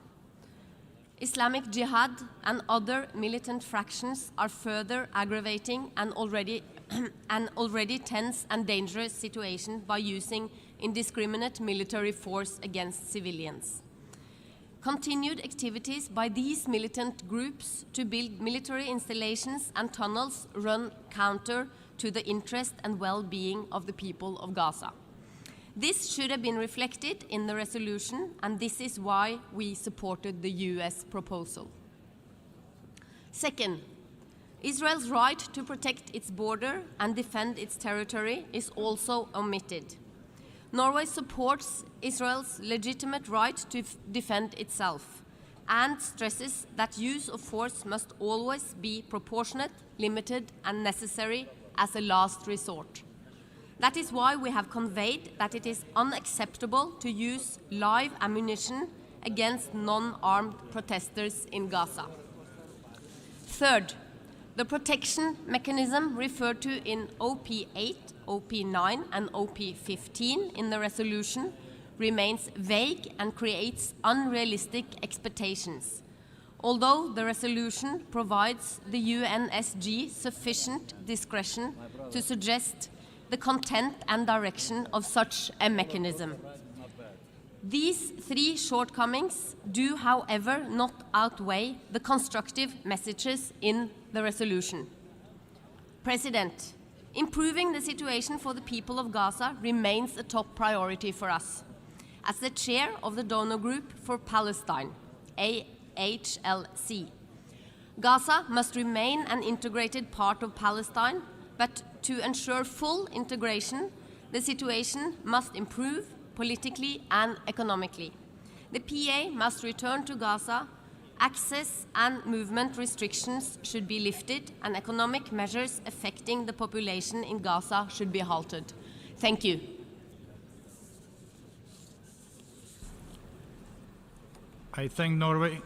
Speaker 19: Islamic Jihad and other militant fractions are further aggravating an already tense and dangerous situation by using indiscriminate military force against civilians. Continued activities by these militant groups to build military installations and tunnels run counter to the interest and well-being of the people of Gaza. This should have been reflected in the resolution, and this is why we supported the US proposal. Second, Israel's right to protect its border and defend its territory is also omitted. Norway supports Israel's legitimate right to defend itself and stresses that use of force must always be proportionate, limited, and necessary as a last resort. That is why we have conveyed that it is unacceptable to use live ammunition against non-armed protesters in Gaza. Third, the protection mechanism referred to in OP8, OP9, and OP15 in the resolution remains vague and creates unrealistic expectations. Although the resolution provides the UNSG sufficient discretion to suggest the content and direction of such a mechanism. These three shortcomings do, however, not outweigh the constructive messages in the resolution. President, improving the situation for the people of Gaza remains a top priority for us. As the chair of the donor group for Palestine, AHLC, Gaza must remain an integrated part of Palestine, but to ensure full integration, the situation must improve politically and economically. The PA must return to Gaza, access and movement restrictions should be lifted, and economic measures affecting the population in Gaza should be halted. Thank you.
Speaker 1: I thank Norway.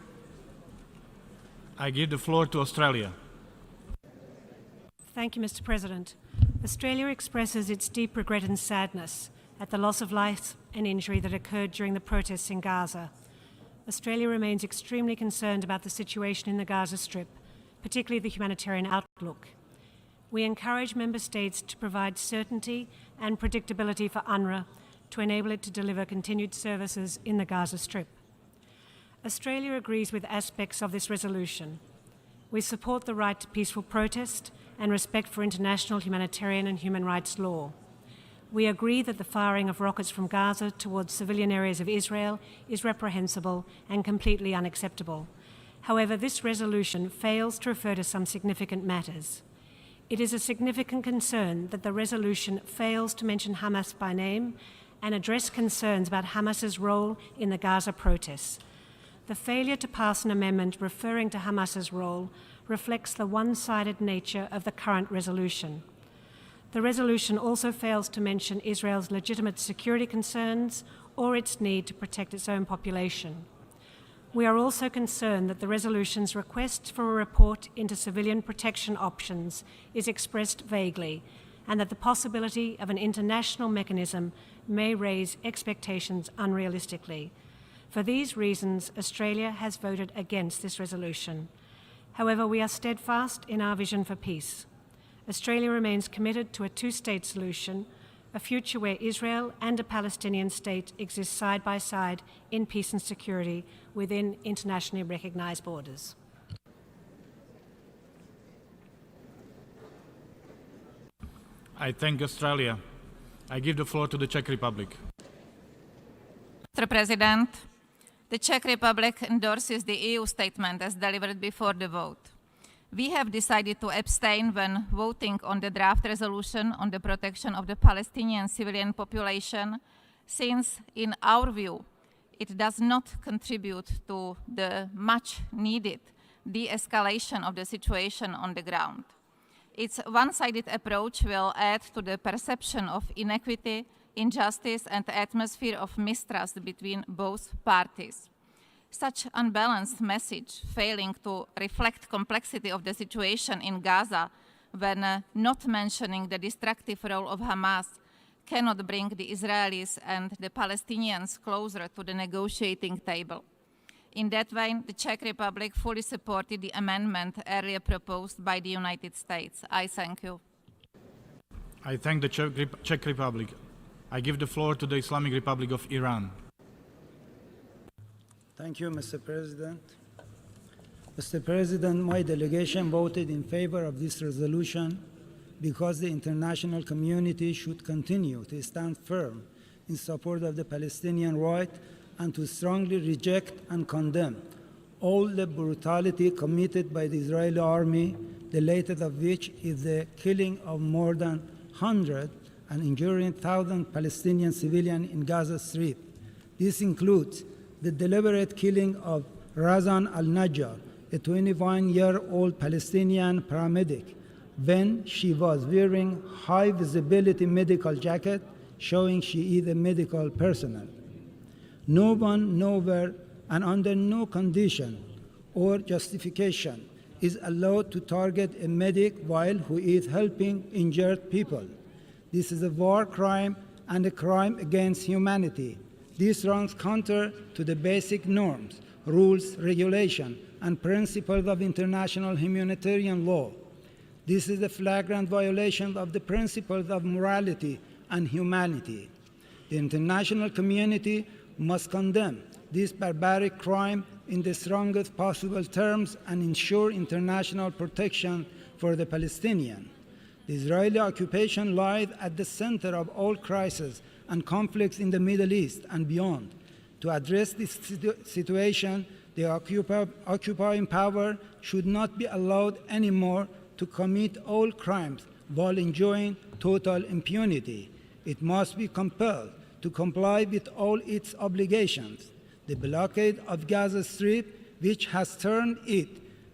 Speaker 1: I give the floor to Australia.
Speaker 20: Thank you, Mr. President. Australia expresses its deep regret and sadness at the loss of life and injury that occurred during the protests in Gaza. Australia remains extremely concerned about the situation in the Gaza Strip, particularly the humanitarian outlook. We encourage Member States to provide certainty and predictability for UNRWA to enable it to deliver continued services in the Gaza Strip. Australia agrees with aspects of this resolution. We support the right to peaceful protest and respect for international humanitarian and human rights law. We agree that the firing of rockets from Gaza towards civilian areas of Israel is reprehensible and completely unacceptable. However, this resolution fails to refer to some significant matters. It is a significant concern that the resolution fails to mention Hamas by name and address concerns about Hamas's role in the Gaza protests. The failure to pass an amendment referring to Hamas's role reflects the one-sided nature of the current resolution. The resolution also fails to mention Israel's legitimate security concerns or its need to protect its own population. We are also concerned that the resolution's request for a report into civilian protection options is expressed vaguely and that the possibility of an international mechanism may raise expectations unrealistically. For these reasons, Australia has voted against this resolution. However, we are steadfast in our vision for peace. Australia remains committed to a two-state solution, a future where Israel and a Palestinian state exist side by side in peace and security within internationally recognised borders.
Speaker 1: I thank Australia. I give the floor to the Czech Republic.
Speaker 21: Mr. President, the Czech Republic endorses the EU statement as delivered before the vote. We have decided to abstain when voting on the draft resolution on the protection of the Palestinian civilian population, since, in our view, it does not contribute to the much-needed de-escalation of the situation on the ground. Its one-sided approach will add to the perception of inequity, injustice, and atmosphere of mistrust between both parties. Such unbalanced message, failing to reflect complexity of the situation in Gaza when not mentioning the destructive role of Hamas, cannot bring the Israelis and the Palestinians closer to the negotiating table. In that vein, the Czech Republic fully supported the amendment earlier proposed by the United States. I thank you.
Speaker 1: I thank the Czech Republic. I give the floor to the Islamic Republic of Iran.
Speaker 22: Thank you, Mr. President. Mr. President, my delegation voted in favor of this resolution because the international community should continue to stand firm in support of the Palestinian right and to strongly reject and condemn all the brutality committed by the Israeli army, the latest of which is the killing of more than 100 and injuring 1,000 Palestinian civilians in Gaza Strip. This includes the deliberate killing of Razan al-Najjar, a 21-year-old Palestinian paramedic, when she was wearing high-visibility medical jacket showing she is a medical personnel. No one, nowhere, and under no condition or justification is allowed to target a medic while who is helping injured people. This is a war crime and a crime against humanity. This runs counter to the basic norms, rules, regulations, and principles of international humanitarian law. This is a flagrant violation of the principles of morality and humanity. The international community must condemn this barbaric crime in the strongest possible terms and ensure international protection for the Palestinians. The Israeli occupation lies at the center of all crises and conflicts in the Middle East and beyond. To address this situation, the occupying power should not be allowed anymore to commit all crimes while enjoying total impunity. It must be compelled to comply with all its obligations. The blockade of Gaza Strip, which has turned it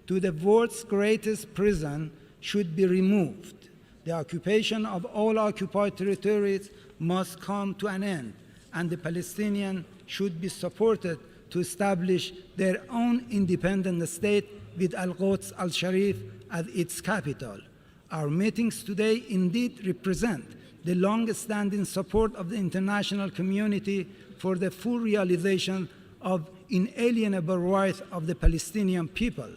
Speaker 22: to the world's greatest prison, should be removed. The occupation of all occupied territories must come to an end, and the Palestinians should be supported to establish their own independent state with Al-Quds al-Sharif as its capital. Our meetings today indeed represent the long-standing support of the international community for the full realization of inalienable rights of the Palestinian people.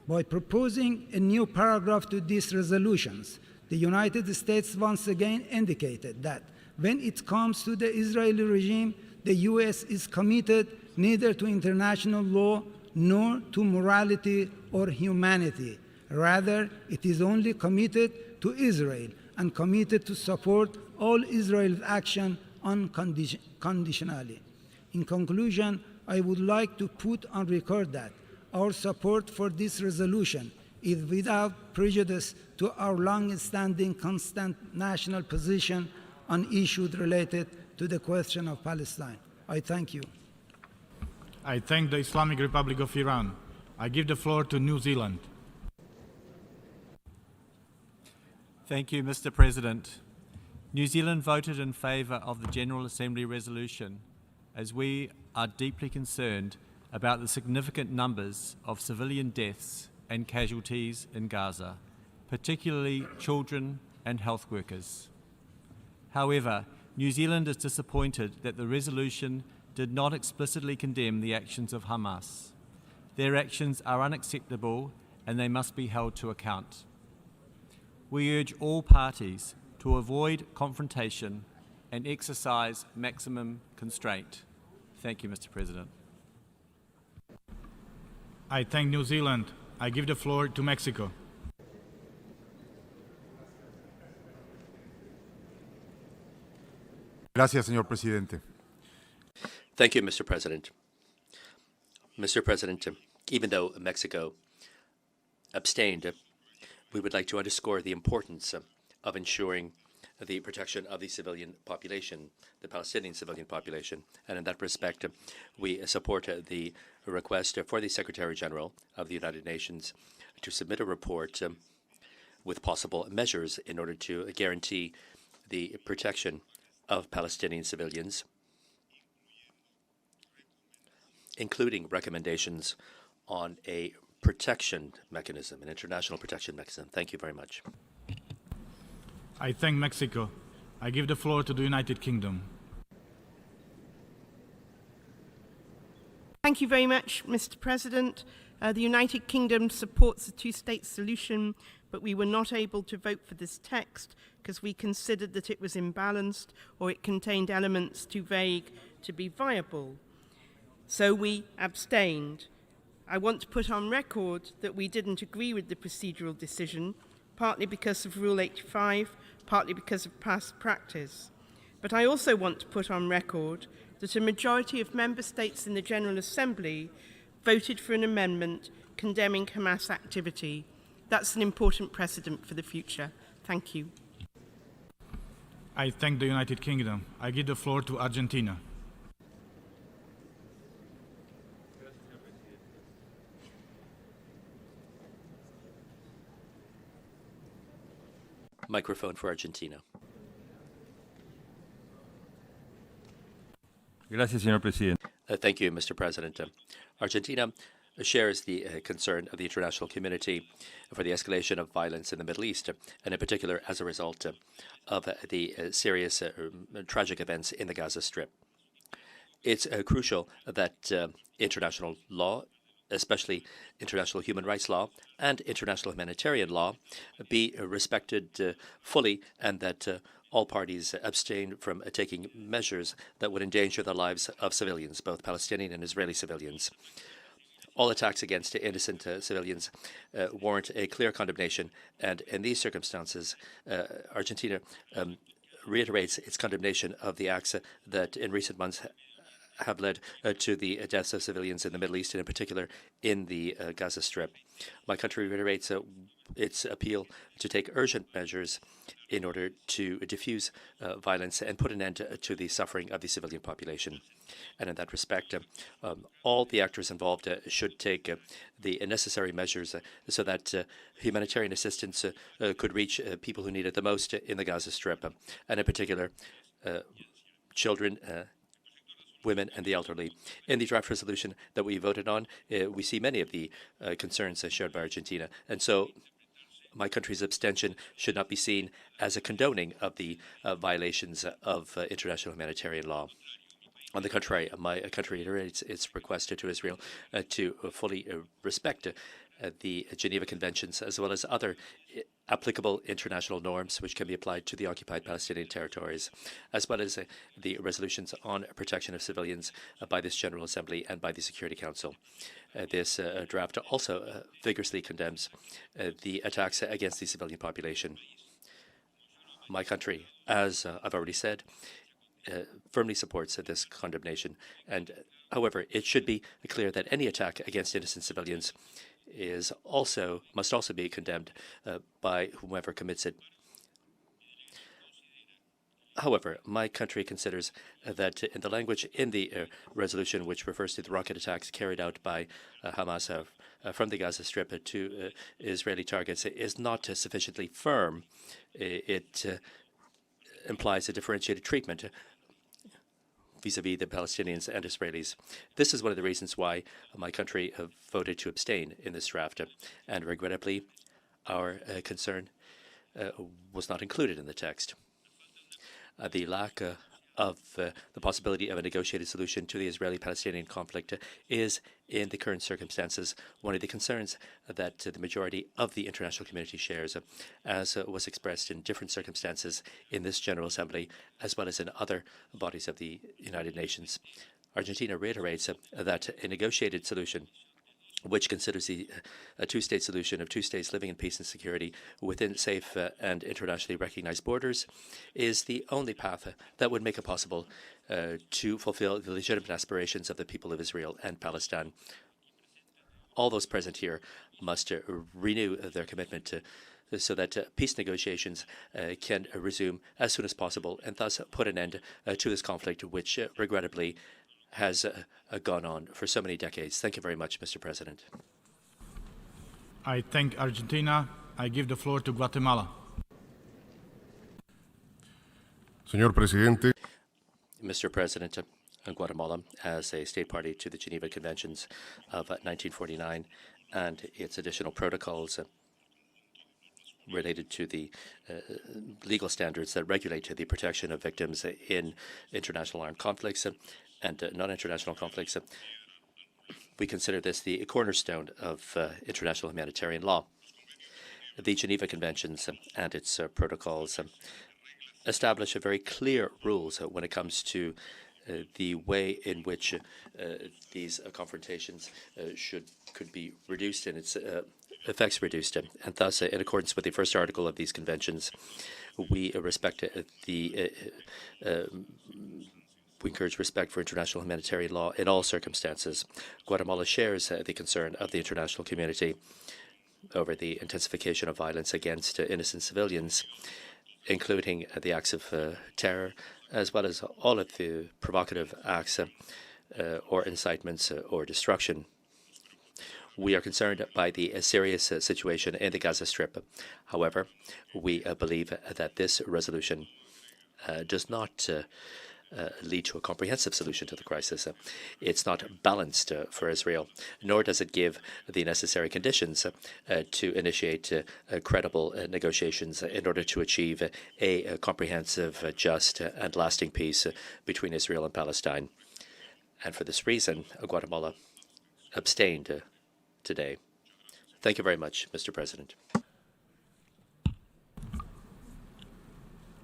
Speaker 22: By proposing a new paragraph to these resolutions, the United States once again indicated that when it comes to the Israeli regime, the U.S. is committed neither to international law nor to morality or humanity. Rather, it is only committed to Israel and committed to support all Israel's action unconditionally. In conclusion, I would like to put on record that our support for this resolution is without prejudice to our long-standing constant national position on issues related to the question of Palestine. I thank you.
Speaker 1: I thank the Islamic Republic of Iran. I give the floor to New Zealand.
Speaker 23: Thank you, Mr. President. New Zealand voted in favour of the General Assembly resolution as we are deeply concerned about the significant numbers of civilian deaths and casualties in Gaza, particularly children, and health workers. However, New Zealand is disappointed that the resolution did not explicitly condemn the actions of Hamas. Their actions are unacceptable and they must be held to account. We urge all parties to avoid confrontation and exercise maximum constraint. Thank you, Mr. President.
Speaker 1: I thank New Zealand. I give the floor to Mexico.
Speaker 3: Gracias, señor presidente.
Speaker 9: Thank you, Mr. President. Mr. President, even though Mexico abstained, we would like to underscore the importance of ensuring the protection of the civilian population, the Palestinian civilian population. And in that respect, we support the request for the Secretary General of the United Nations to submit a report with possible measures in order to guarantee the protection of Palestinian civilians, including recommendations on a protection mechanism, an international protection mechanism. Thank you very much.
Speaker 1: I thank Mexico. I give the floor to the United Kingdom.
Speaker 5: Thank you very much, Mr. President. The United Kingdom supports the two-state solution, but we were not able to vote for this text because we considered that it was imbalanced or it contained elements too vague to be viable. So we abstained. I want to put on record that we didn't agree with the procedural decision, partly because of Rule 85, partly because of past practice. But I also want to put on record that a majority of member states in the General Assembly voted for an amendment condemning Hamas activity. That's an important precedent for the future. Thank you.
Speaker 1: I thank the United Kingdom. I give the floor to Argentina.
Speaker 9: Microphone for Argentina.
Speaker 18: Gracias, señor presidente.
Speaker 9: Thank you, Mr. President. Argentina shares the concern of the international community for the escalation of violence in the Middle East, and in particular as a result of the serious tragic events in the Gaza Strip. It's crucial that international law, especially international human rights law and international humanitarian law, be respected fully, and that all parties abstain from taking measures that would endanger the lives of civilians, both Palestinian and Israeli civilians. All attacks against innocent civilians warrant a clear condemnation, and in these circumstances, Argentina reiterates its condemnation of the acts that in recent months have led to the deaths of civilians in the Middle East, and in particular in the Gaza Strip. My country reiterates its appeal to take urgent measures in order to diffuse violence and put an end to the suffering of the civilian population. And in that respect, all the actors involved should take the necessary measures so that humanitarian assistance could reach people who need it the most in the Gaza Strip, and in particular children, women and the elderly. In the draft resolution that we voted on, we see many of the concerns shared by Argentina. And so my country's abstention should not be seen as a condoning of the violations of international humanitarian law. On the contrary, my country reiterates its request to Israel to fully respect the Geneva Conventions, as well as other applicable international norms which can be applied to the occupied Palestinian territories, as well as the resolutions on protection of civilians by this General Assembly and by the Security Council. This draft also vigorously condemns the attacks against the civilian population. My country, as I've already said, firmly supports this condemnation. And however, it should be clear that any attack against innocent civilians must also be condemned by whomever commits it. However, my country considers that in the language in the resolution which refers to the rocket attacks carried out by Hamas from the Gaza Strip to Israeli targets is not sufficiently firm. It implies a differentiated treatment vis-à-vis the Palestinians and Israelis. This is one of the reasons why my country voted to abstain in this draft. And regrettably, our concern was not included in the text. The lack of the possibility of a negotiated solution to the Israeli-Palestinian conflict is, in the current circumstances, one of the concerns that the majority of the international community shares, as was expressed in different circumstances in this General Assembly, as well as in other bodies of the United Nations. Argentina reiterates that a negotiated solution which considers a two-state solution of two states living in peace and security within safe and internationally recognized borders is the only path that would make it possible to fulfill the legitimate aspirations of the people of Israel and Palestine. All those present here must renew their commitment so that peace negotiations can resume as soon as possible and thus put an end to this conflict, which regrettably has gone on for so many decades. Thank you very much, Mr. President.
Speaker 1: I thank Argentina. I give the floor to Guatemala.
Speaker 3: Señor Presidente.
Speaker 9: Mr. President, Guatemala, as a state party to the Geneva Conventions of 1949 and its additional protocols related to the legal standards that regulate the protection of victims in international armed conflicts and non-international conflicts. We consider this the cornerstone of international humanitarian law. The Geneva Conventions and its protocols establish very clear rules when it comes to the way in which these confrontations could be reduced and its effects reduced. And thus, in accordance with the first article of these conventions, we respect we encourage respect for international humanitarian law in all circumstances. Guatemala shares the concern of the international community over the intensification of violence against innocent civilians, including the acts of terror, as well as all of the provocative acts or incitements or destruction. We are concerned by the serious situation in the Gaza Strip. However, we believe that this resolution does not lead to a comprehensive solution to the crisis. It's not balanced for Israel, nor does it give the necessary conditions to initiate credible negotiations in order to achieve a comprehensive, just, and lasting peace between Israel and Palestine. And for this reason, Guatemala abstained today. Thank you very much, Mr. President.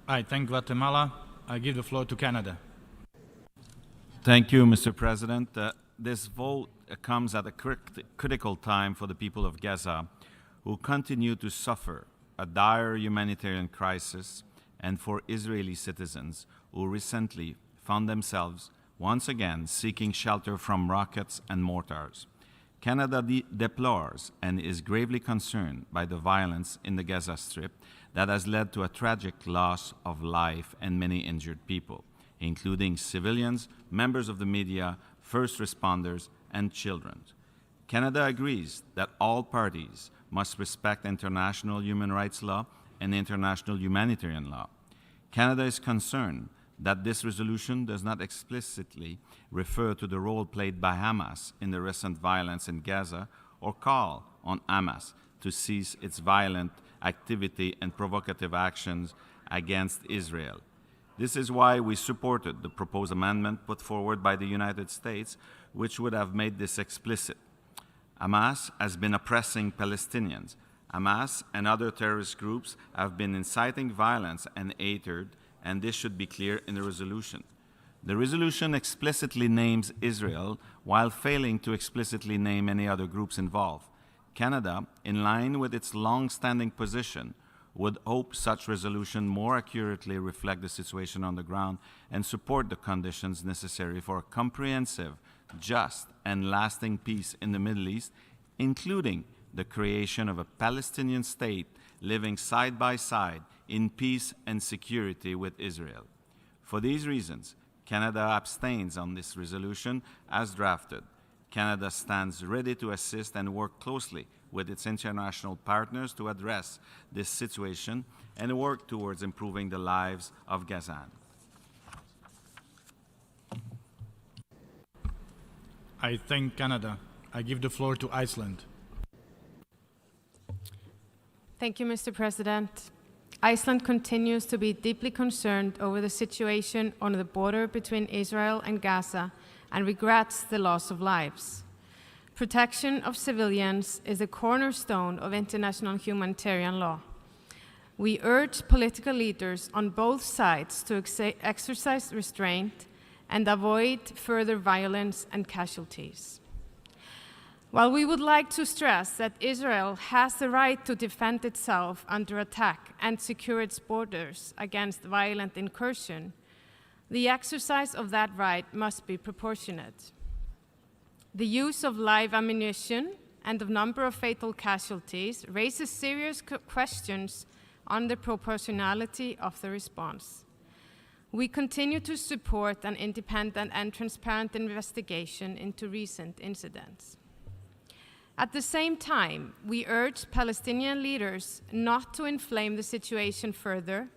Speaker 1: I thank Guatemala. I give the floor to Canada.
Speaker 15: Thank you, Mr. President. This vote comes at a critical time for the people of Gaza, who continue to suffer a dire humanitarian crisis, and for Israeli citizens who recently found themselves once again seeking shelter from rockets and mortars. Canada deplores and is gravely concerned by the violence in the Gaza Strip that has led to a tragic loss of life and many injured people, including civilians, members of the media, first responders, and children. Canada agrees that all parties must respect international human rights law and international humanitarian law. Canada is concerned that this resolution does not explicitly refer to the role played by Hamas in the recent violence in Gaza or call on Hamas to cease its violent activity and provocative actions against Israel. This is why we supported the proposed amendment put forward by the United States, which would have made this explicit. Hamas has been oppressing Palestinians. Hamas and other terrorist groups have been inciting violence and hatred, and this should be clear in the resolution. The resolution explicitly names Israel while failing to explicitly name any other groups involved. Canada, in line with its long-standing position, would hope such resolution more accurately reflect the situation on the ground and support the conditions necessary for a comprehensive, just, and lasting peace in the Middle East, including the creation of a Palestinian state living side by side in peace and security with Israel. For these reasons, Canada abstains on this resolution as drafted. Canada stands ready to assist and work closely with its international partners to address this situation and work towards improving the lives of Gazans.
Speaker 1: I thank Canada. I give the floor to Iceland.
Speaker 6: Thank you, Mr. President. Iceland continues to be deeply concerned over the situation on the border between Israel and Gaza and regrets the loss of lives. Protection of civilians is a cornerstone of international humanitarian law. We urge political leaders on both sides to exercise restraint and avoid further violence and casualties. While we would like to stress that Israel has the right to defend itself under attack and secure its borders against violent incursion, the exercise of that right must be proportionate. The use of live ammunition and the number of fatal casualties raises serious questions on the proportionality of the response. We continue to support an independent and transparent investigation into recent incidents. At the same time, we urge Palestinian leaders not to inflame the situation further.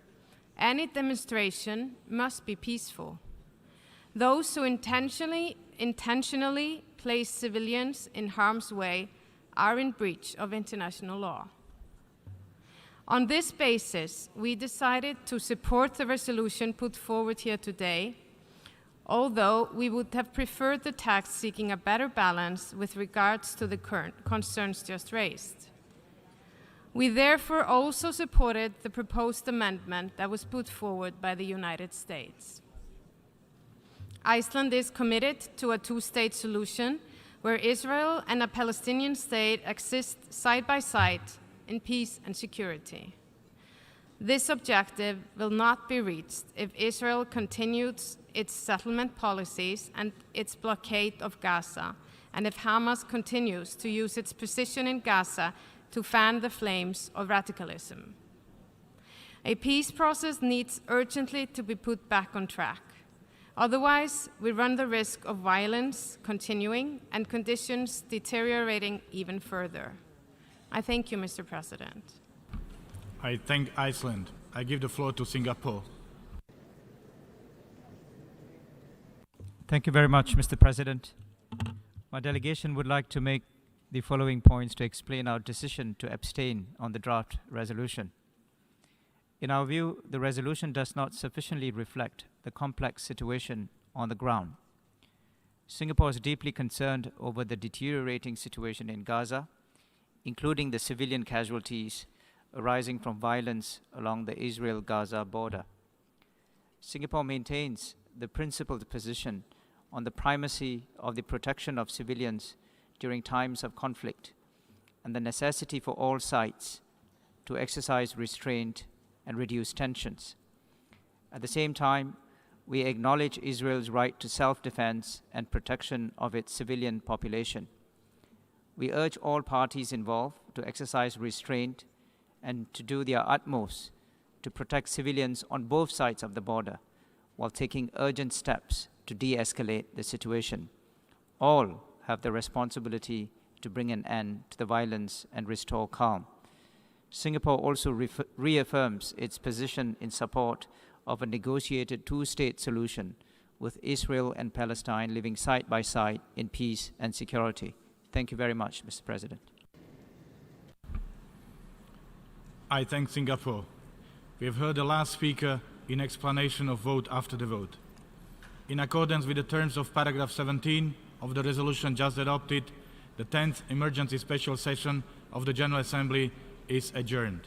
Speaker 6: Any demonstration must be peaceful. Those who intentionally place civilians in harm's way are in breach of international law. On this basis, we decided to support the resolution put forward here today, although we would have preferred the text seeking a better balance with regards to the current concerns just raised. We therefore also supported the proposed amendment that was put forward by the United States. Iceland is committed to a two-state solution where Israel and a Palestinian state exist side by side in peace and security. This objective will not be reached if Israel continues its settlement policies and its blockade of Gaza, and if Hamas continues to use its position in Gaza to fan the flames of radicalism. A peace process needs urgently to be put back on track. Otherwise, we run the risk of violence continuing and conditions deteriorating even further. I thank you, Mr. President.
Speaker 1: I thank Iceland. I give the floor to Singapore.
Speaker 7: Thank you very much, Mr. President. My delegation would like to make the following points to explain our decision to abstain on the draft resolution. In our view, the resolution does not sufficiently reflect the complex situation on the ground. Singapore is deeply concerned over the deteriorating situation in Gaza, including the civilian casualties arising from violence along the Israel-Gaza border. Singapore maintains the principled position on the primacy of the protection of civilians during times of conflict and the necessity for all sides to exercise restraint and reduce tensions. At the same time, we acknowledge Israel's right to self-defense and protection of its civilian population. We urge all parties involved to exercise restraint and to do their utmost to protect civilians on both sides of the border while taking urgent steps to de-escalate the situation. All have the responsibility to bring an end to the violence and restore calm. Singapore also reaffirms its position in support of a negotiated two-state solution with Israel and Palestine living side by side in peace and security. Thank you very much, Mr. President.
Speaker 1: I thank Singapore. We have heard the last speaker in explanation of vote after the vote. In accordance with the terms of paragraph 17 of the resolution just adopted, the 10th Emergency Special Session of the General Assembly is adjourned.